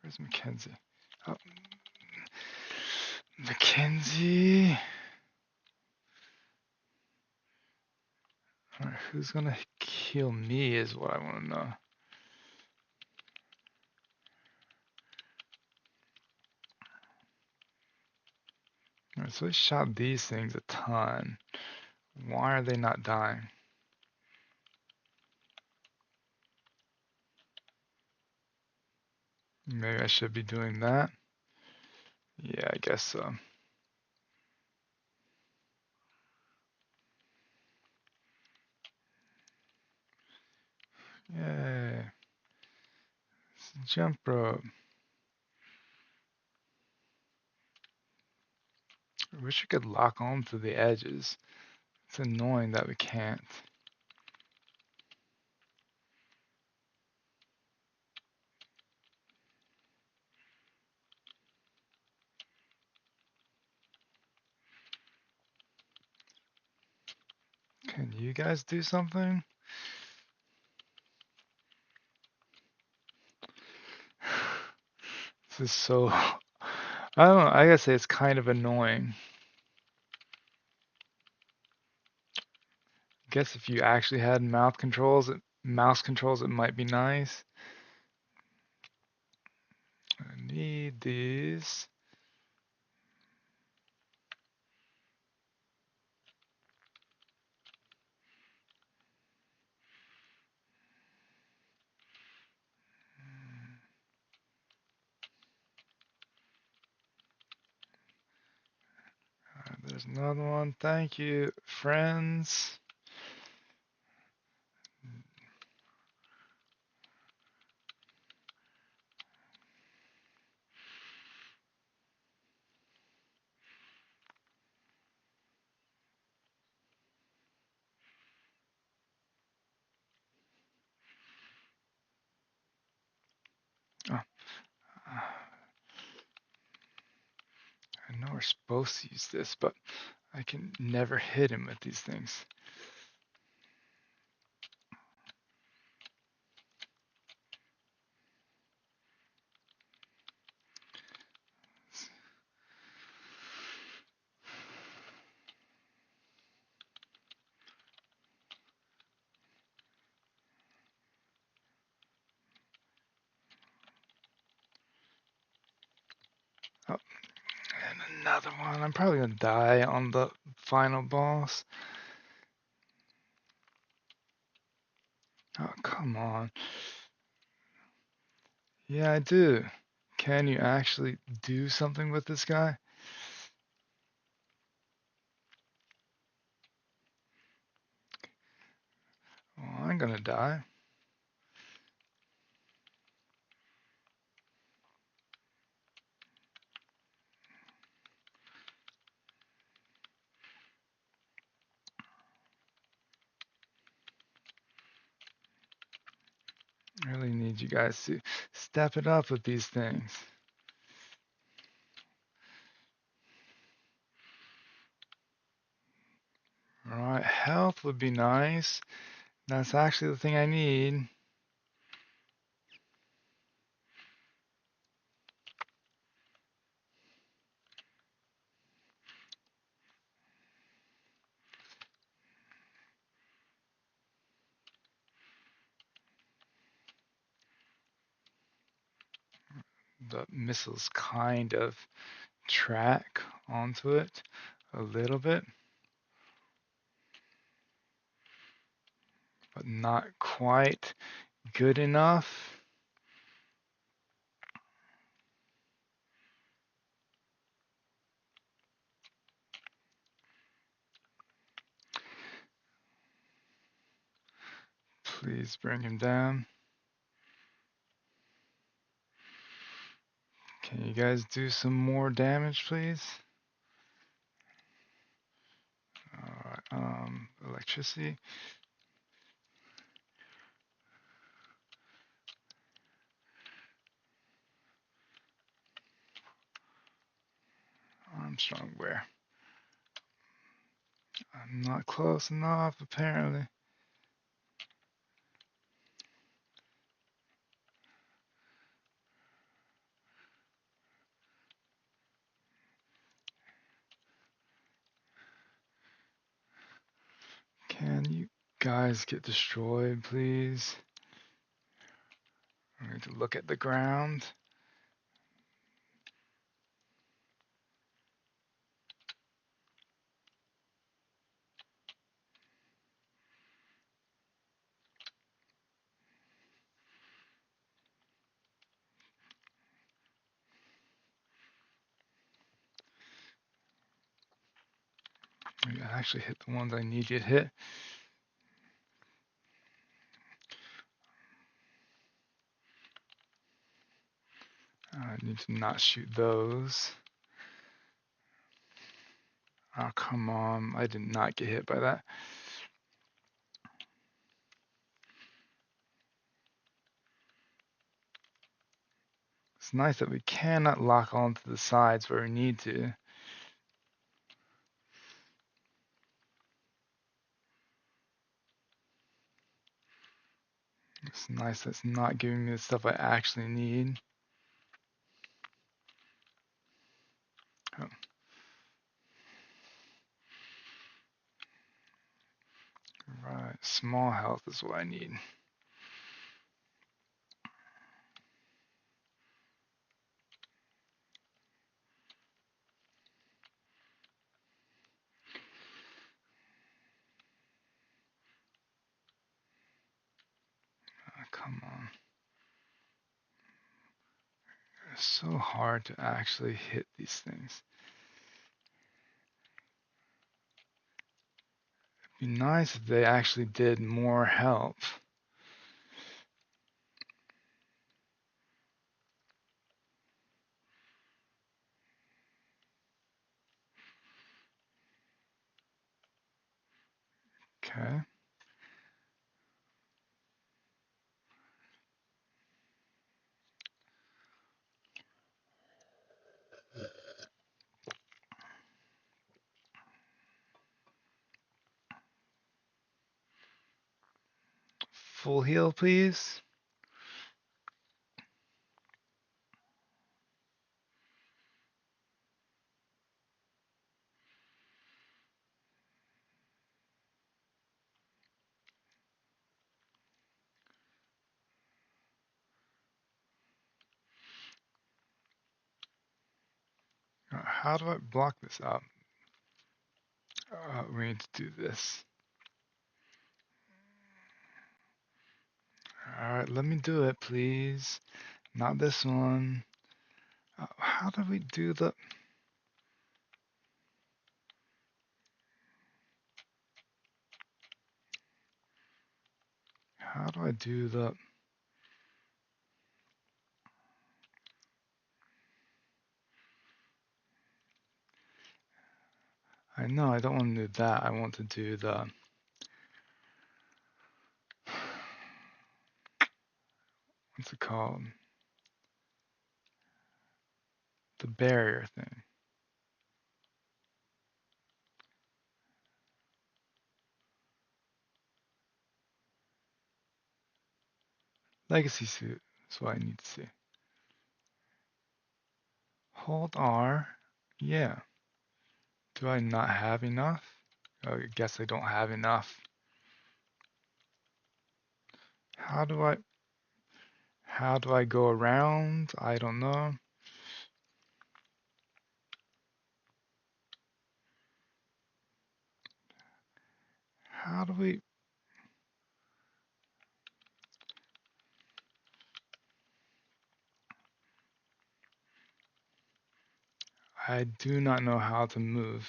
Where's Mackenzie? Oh, Mackenzie. Alright, who's gonna kill me is what I want to know. Alright, so I shot these things a ton. Why are they not dying? Maybe I should be doing that. Yeah, I guess so. Yay. Jump rope. I wish we could lock on to the edges. It's annoying that we can't. Can you guys do something? This is so... I don't know, I gotta say it's kind of annoying. Guess if you actually had mouse controls, it might be nice. I need these. There's another one. Thank you, friends. Oh, I know we're supposed to use this, but I can never hit him with these things. Oh, and another one. I'm probably gonna die on the final boss. Oh, come on. Yeah, I do. Can you actually do something with this guy? Well, I'm gonna die. I really need you guys to step it up with these things. Alright, health would be nice. That's actually the thing I need. The missiles kind of track onto it a little bit, but not quite good enough. Please bring him down. Can you guys do some more damage, please? Alright, electricity. Armstrong, where? I'm not close enough, apparently. Can you guys get destroyed, please? I need to look at the ground. I actually hit the ones I need to hit. I need to not shoot those. Oh, come on. I did not get hit by that. It's nice that we cannot lock onto the sides where we need to. It's nice that it's not giving me the stuff I actually need. Oh. Right, small health is what I need. Oh, come on. It's so hard to actually hit these things. It'd be nice if they actually did more help. Okay. Full heal, please. How do I block this up? We need to do this. Alright, let me do it, please. Not this one. How do we do the... How do I do the... I know, I don't want to do that. I want to do the... What's it called? The barrier thing. Legacy suit is what I need to see. Hold R. Yeah. Do I not have enough? Oh, I guess I don't have enough. How do I go around? I don't know. How do we... I do not know how to move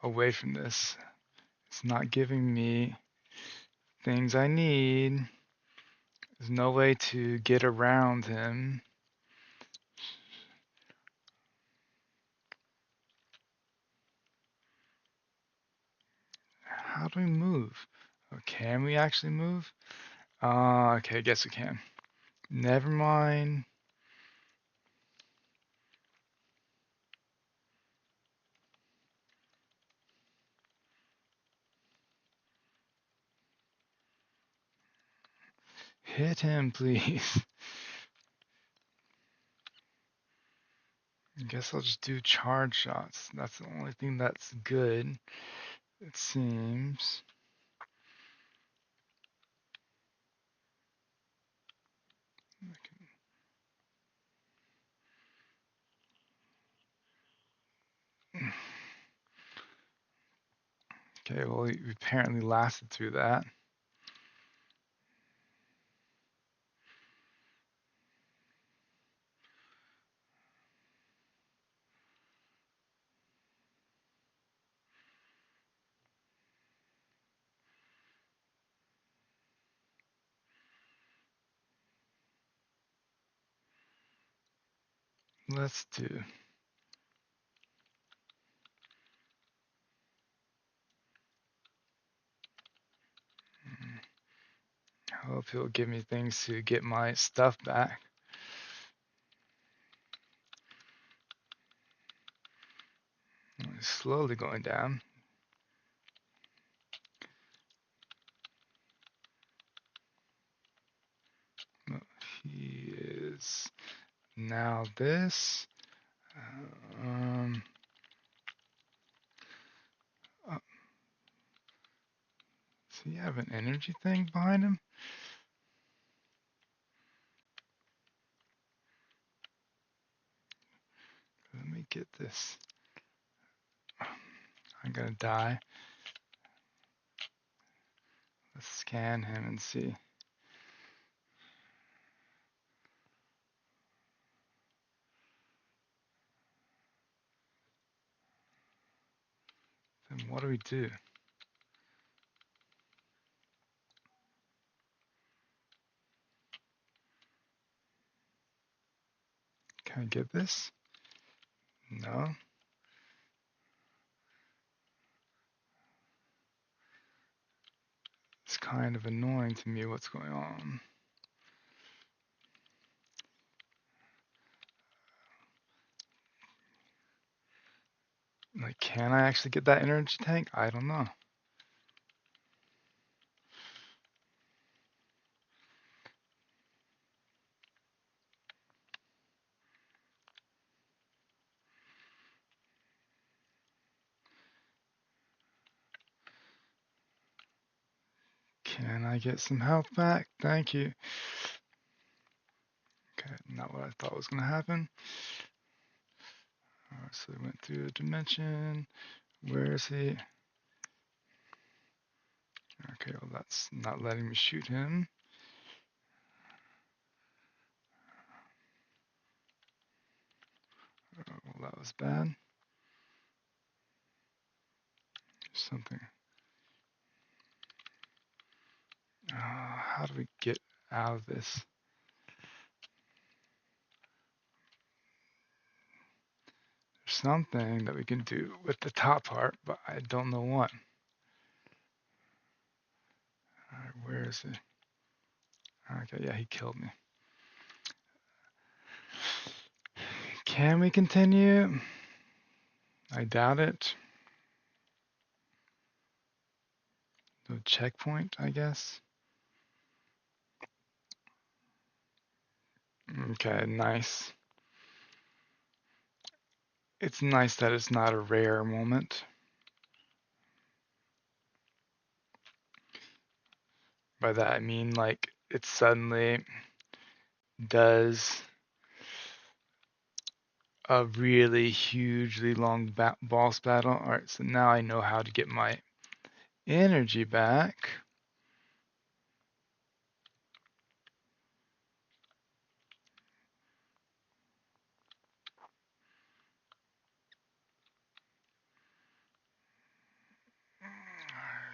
away from this. It's not giving me things I need. There's no way to get around him. How do we move? Oh, can we actually move? Okay, I guess we can. Never mind. Hit him, please. I guess I'll just do charge shots. That's the only thing that's good, it seems. Okay, well, he apparently lasted through that. Let's do. I hope he'll give me things to get my stuff back. He's slowly going down. Oh, he is now this. Um, oh, does he have an energy thing behind him? Let me get this. I'm gonna die. Let's scan him and see. Then what do we do? Can I get this? No. It's kind of annoying to me what's going on. Like, can I actually get that energy tank? I don't know. Can I get some health back? Thank you. Okay, not what I thought was gonna happen. Alright, so we went through a dimension. Where is he? Okay, well that's not letting me shoot him. Oh, well, that was bad. Something. How do we get out of this? There's something that we can do with the top part, but I don't know what. Alright, where is it? Okay, yeah, he killed me. Can we continue? I doubt it. No checkpoint, I guess. Okay, nice. It's nice that it's not a rare moment. By that I mean like it suddenly does a really hugely long boss battle. Alright, so now I know how to get my energy back.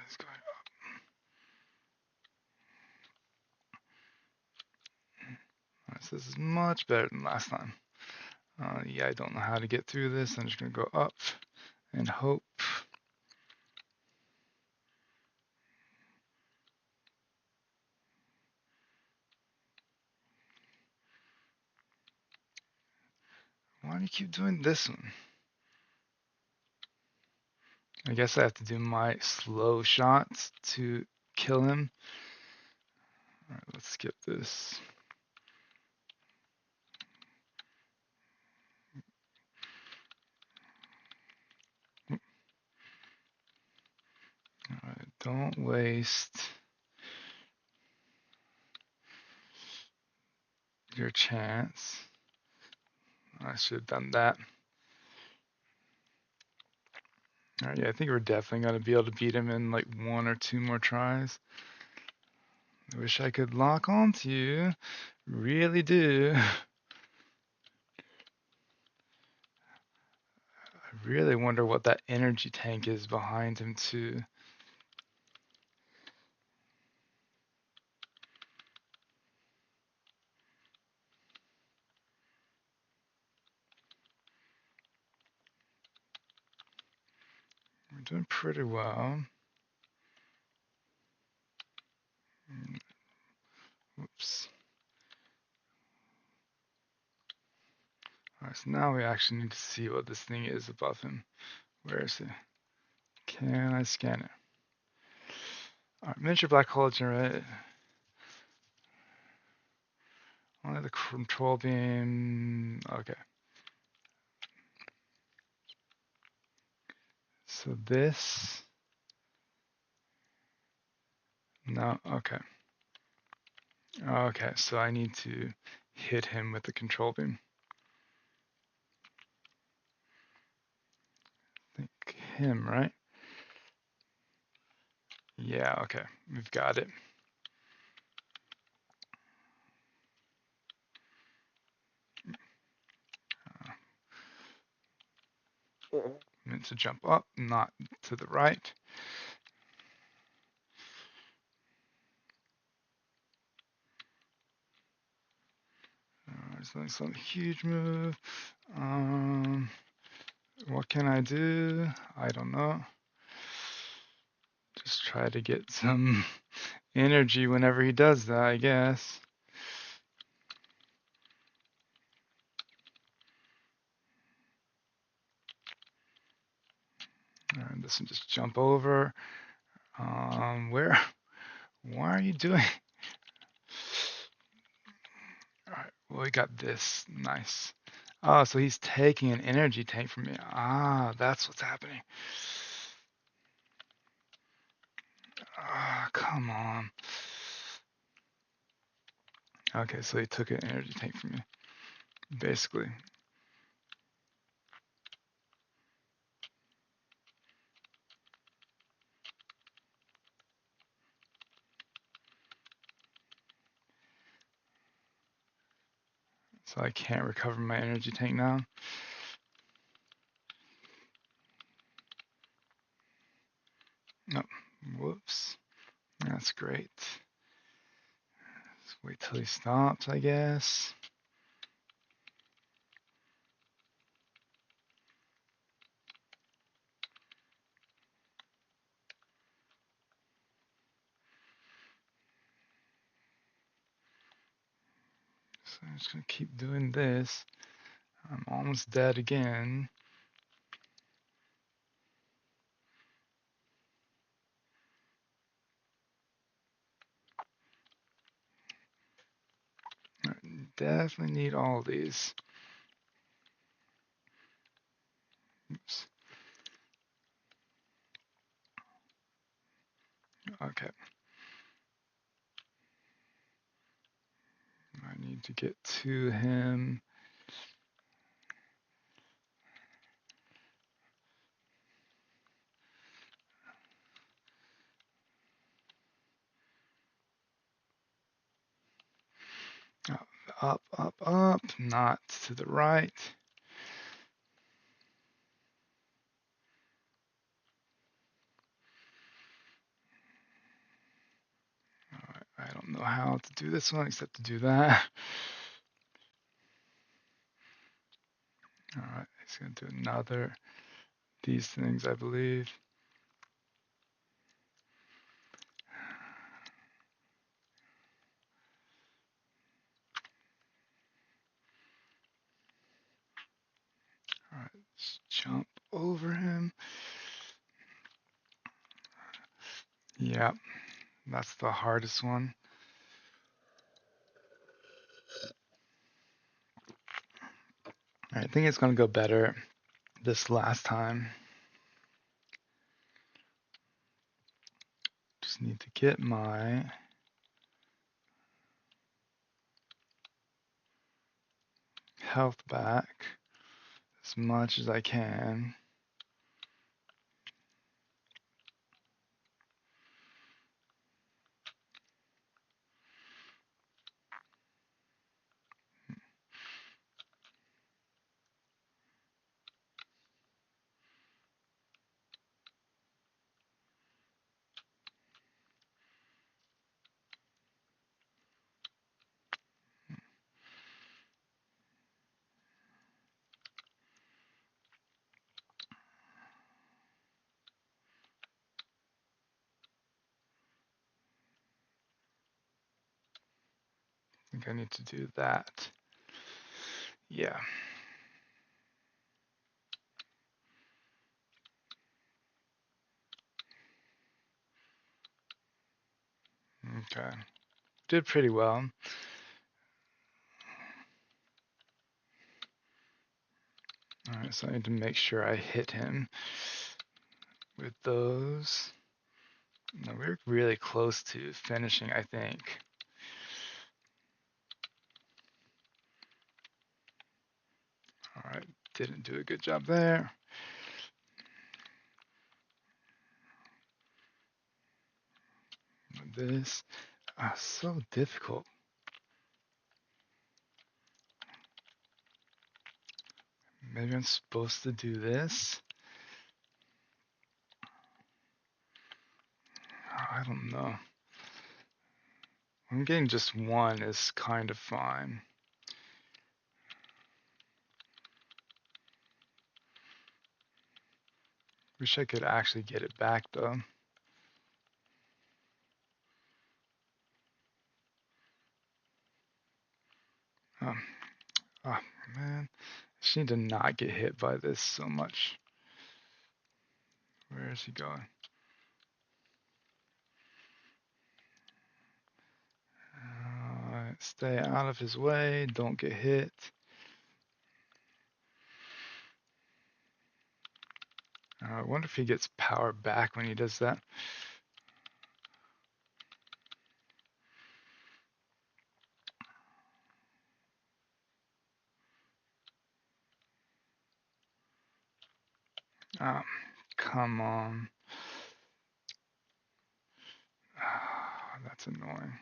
Let's go. Alright, so this is much better than last time. Yeah, I don't know how to get through this. I'm just gonna go up and hope. Why do you keep doing this one? I guess I have to do my slow shots to kill him. Alright, let's skip this. Alright, don't waste your chance. I should have done that. Alright, yeah, I think we're definitely going to be able to beat him in like 1 or 2 more tries. I wish I could lock onto you. Really do. I really wonder what that energy tank is behind him too. We're doing pretty well. Whoops. Alright, so now we actually need to see what this thing is above him. Where is it? Can I scan it? Alright, miniature black hole generated. Only the control beam. Okay. So this. No, okay. Okay, so I need to hit him with the control beam. I think him, right? Yeah, okay. We've got it. Meant to jump up, not to the right. There's some huge move. What can I do? I don't know. Just try to get some energy whenever he does that, I guess. Alright, this one just jump over. Where? Why are you doing? Alright, well, we got this. Nice. Oh, so he's taking an energy tank from me. Ah, that's what's happening. Ah, come on. Okay, so he took an energy tank from me, basically. So I can't recover my energy tank now. Nope. Whoops. That's great. Let's wait till he stops, I guess. So I'm just gonna keep doing this. I'm almost dead again. I definitely need all these. Oops. Okay. I need to get to him. Up, up, up, not to the right. I don't know how to do this one except to do that. All right, he's gonna do another these things, I believe. All right, let's jump over him. Yeah, that's the hardest one. All right, I think it's gonna go better this last time. Just need to get my health back as much as I can. I think I need to do that. Yeah. Okay. Did pretty well. All right, so I need to make sure I hit him with those. No, we're really close to finishing, I think. All right, didn't do a good job there. This, so difficult. Maybe I'm supposed to do this. I don't know. I'm getting just one is kind of fine. Wish I could actually get it back though. Oh, oh man, I just need to not get hit by this so much. Where is he going? Stay out of his way. Don't get hit. I wonder if he gets power back when he does that. Oh, come on. That's annoying.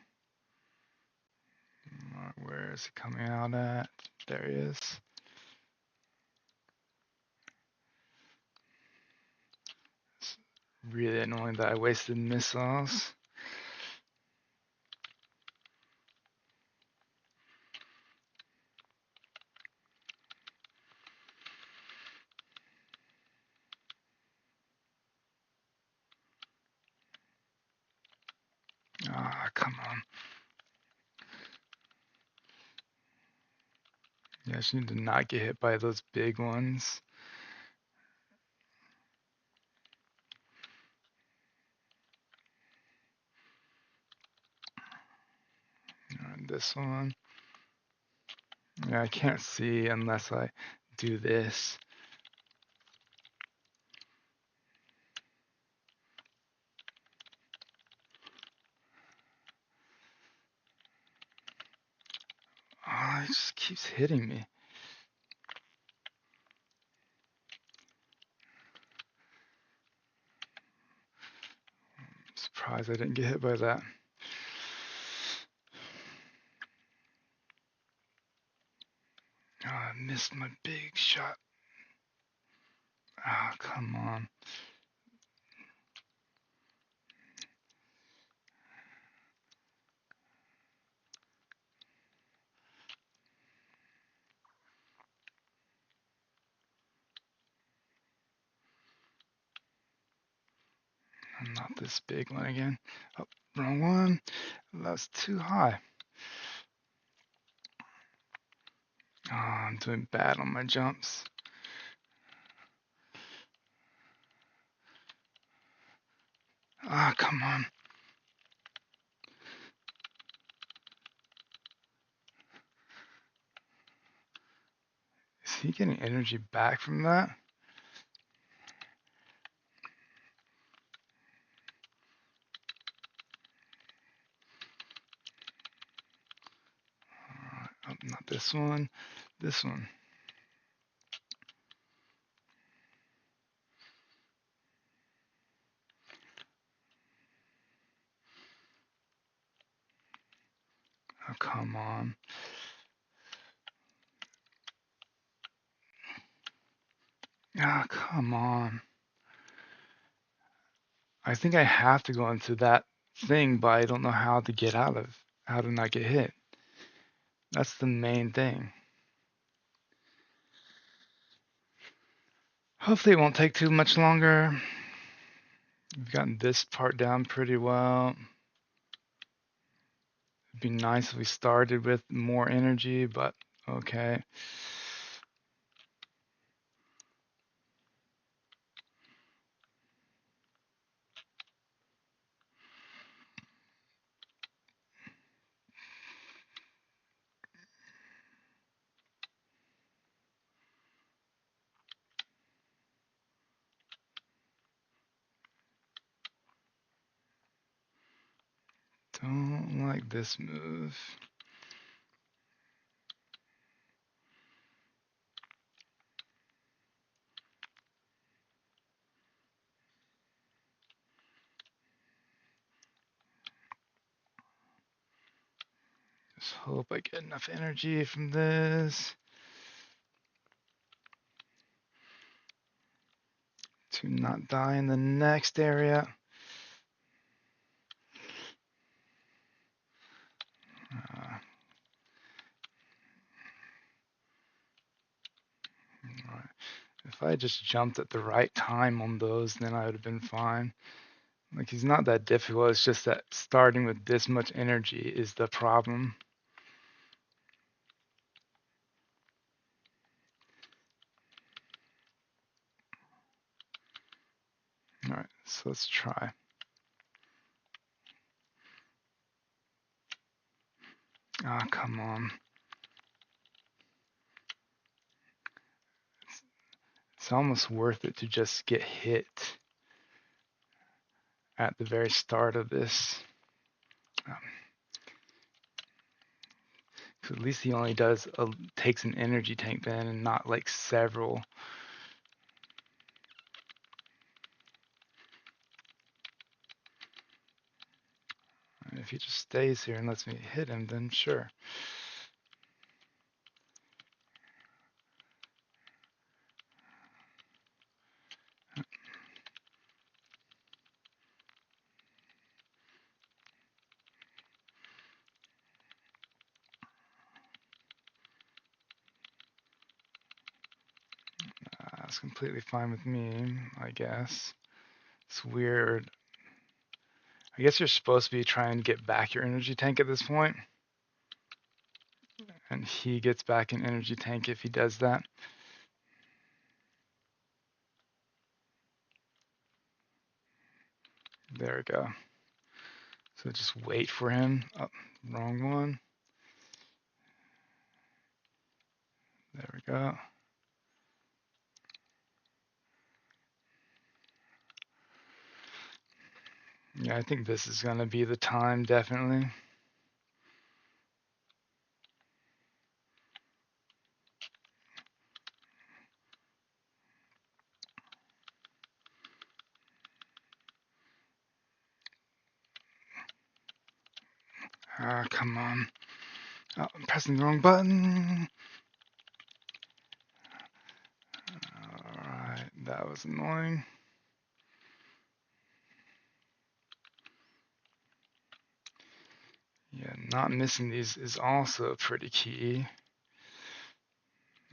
Where is he coming out at? There he is. It's really annoying that I wasted missiles. Ah, come on. Yeah, I just need to not get hit by those big ones. And this one. Yeah, I can't see unless I do this. Oh, it just keeps hitting me. I'm surprised I didn't get hit by that. missed my big shot. Ah, come on. Not this big one again. Oh, wrong one. That's too high. Oh, I'm doing bad on my jumps. Ah, come on. Is he getting energy back from that? Oh, not this one. This one. Oh, come on. Ah, come on. I think I have to go into that thing, but I don't know how to get out of, how to not get hit. That's the main thing. Hopefully it won't take too much longer. We've gotten this part down pretty well. It'd be nice if we started with more energy, but okay. Don't like this move. Just hope I get enough energy from this to not die in the next area. Uh, right. If I just jumped at the right time on those, then I would have been fine. Like, he's not that difficult, it's just that starting with this much energy is the problem. Alright, so let's try. Ah, come on. It's almost worth it to just get hit at the very start of this. Um, at least he only takes an energy tank then and not like several. And if he just stays here and lets me hit him, then sure. That's completely fine with me, I guess. It's weird. I guess you're supposed to be trying to get back your energy tank at this point. And he gets back an energy tank if he does that. There we go. So just wait for him. Oh, wrong one. There we go. Yeah, I think this is going to be the time, definitely. Ah, come on. Oh, I'm pressing the wrong button. That was annoying. Yeah, not missing these is also pretty key.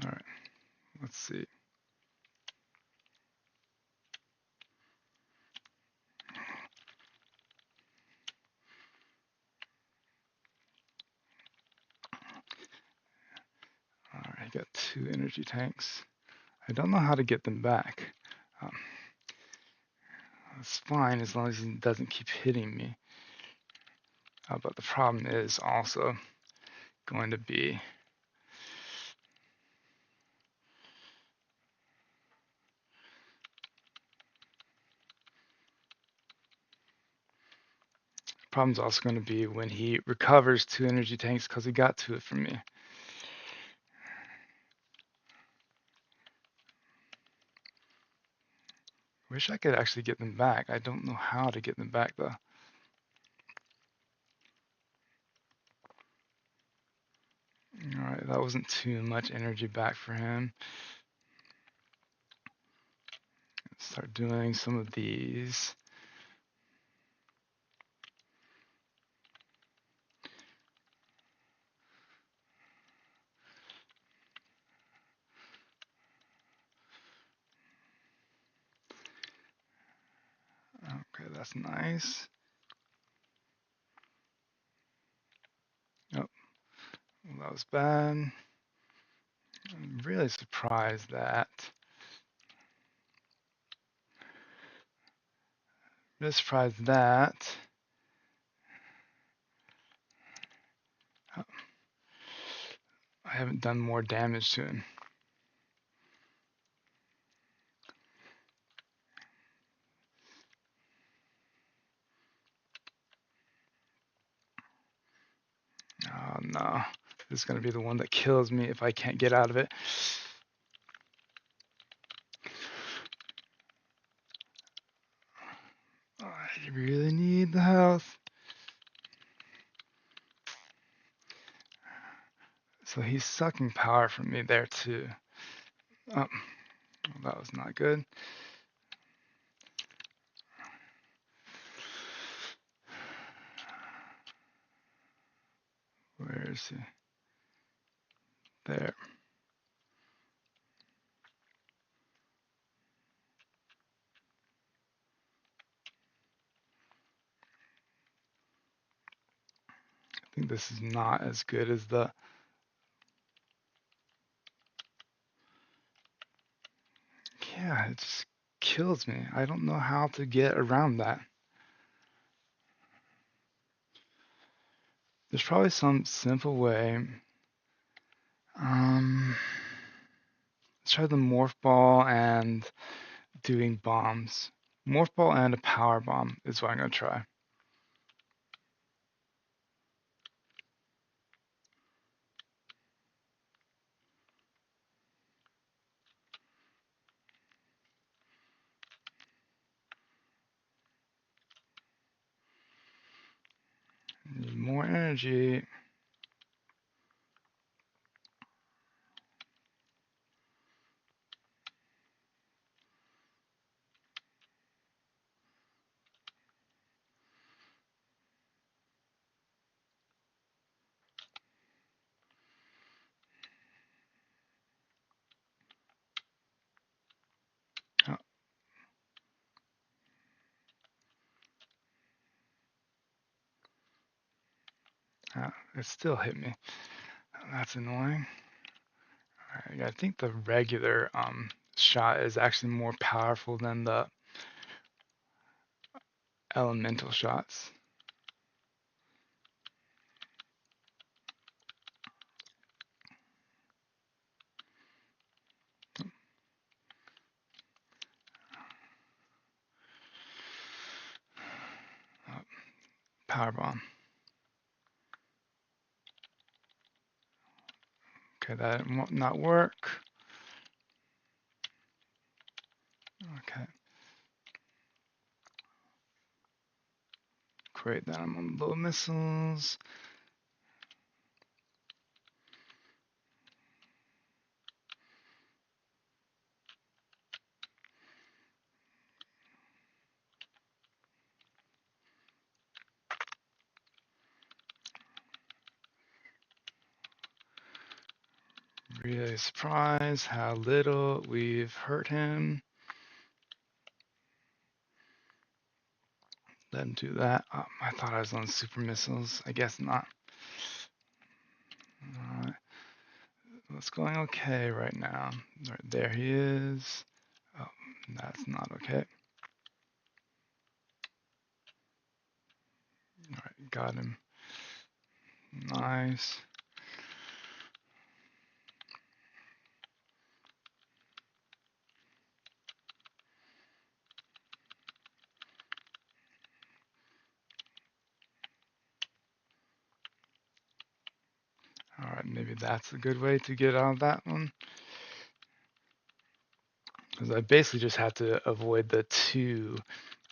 All right, let's see. All right, I got 2 energy tanks. I don't know how to get them back. Um, that's fine as long as he doesn't keep hitting me. But the problem is also going to be problem's also going to be when he recovers 2 energy tanks because he got 2 from me. Wish I could actually get them back. I don't know how to get them back though. Alright, that wasn't too much energy back for him. Start doing some of these. Okay, that's nice. Oh, well, that was bad. I'm really surprised that. Really surprised that. Oh, I haven't done more damage to him. Oh no, this is going to be the one that kills me if I can't get out of it. I really need the health. So he's sucking power from me there too. Oh, well, that was not good. Where is he? There. I think this is not as good as the. Yeah, it just kills me. I don't know how to get around that. There's probably some simple way. Let's try the morph ball and doing bombs. Morph ball and a power bomb is what I'm gonna try. Need more energy. Oh, it still hit me. That's annoying. Right, I think the regular shot is actually more powerful than the elemental shots. Oh, power bomb. Okay, that won't not work. Okay. Great, then I'm on low missiles. really surprised how little we've hurt him. Let him do that. Oh, I thought I was on super missiles. I guess not. Alright. What's going okay right now? Right there he is. Oh, that's not okay. Alright, got him. Nice. Alright, maybe that's a good way to get out of that one. Because I basically just have to avoid the 2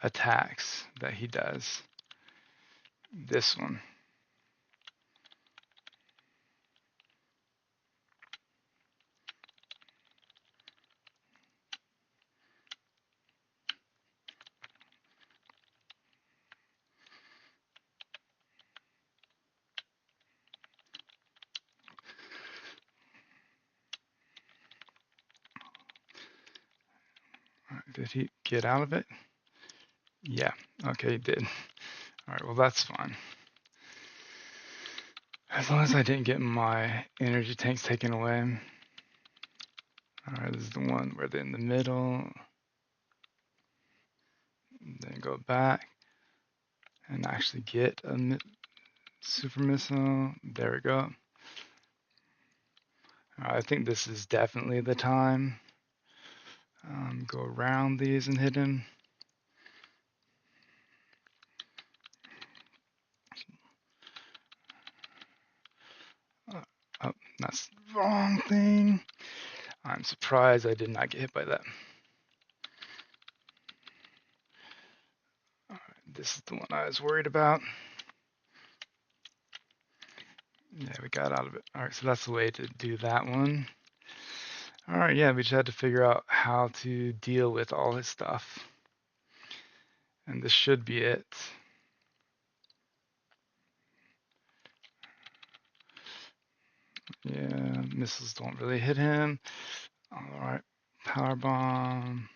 attacks that he does. This one. Alright, did he get out of it? Yeah, okay, he did. Alright, well that's fine. As long as I didn't get my energy tanks taken away. Alright, this is the one where they're in the middle. Then go back and actually get a super missile. There we go. I think this is definitely the time. Go around these and hit him. Oh, that's the wrong thing. I'm surprised I did not get hit by that. Alright, this is the one I was worried about. Yeah, we got out of it. Alright, so that's the way to do that one. Alright, yeah, we just had to figure out how to deal with all his stuff. And this should be it. Yeah, missiles don't really hit him. Alright, power bomb.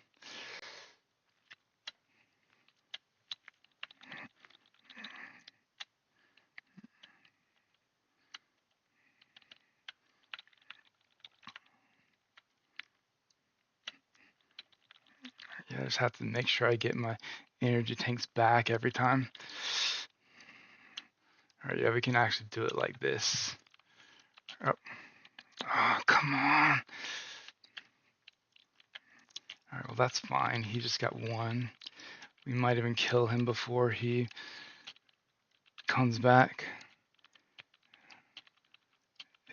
Yeah, I just have to make sure I get my energy tanks back every time. Alright, yeah, we can actually do it like this. Oh, oh come on. Alright, well that's fine. He just got 1. We might even kill him before he comes back.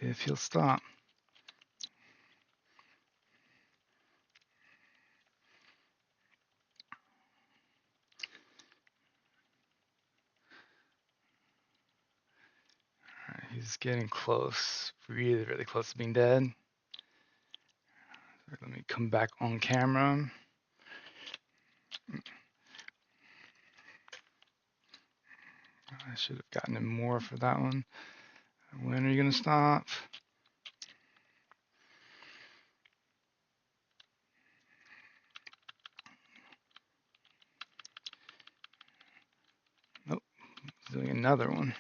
If he'll stop. Alright, he's getting close. Really, really close to being dead. Let me come back on camera. I should have gotten him more for that one. When are you going to stop? Nope, he's doing another one.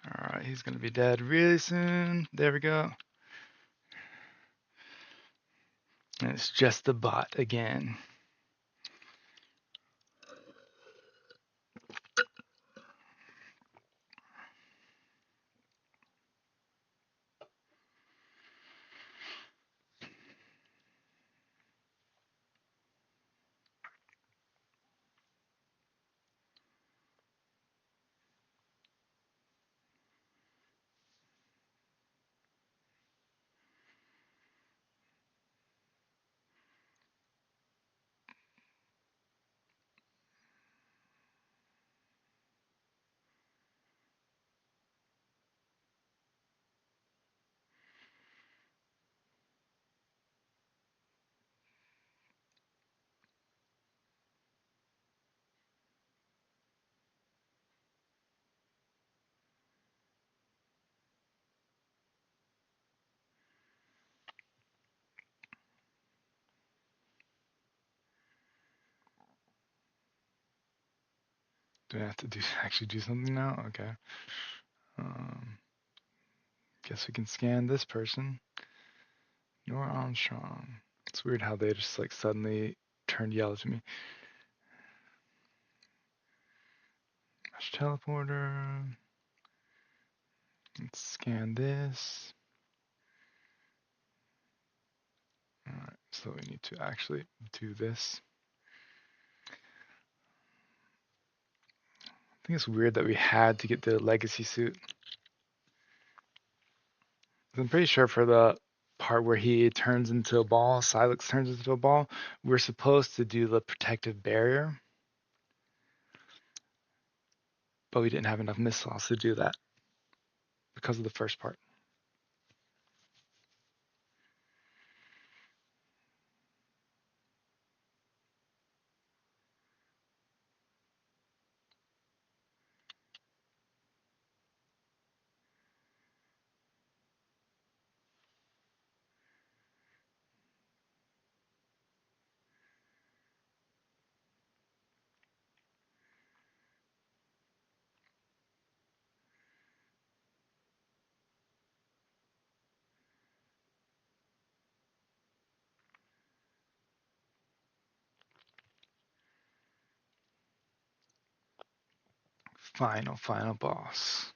Alright, he's going to be dead really soon. There we go. And it's just the bot again. Do I have to actually do something now? Okay. Um, guess we can scan this person. Nora Armstrong. It's weird how they just like suddenly turned yellow to me. Teleporter. Let's scan this. Alright, so we need to actually do this. I think it's weird that we had to get the legacy suit. I'm pretty sure for the part where he turns into a ball, Silex turns into a ball, we're supposed to do the protective barrier, but we didn't have enough missiles to do that because of the first part. Final boss.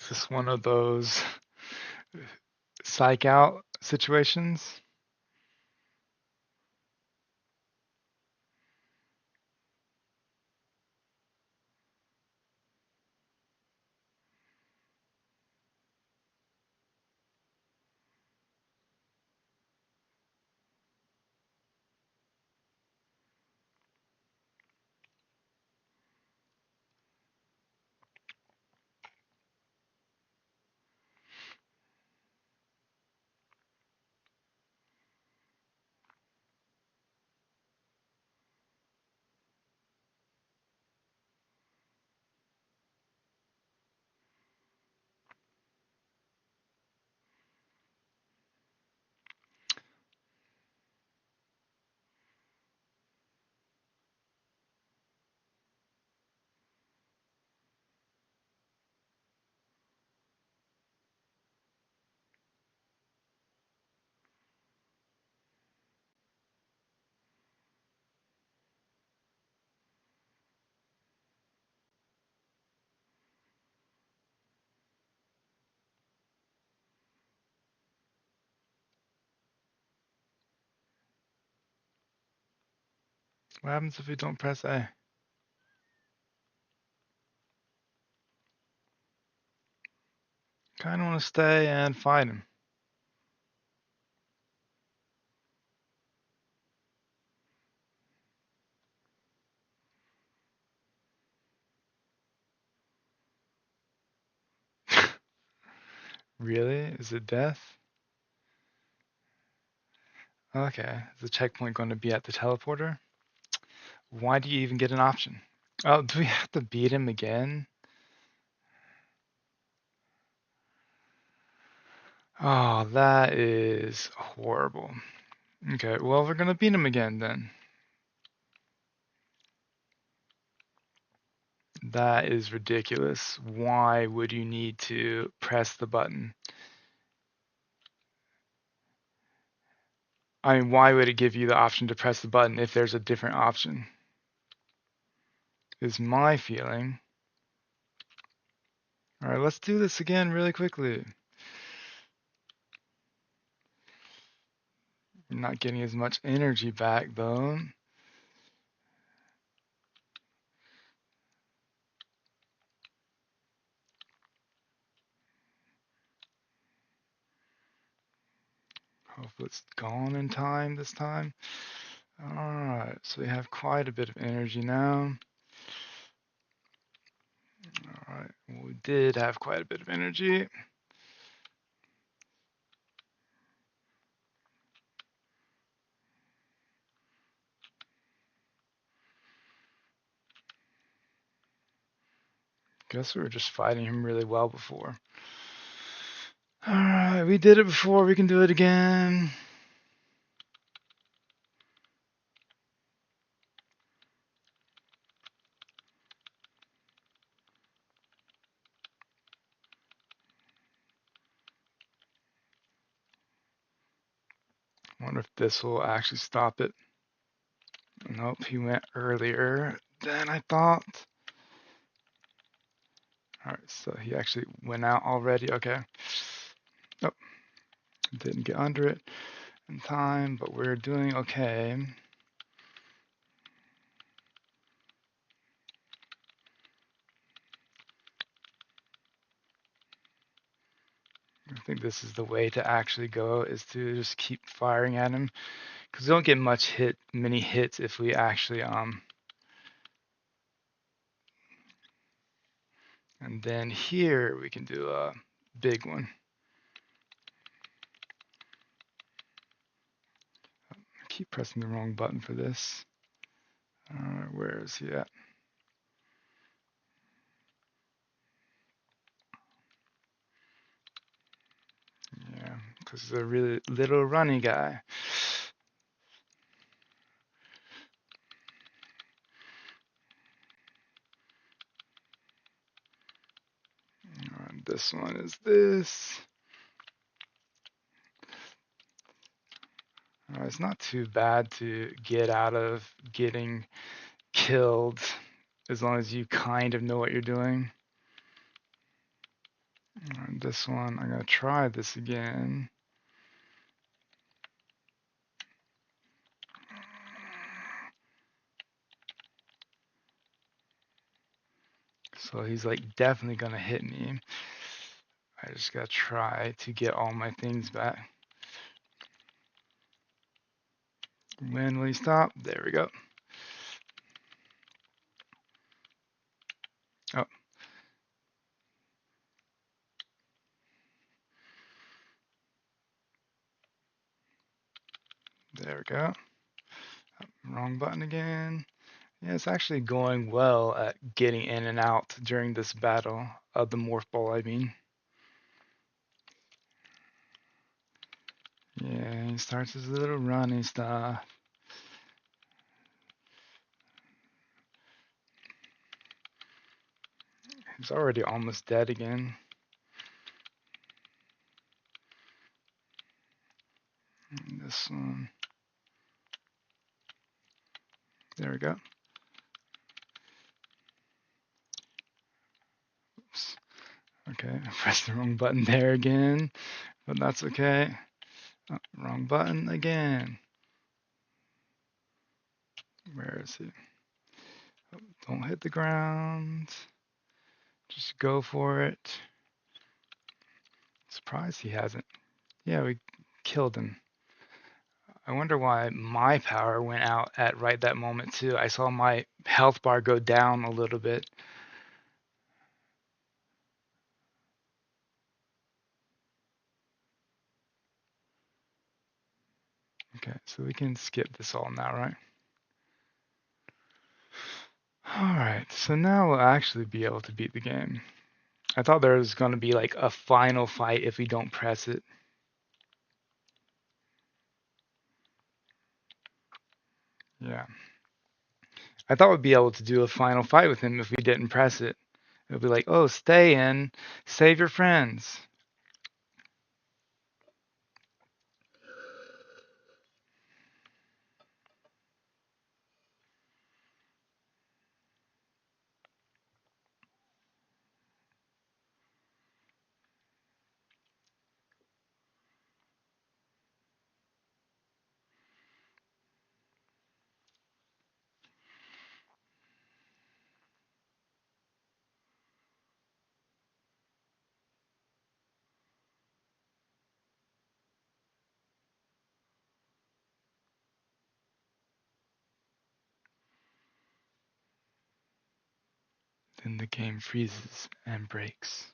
Is this one of those psych out situations? What happens if we don't press A? Kinda wanna stay and fight him. Really? Is it death? Okay. Is the checkpoint going to be at the teleporter? Why do you even get an option? Oh, do we have to beat him again? Oh, that is horrible. Okay, well, we're gonna beat him again then. That is ridiculous. Why would you need to press the button? I mean, why would it give you the option to press the button if there's a different option? Is my feeling. All right, let's do this again really quickly. I'm not getting as much energy back though. Hopefully it's gone in time this time. Alright, so we have quite a bit of energy now. Alright, well, we did have quite a bit of energy. Guess we were just fighting him really well before. Alright, we did it before, we can do it again. Wonder if this will actually stop it. Nope, he went earlier than I thought. Alright, so he actually went out already. Okay. Nope, didn't get under it in time, but we're doing okay. I think this is the way to actually go, is to just keep firing at him, because we don't get many hits if we actually and then here we can do a big one. I keep pressing the wrong button for this. Where is he at? Yeah, because he's a really little runny guy. This one is this. It's not too bad to get out of getting killed as long as you kind of know what you're doing. This one, I'm going to try this again. So he's like definitely going to hit me. I just got to try to get all my things back. When will he stop? There we go. Oh. There we go. Wrong button again. Yeah, it's actually going well at getting in and out during this battle of the morph ball, I mean. Yeah, he starts his little running stuff. He's already almost dead again. And this one. There we go. Oops. Okay, I pressed the wrong button there again, but that's okay. Oh, wrong button again. Where is he? Oh, don't hit the ground. Just go for it. Surprised he hasn't. Yeah, we killed him. I wonder why my power went out at right that moment too. I saw my health bar go down a little bit. Okay, so we can skip this all now, right? Alright, so now we'll actually be able to beat the game. I thought there was going to be like a final fight if we don't press it. Yeah. I thought we'd be able to do a final fight with him if we didn't press it. It would be like, oh, stay in, save your friends. Then the game freezes and breaks.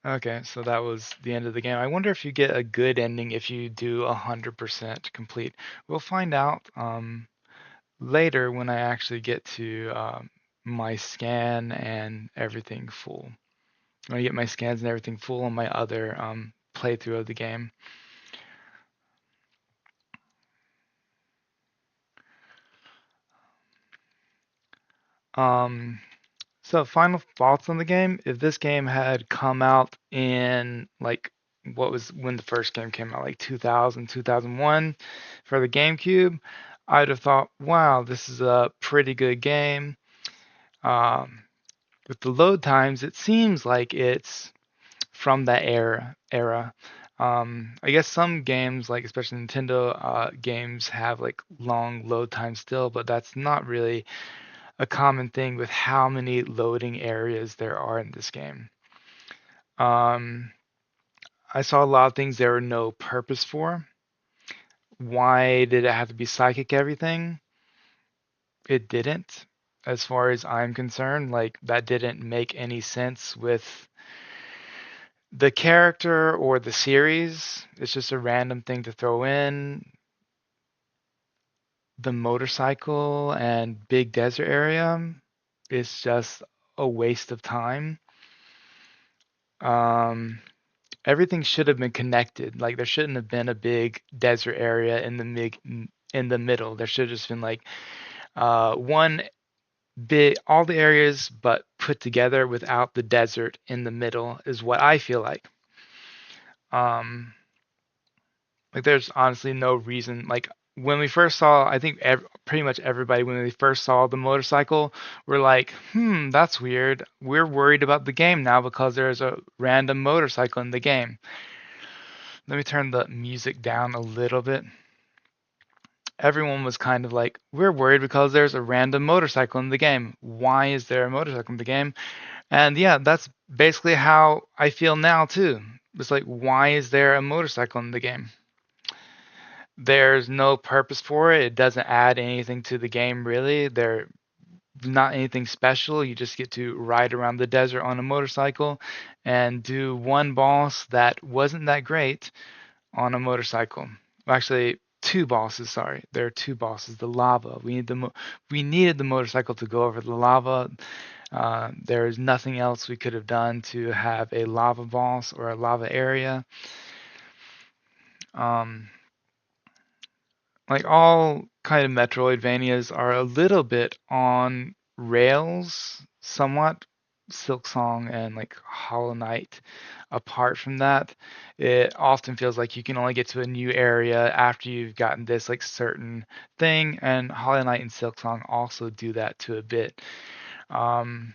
Okay, so that was the end of the game. I wonder if you get a good ending if you do 100% complete. We'll find out later when I actually get to my scan and everything full. When I get my scans and everything full on my other playthrough of the game. Um, so final thoughts on the game. If this game had come out in like what was when the first game came out, like 2000, 2001 for the GameCube, I'd have thought, wow, this is a pretty good game. Um, with the load times, it seems like it's from that era. I guess some games, like especially Nintendo games, have like long load times still, but that's not really a common thing with how many loading areas there are in this game. Um, I saw a lot of things there were no purpose for. Why did it have to be psychic everything? It didn't, as far as I'm concerned. Like, that didn't make any sense with the character or the series. It's just a random thing to throw in. The motorcycle and big desert area is just a waste of time. Um, Everything should have been connected. Like there shouldn't have been a big desert area in the middle. There should have just been like one big all the areas but put together without the desert in the middle is what I feel like. Um, like there's honestly no reason. Like when we first saw, I think pretty much everybody when we first saw the motorcycle, were like, that's weird. We're worried about the game now because there's a random motorcycle in the game. Let me turn the music down a little bit. Everyone was kind of like, we're worried because there's a random motorcycle in the game. Why is there a motorcycle in the game? And yeah, that's basically how I feel now too. It's like, why is there a motorcycle in the game? There's no purpose for it. It doesn't add anything to the game really. There's not anything special. You just get to ride around the desert on a motorcycle and do one boss that wasn't that great on a motorcycle. Well, actually, two bosses. Sorry, there are two bosses. The lava. We needed the motorcycle to go over the lava. There is nothing else we could have done to have a lava boss or a lava area. Um, like all kind of Metroidvanias are a little bit on rails, somewhat. Silksong and like Hollow Knight. Apart from that, it often feels like you can only get to a new area after you've gotten this like certain thing, and Hollow Knight and Silksong also do that to a bit. Um,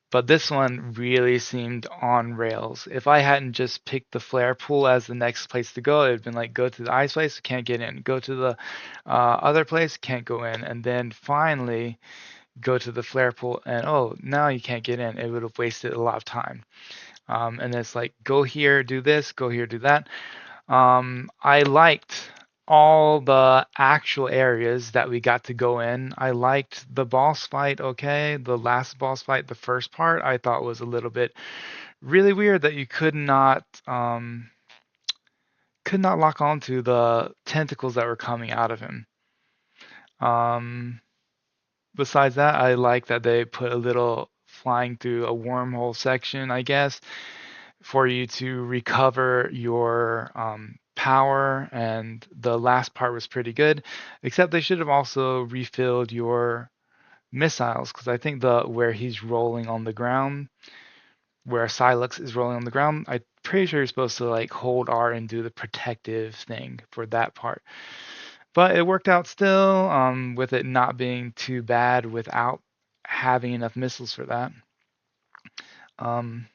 but this one really seemed on rails. If I hadn't just picked the flare pool as the next place to go, it would been like go to the ice place, can't get in. Go to the other place, can't go in. And then finally go to the flare pool, and oh, now you can't get in. It would have wasted a lot of time. And it's like go here, do this, go here, do that. I liked all the actual areas that we got to go in. I liked the boss fight, okay. The last boss fight, the first part, I thought was a little bit really weird that you could not lock onto the tentacles that were coming out of him. Um, Besides that, I like that they put a little flying through a wormhole section, I guess, for you to recover your power. And the last part was pretty good, except they should have also refilled your missiles because I think the where he's rolling on the ground, where Silex is rolling on the ground, I'm pretty sure you're supposed to like hold R and do the protective thing for that part. But it worked out still, with it not being too bad without having enough missiles for that. Um,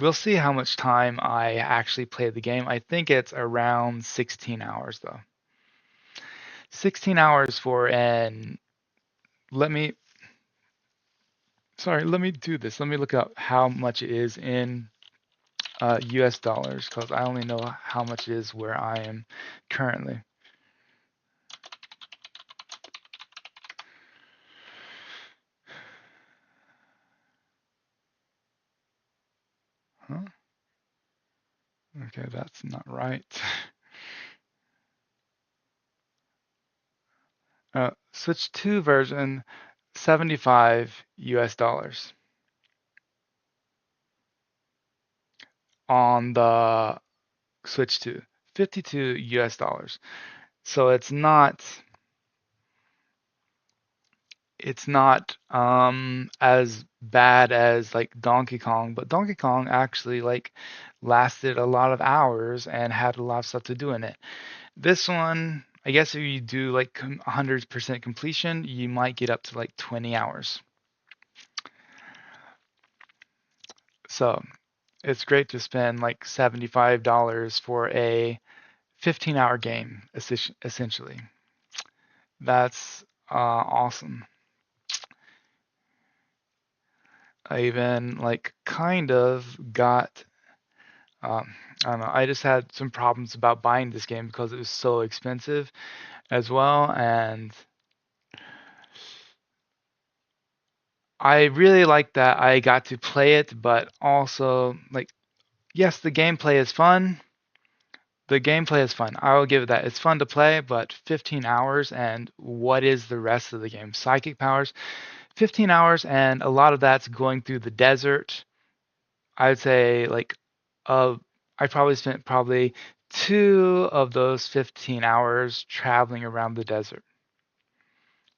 We'll see how much time I actually play the game. I think it's around 16 hours though. 16 hours for an let me sorry, let me do this. Let me look up how much it is in US dollars because I only know how much it is where I am currently. Huh? Okay, that's not right. Switch 2 version, 75 US dollars on the Switch 2, 52 US dollars. So it's not as bad as like Donkey Kong, but Donkey Kong actually like lasted a lot of hours and had a lot of stuff to do in it. This one, I guess if you do like 100% completion, you might get up to like 20 hours. So it's great to spend like $75 for a 15-hour game, essentially. That's awesome. I even like kind of got I don't know. I just had some problems about buying this game because it was so expensive as well, and I really like that I got to play it, but also like yes, the gameplay is fun. The gameplay is fun. I will give it that. It's fun to play, but 15 hours and what is the rest of the game? Psychic powers, 15 hours, and a lot of that's going through the desert. I would say like uh I probably spent probably 2 of those 15 hours traveling around the desert.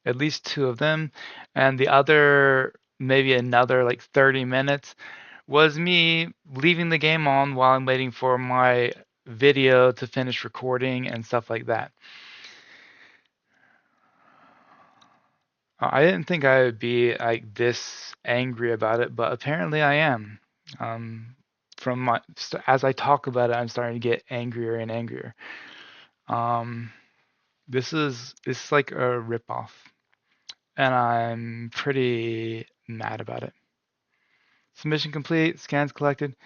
At least 2 of them. And the other maybe another like 30 minutes was me leaving the game on while I'm waiting for my video to finish recording and stuff like that. I didn't think I would be like this angry about it, but apparently I am. Um, from as I talk about it, I'm starting to get angrier and angrier. Um, this is like a ripoff, and I'm pretty mad about it. Submission complete, scans collected,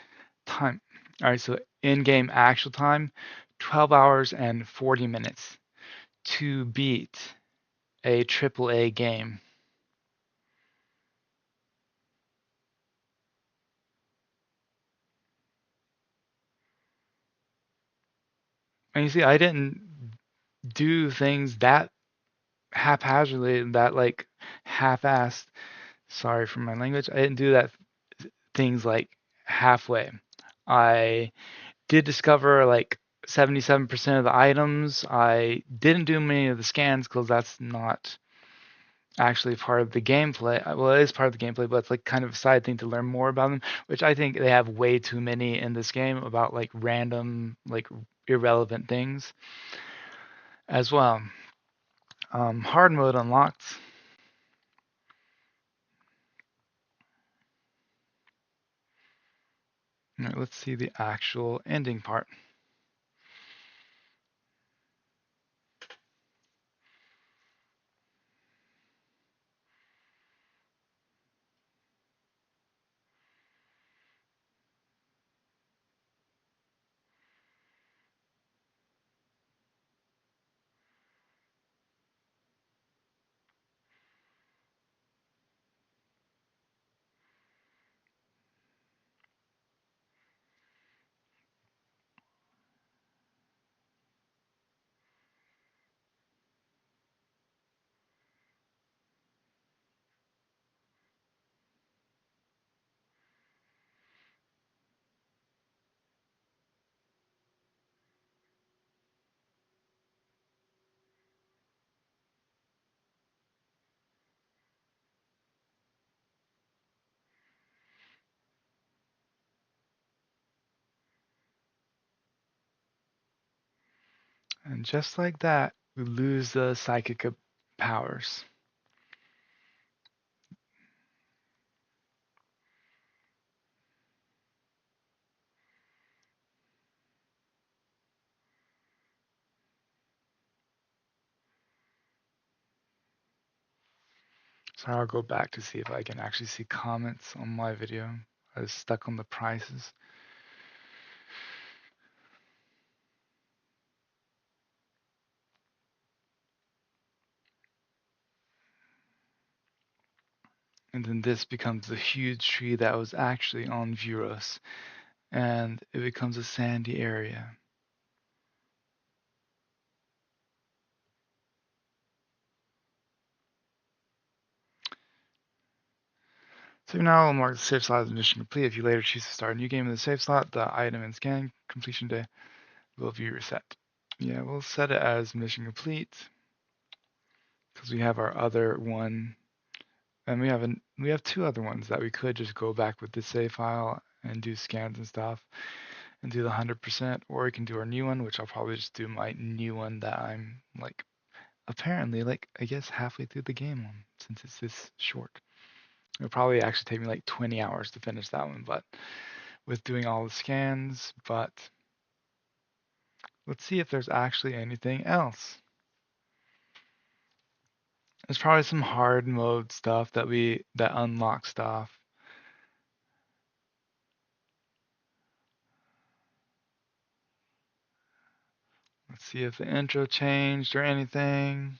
time. All right, so in-game actual time, 12 hours and 40 minutes to beat a AAA game. And you see, I didn't do things that haphazardly, that like half-assed. Sorry for my language. I didn't do that things like halfway. I did discover like 77% of the items. I didn't do many of the scans because that's not actually part of the gameplay. Well, it is part of the gameplay, but it's like kind of a side thing to learn more about them, which I think they have way too many in this game about like random, like irrelevant things as well. Hard mode unlocked. All right, let's see the actual ending part. And just like that, we lose the psychic powers. So I'll go back to see if I can actually see comments on my video. I was stuck on the prices. And then this becomes the huge tree that was actually on Vuros. And it becomes a sandy area. So now we'll mark the save slot as mission complete. If you later choose to start a new game in the save slot, the item and scan completion day will be reset. Yeah, we'll set it as mission complete because we have our other one, and we have two other ones that we could just go back with the save file and do scans and stuff and do the 100%, or we can do our new one, which I'll probably just do my new one that I'm like apparently like I guess halfway through the game on since it's this short. It'll probably actually take me like 20 hours to finish that one, but with doing all the scans, but let's see if there's actually anything else. There's probably some hard mode stuff that unlock stuff. Let's see if the intro changed or anything.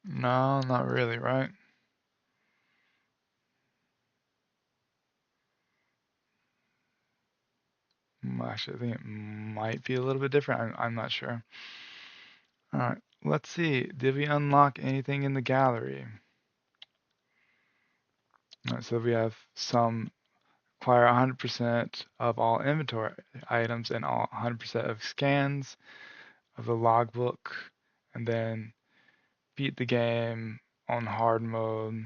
No, not really, right? Actually, I think it might be a little bit different. I'm not sure. All right, let's see. Did we unlock anything in the gallery? All right, so we have some acquire 100% of all inventory items and all 100% of scans of the logbook, and then beat the game on hard mode.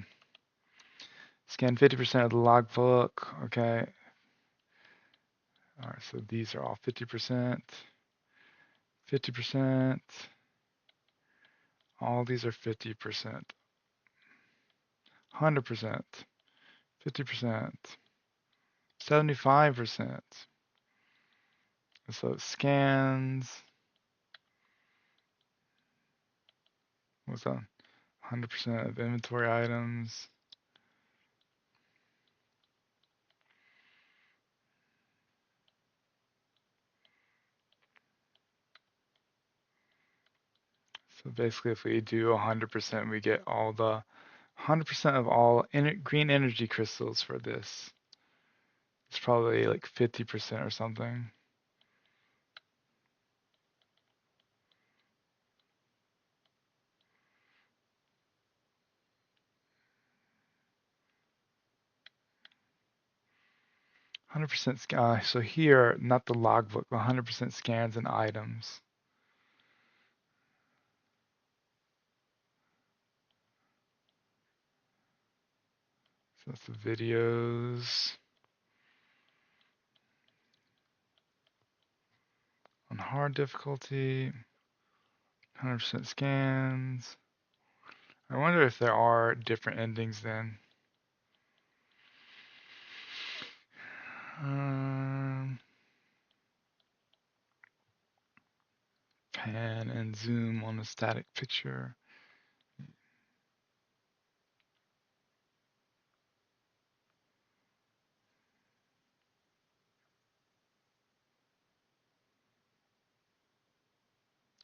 Scan 50% of the logbook. Okay. All right, so these are all 50%, 50%. All these are 50%, 100%, 50%, 75%. So scans, what's that? 100% of inventory items. So basically, if we do 100%, we get all the 100% of all green energy crystals for this. It's probably like 50% or something. So here, not the logbook, 100% scans and items. So that's the videos on hard difficulty, 100% scans. I wonder if there are different endings then. Pan and zoom on a static picture.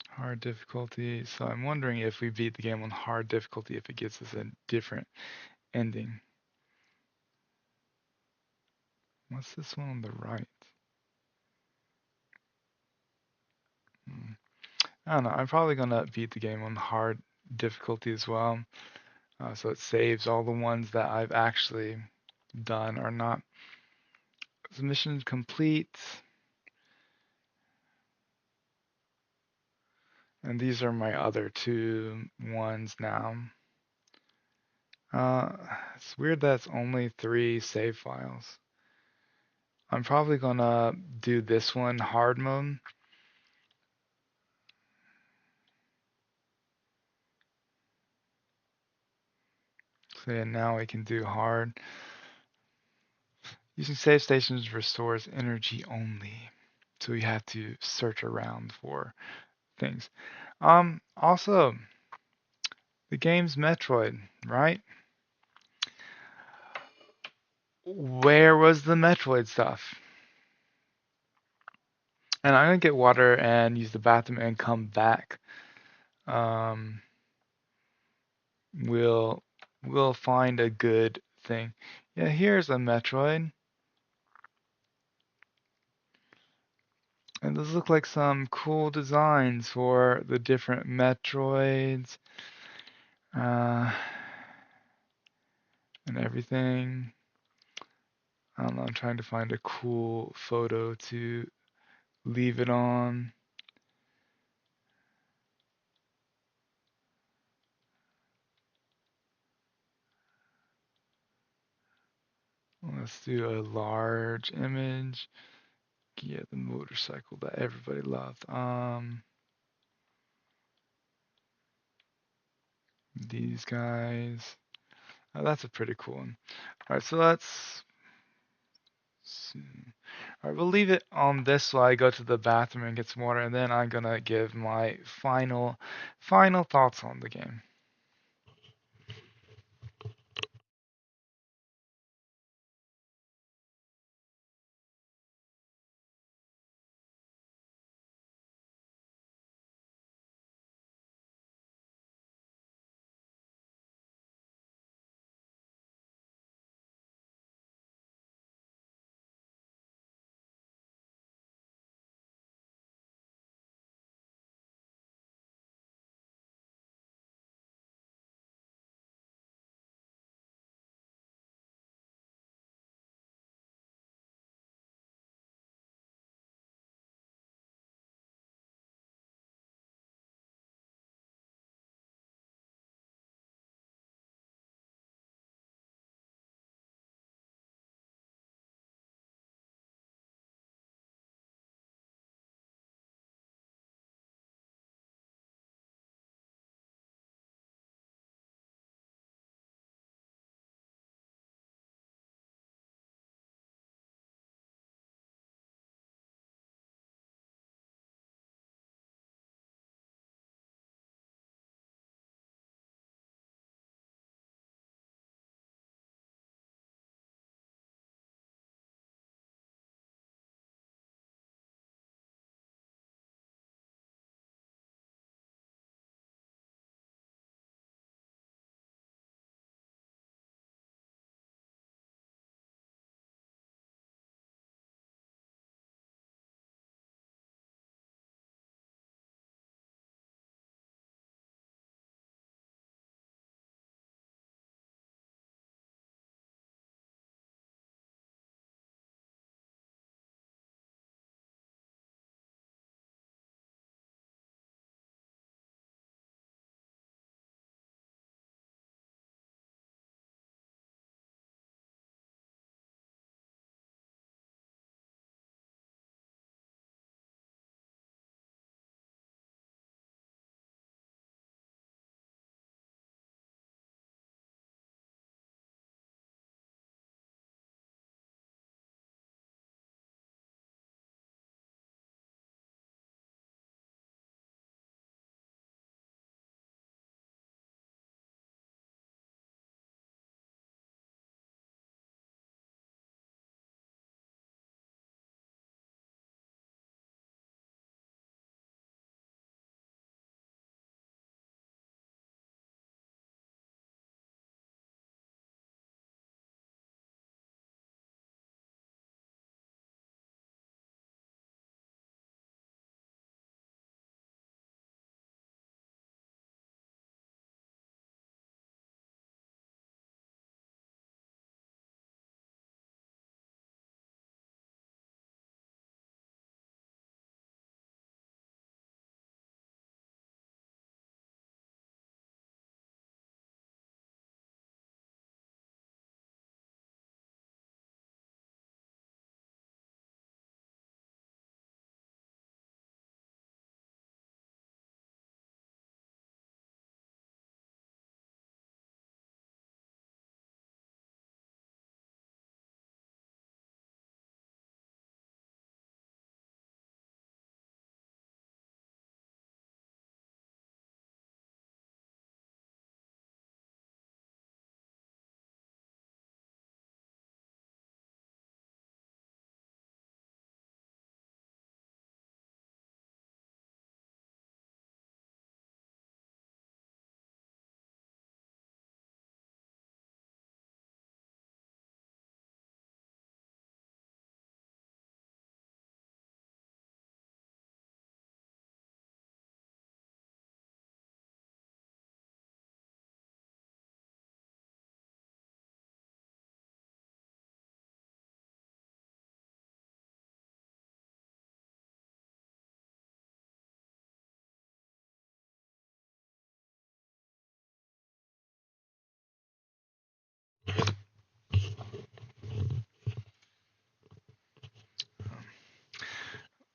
Hard difficulty. So I'm wondering if we beat the game on hard difficulty, if it gives us a different ending. What's this one on the right? I don't know. I'm probably gonna beat the game on hard difficulty as well. So it saves all the ones that I've actually done or not. So mission complete. And these are my other two ones now. It's weird that it's only 3 save files. I'm probably gonna do this one hard mode. So yeah, now we can do hard. Using save stations restores energy only. So we have to search around for things. Also, the game's Metroid, right? Where was the Metroid stuff? And I'm gonna get water and use the bathroom and come back. Um, we'll find a good thing. Yeah, here's a Metroid. And those look like some cool designs for the different Metroids. And and everything. I don't know, I'm trying to find a cool photo to leave it on. Let's do a large image. Yeah, the motorcycle that everybody loved. These guys. Oh, that's a pretty cool one. All right, so let's see. All right, we'll leave it on this while I go to the bathroom and get some water, and then I'm gonna give my final thoughts on the game.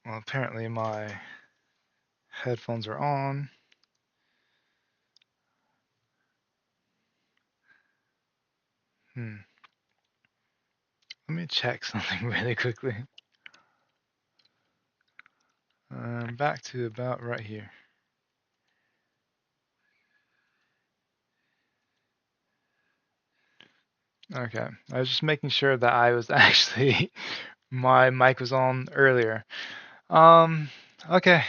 Well, apparently my headphones are on. Hmm. Let me check something really quickly. Back to about right here. Okay. I was just making sure that I was actually my mic was on earlier. Um, okay.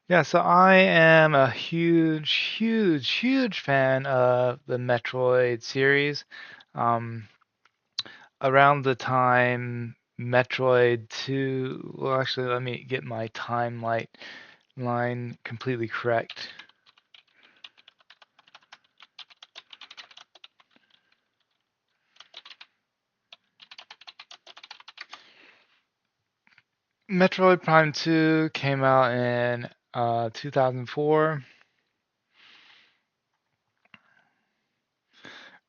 Yeah, so I am a huge fan of the Metroid series. Um, Around the time Metroid 2, well, actually, let me get my timeline line completely correct. Metroid Prime 2 came out in 2004,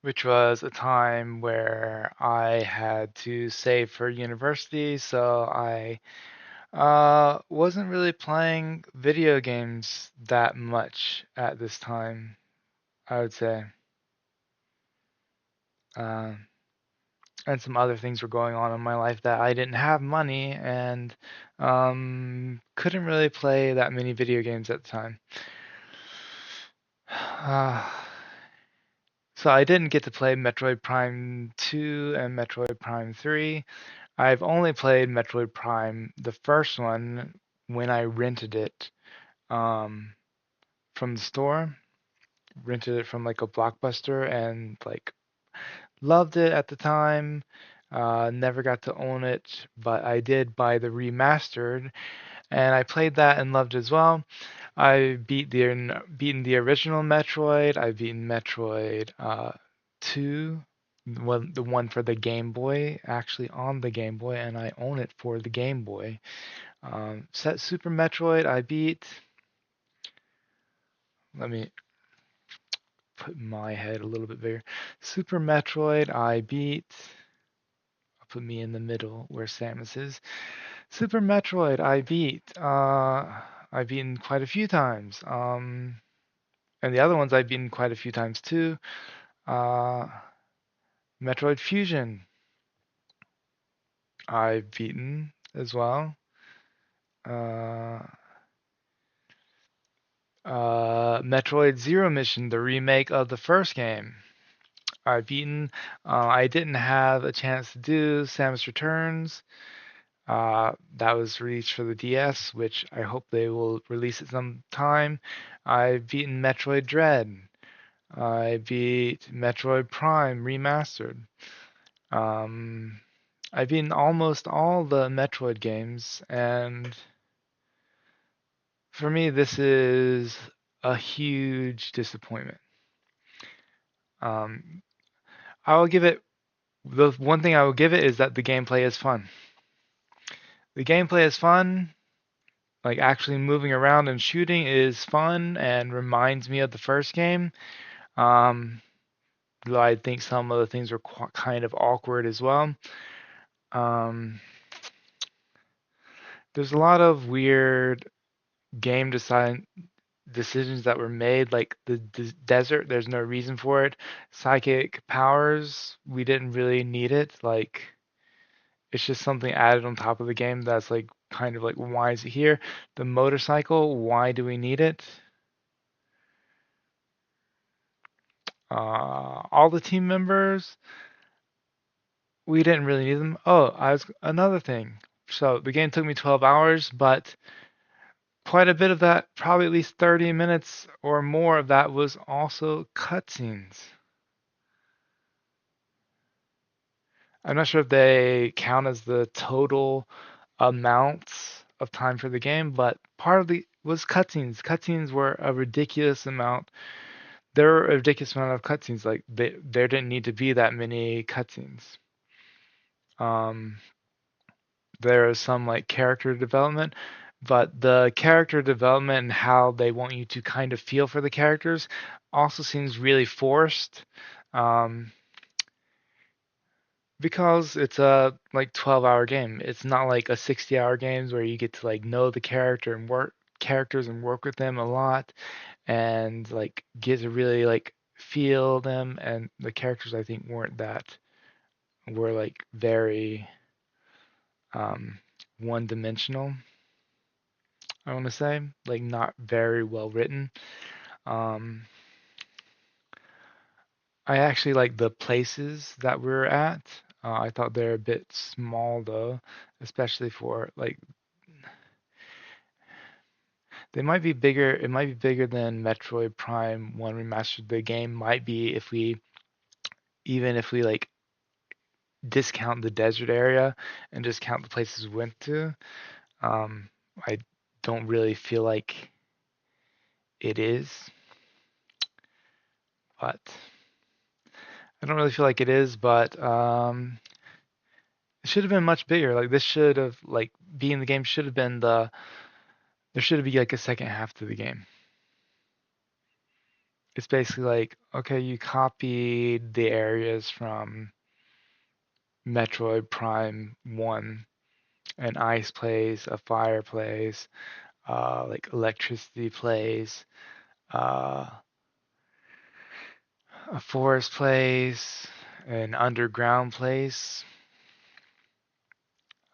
which was a time where I had to save for university, so I wasn't really playing video games that much at this time, I would say. Uh, and some other things were going on in my life that I didn't have money and couldn't really play that many video games at the time. Uh, so I didn't get to play Metroid Prime 2 and Metroid Prime 3. I've only played Metroid Prime, the first one, when I rented it um, from the store. Rented it from like a Blockbuster and like loved it at the time. Never got to own it, but I did buy the remastered, and I played that and loved it as well. I beaten the original Metroid. I've beaten Metroid 2, the one for the Game Boy, actually on the Game Boy, and I own it for the Game Boy. Super Metroid, I beat. Let me put my head a little bit bigger. Super Metroid, I beat. I'll put me in the middle where Samus is. Super Metroid, I beat. I've beaten quite a few times. And the other ones I've beaten quite a few times too. Uh, Metroid Fusion, I've beaten as well. Uh, Metroid Zero Mission, the remake of the first game, I've beaten. I didn't have a chance to do Samus Returns. That was released for the DS, which I hope they will release at some time. I've beaten Metroid Dread. I beat Metroid Prime Remastered. Um, I've beaten almost all the Metroid games, and for me, this is a huge disappointment. Um, I will give it the one thing I will give it is that the gameplay is fun. The gameplay is fun. Like actually moving around and shooting is fun and reminds me of the first game. Um, though I think some of the things were kind of awkward as well. Um, there's a lot of weird game design decisions that were made, like the desert. There's no reason for it. Psychic powers, we didn't really need it. Like it's just something added on top of the game that's like kind of like why is it here? The motorcycle, why do we need it? All the team members, we didn't really need them. Oh, I was another thing. So the game took me 12 hours, but quite a bit of that, probably at least 30 minutes or more of that was also cutscenes. I'm not sure if they count as the total amounts of time for the game, but part of the was cutscenes. Cutscenes were a ridiculous amount. There were a ridiculous amount of cutscenes. Like there didn't need to be that many cutscenes. Um, there is some like character development, but the character development and how they want you to kind of feel for the characters also seems really forced. Um, Because it's a like 12-hour game. It's not like a 60-hour games where you get to like know the characters and work with them a lot and like get to really like feel them, and the characters I think weren't that were like very um one-dimensional, I want to say, like not very well written. Um I actually like the places that we are at. I thought they're a bit small though, especially for like they might be bigger. It might be bigger than Metroid Prime 1 Remastered. The game might be if we even if we like discount the desert area and just count the places we went to. Um, I don't really feel like it is, but I don't really feel like it is, but it should have been much bigger. Like this should have like being the game should have been there should be like a second half to the game. It's basically like, okay, you copied the areas from Metroid Prime 1, an ice place, a fire place, like electricity place, uh, a forest place, an underground place,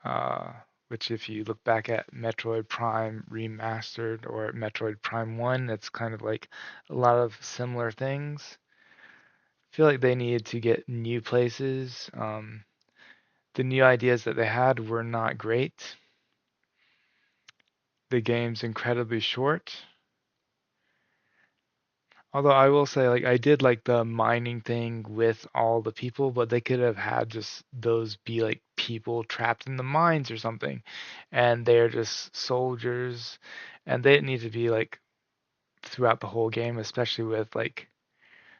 uh, which if you look back at Metroid Prime Remastered or Metroid Prime 1, it's kind of like a lot of similar things. I feel like they needed to get new places. The new ideas that they had were not great. The game's incredibly short. Although I will say, like, I did like the mining thing with all the people, but they could have had just those be like people trapped in the mines or something, and they're just soldiers, and they didn't need to be like throughout the whole game, especially with like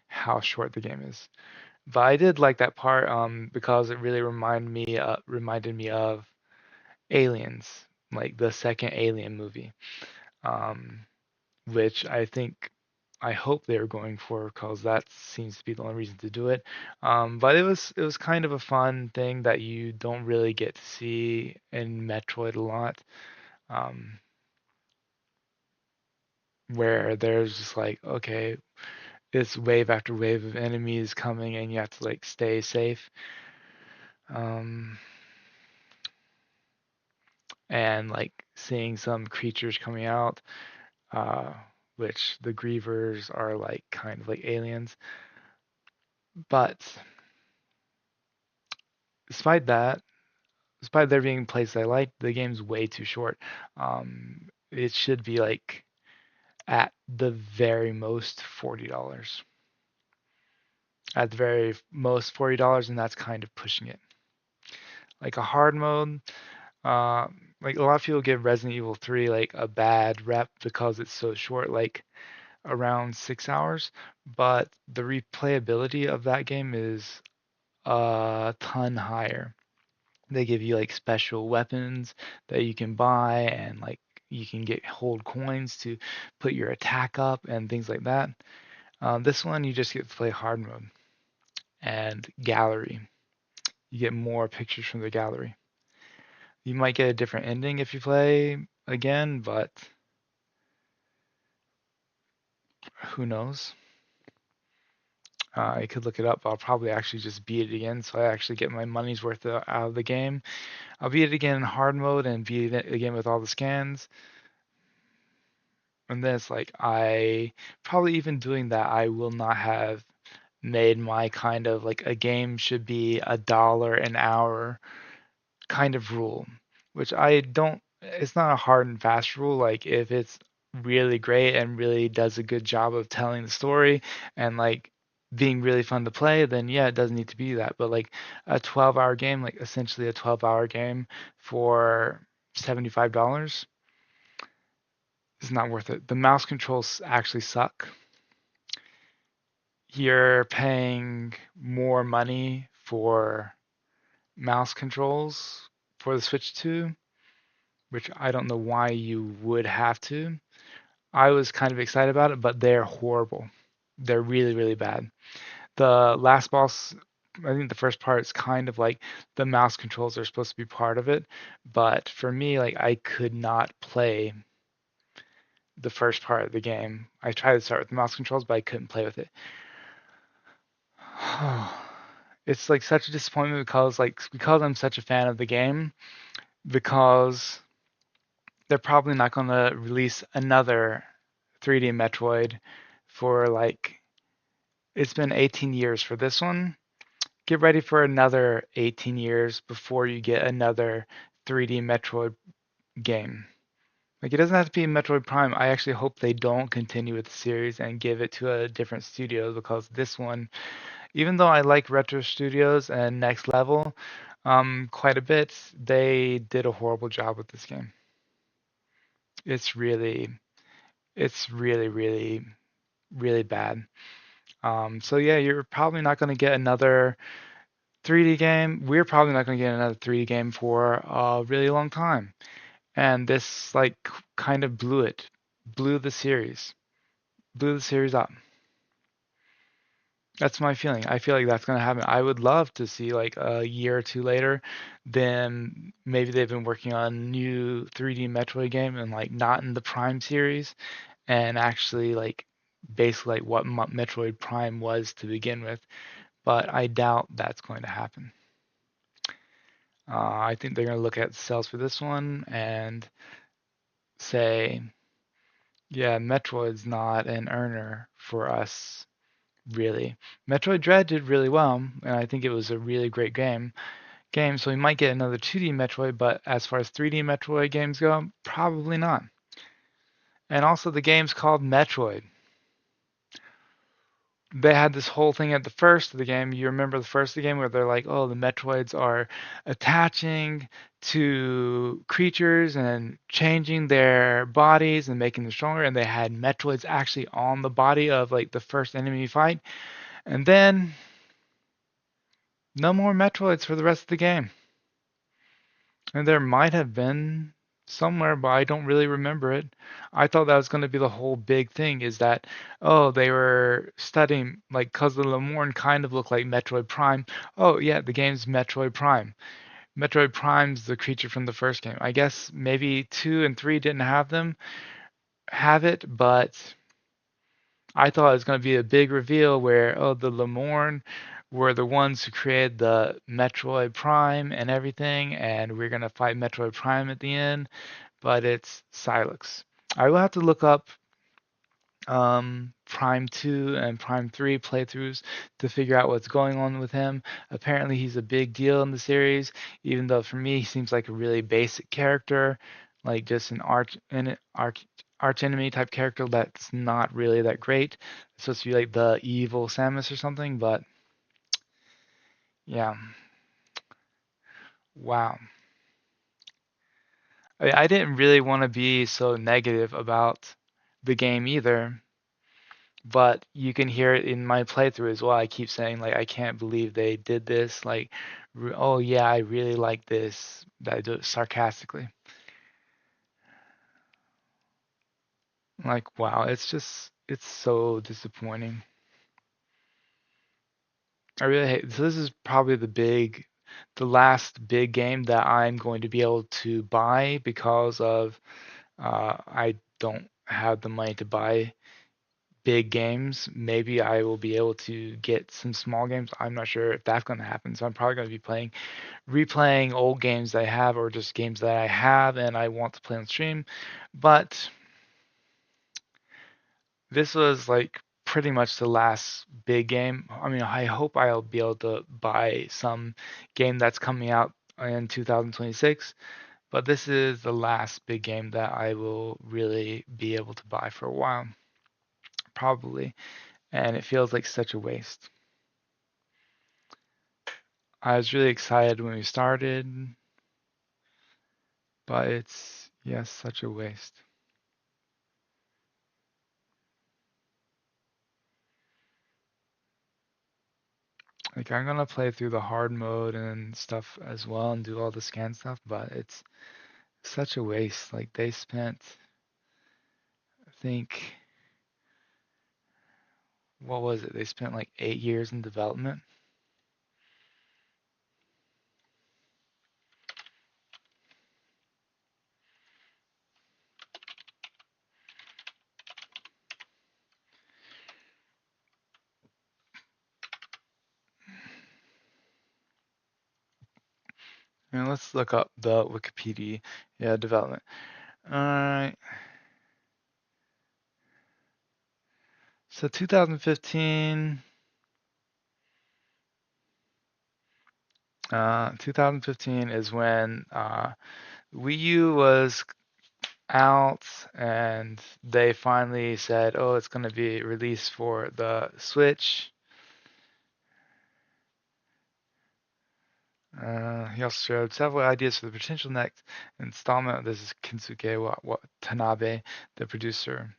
how short the game is. But I did like that part, because it really reminded me of Aliens, like the second Alien movie. Um, which I hope they were going for because that seems to be the only reason to do it. But it was kind of a fun thing that you don't really get to see in Metroid a lot, um, where there's just like, okay, it's wave after wave of enemies coming and you have to like stay safe. Um, and like seeing some creatures coming out, uh, which the Grievers are like kind of like aliens. But despite that, despite there being places I like, the game's way too short. It should be like at the very most $40. At the very most $40, and that's kind of pushing it. Like a hard mode, uh, like a lot of people give Resident Evil 3 like a bad rep because it's so short, like around 6 hours. But the replayability of that game is a ton higher. They give you like special weapons that you can buy, and like you can get hold coins to put your attack up and things like that. This one you just get to play hard mode and gallery. You get more pictures from the gallery. You might get a different ending if you play again, but who knows? I could look it up. I'll probably actually just beat it again, so I actually get my money's worth out of the game. I'll beat it again in hard mode and beat it again with all the scans. And then it's like I probably even doing that, I will not have made my kind of like a game should be $1 an hour kind of rule, which I don't. It's not a hard and fast rule. Like if it's really great and really does a good job of telling the story and like being really fun to play, then yeah, it doesn't need to be that. But like a 12-hour game, like essentially a 12-hour game for $75 is not worth it. The mouse controls actually suck. You're paying more money for mouse controls for the Switch 2, which I don't know why you would have to. I was kind of excited about it, but they're horrible. They're really, really bad. The last boss I think the first part is kind of like the mouse controls are supposed to be part of it, but for me, like I could not play the first part of the game. I tried to start with the mouse controls, but I couldn't play with it. It's like such a disappointment because I'm such a fan of the game, because they're probably not going to release another 3D Metroid for like it's been 18 years for this one. Get ready for another 18 years before you get another 3D Metroid game. Like it doesn't have to be Metroid Prime. I actually hope they don't continue with the series and give it to a different studio, because this one, even though I like Retro Studios and Next Level quite a bit, they did a horrible job with this game. It's really, it's really, really, really bad. So yeah, you're probably not going to get another 3D game. We're probably not going to get another 3D game for a really long time. And this like kind of blew blew the series up. That's my feeling. I feel like that's going to happen. I would love to see like a year or two later, then maybe they've been working on a new 3D Metroid game and like not in the Prime series, and actually like basically like what Metroid Prime was to begin with. But I doubt that's going to happen. I think they're going to look at sales for this one and say, yeah, Metroid's not an earner for us, really. Metroid Dread did really well, and I think it was a really great game, so we might get another 2D Metroid, but as far as 3D Metroid games go, probably not. And also the game's called Metroid. They had this whole thing at the first of the game. You remember the first of the game where they're like, oh, the Metroids are attaching to creatures and changing their bodies and making them stronger. And they had Metroids actually on the body of like the first enemy you fight. And then no more Metroids for the rest of the game. And there might have been somewhere, but I don't really remember it. I thought that was going to be the whole big thing, is that, oh, they were studying, like, because the Lemorn kind of look like Metroid Prime. Oh, yeah, the game's Metroid Prime. Metroid Prime's the creature from the first game. I guess maybe 2 and 3 didn't have it, but I thought it was going to be a big reveal where, oh, the Lemorn were the ones who created the Metroid Prime and everything, and we're going to fight Metroid Prime at the end, but it's Silex. I will have to look up Prime 2 and Prime 3 playthroughs to figure out what's going on with him. Apparently, he's a big deal in the series, even though for me, he seems like a really basic character, like just arch enemy type character that's not really that great. It's supposed to be like the evil Samus or something, but yeah, wow. I didn't really want to be so negative about the game either, but you can hear it in my playthrough as well. I keep saying like I can't believe they did this. Like, oh yeah, I really like this. That I do it sarcastically. Like wow, it's so disappointing. I really hate. So this is probably the last big game that I'm going to be able to buy because of I don't have the money to buy big games. Maybe I will be able to get some small games. I'm not sure if that's going to happen. So I'm probably going to be replaying old games that I have, or just games that I have and I want to play on stream. But this was like pretty much the last big game. I mean, I hope I'll be able to buy some game that's coming out in 2026, but this is the last big game that I will really be able to buy for a while, probably. And it feels like such a waste. I was really excited when we started, but it's, yes, such a waste. Like, I'm gonna play through the hard mode and stuff as well and do all the scan stuff, but it's such a waste. Like, they spent, I think, what was it? They spent like 8 years in development. And let's look up the Wikipedia, yeah, development. All right. So 2015 is when Wii U was out, and they finally said, "Oh, it's going to be released for the Switch." He also showed several ideas for the potential next installment. This is Kensuke Watanabe, the producer.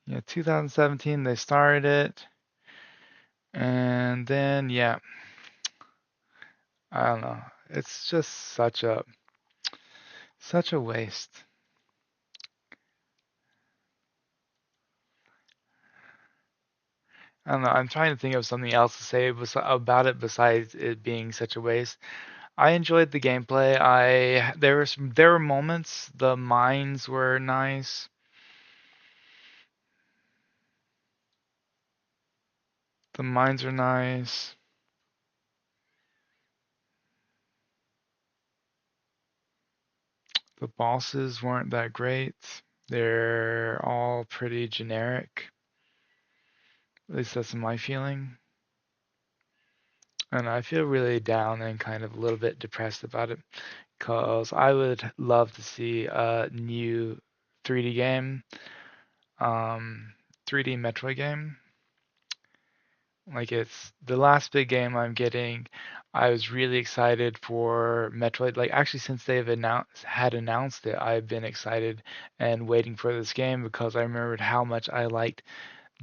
Yeah, 2017 they started it, and then yeah, I don't know. It's just such a waste. I don't know. I'm trying to think of something else to say about it besides it being such a waste. I enjoyed the gameplay. There were moments. The mines were nice. The mines are nice. The bosses weren't that great. They're all pretty generic. At least that's my feeling. And I feel really down and kind of a little bit depressed about it because I would love to see a new 3D game, um, 3D Metroid game. Like it's the last big game I'm getting. I was really excited for Metroid. Like actually since they've announced it, I've been excited and waiting for this game because I remembered how much I liked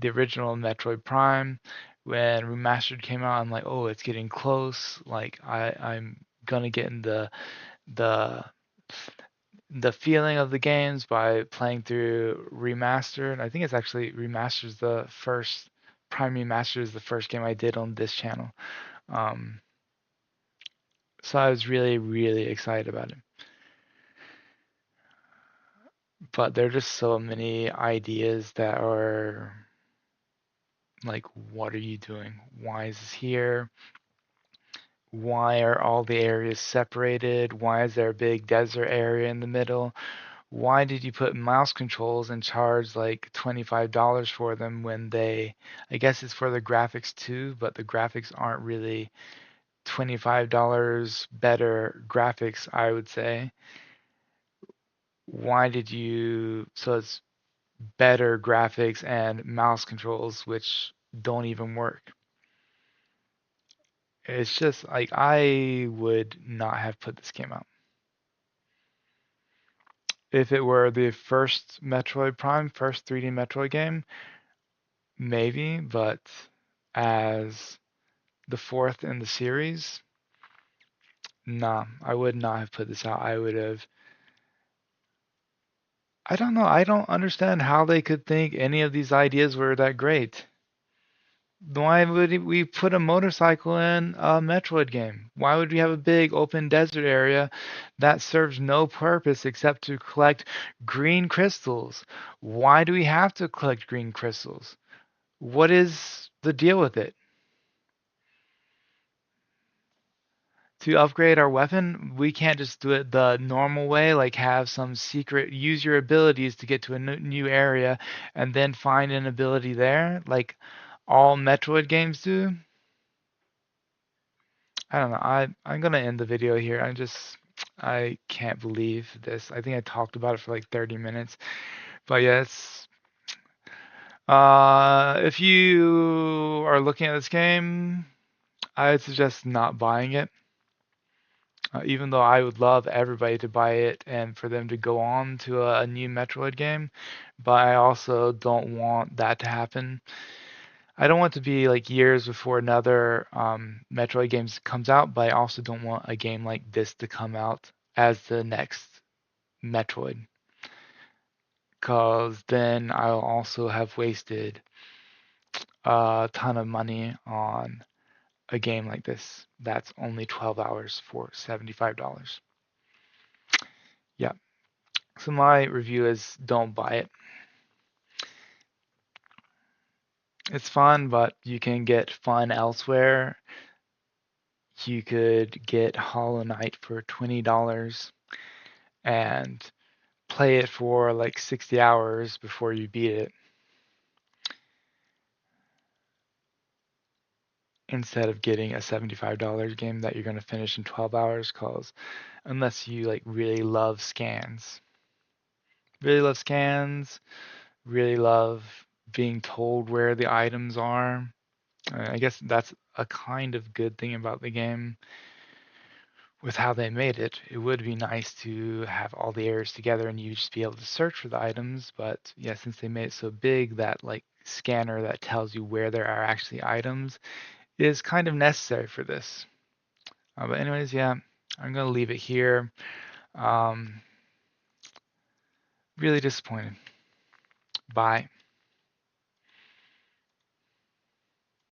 the original Metroid Prime. When Remastered came out, I'm like, oh, it's getting close. Like I'm gonna get in the the feeling of the games by playing through Remastered. I think it's actually Remastered's the first Prime Remastered is the first game I did on this channel. Um, so I was really, really excited about it. But there are just so many ideas that are like, what are you doing? Why is this here? Why are all the areas separated? Why is there a big desert area in the middle? Why did you put mouse controls and charge like $25 for them when I guess it's for the graphics too, but the graphics aren't really $25 better graphics, I would say. So it's better graphics and mouse controls, which don't even work. It's just like I would not have put this game out. If it were the first Metroid Prime, first 3D Metroid game, maybe, but as the fourth in the series, nah, I would not have put this out. I don't know. I don't understand how they could think any of these ideas were that great. Why would we put a motorcycle in a Metroid game? Why would we have a big open desert area that serves no purpose except to collect green crystals? Why do we have to collect green crystals? What is the deal with it? To upgrade our weapon, we can't just do it the normal way, like have some secret, use your abilities to get to a new area and then find an ability there, like all Metroid games do. I don't know. I'm gonna end the video here. I can't believe this. I think I talked about it for like 30 minutes. But yeah, if you are looking at this game, I'd suggest not buying it. Even though I would love everybody to buy it and for them to go on to a new Metroid game, but I also don't want that to happen. I don't want to be like years before another Metroid game comes out, but I also don't want a game like this to come out as the next Metroid, because then I'll also have wasted a ton of money on a game like this that's only 12 hours for $75. Yeah. So my review is don't buy it. It's fun, but you can get fun elsewhere. You could get Hollow Knight for $20 and play it for like 60 hours before you beat it, instead of getting a $75 game that you're going to finish in 12 hours, cause unless you like really love scans, really love being told where the items are. I guess that's a kind of good thing about the game with how they made it. It would be nice to have all the areas together and you just be able to search for the items, but yeah, since they made it so big, that like scanner that tells you where there are actually items is kind of necessary for this. But anyways, yeah, I'm gonna leave it here. Um, Really disappointed. Bye.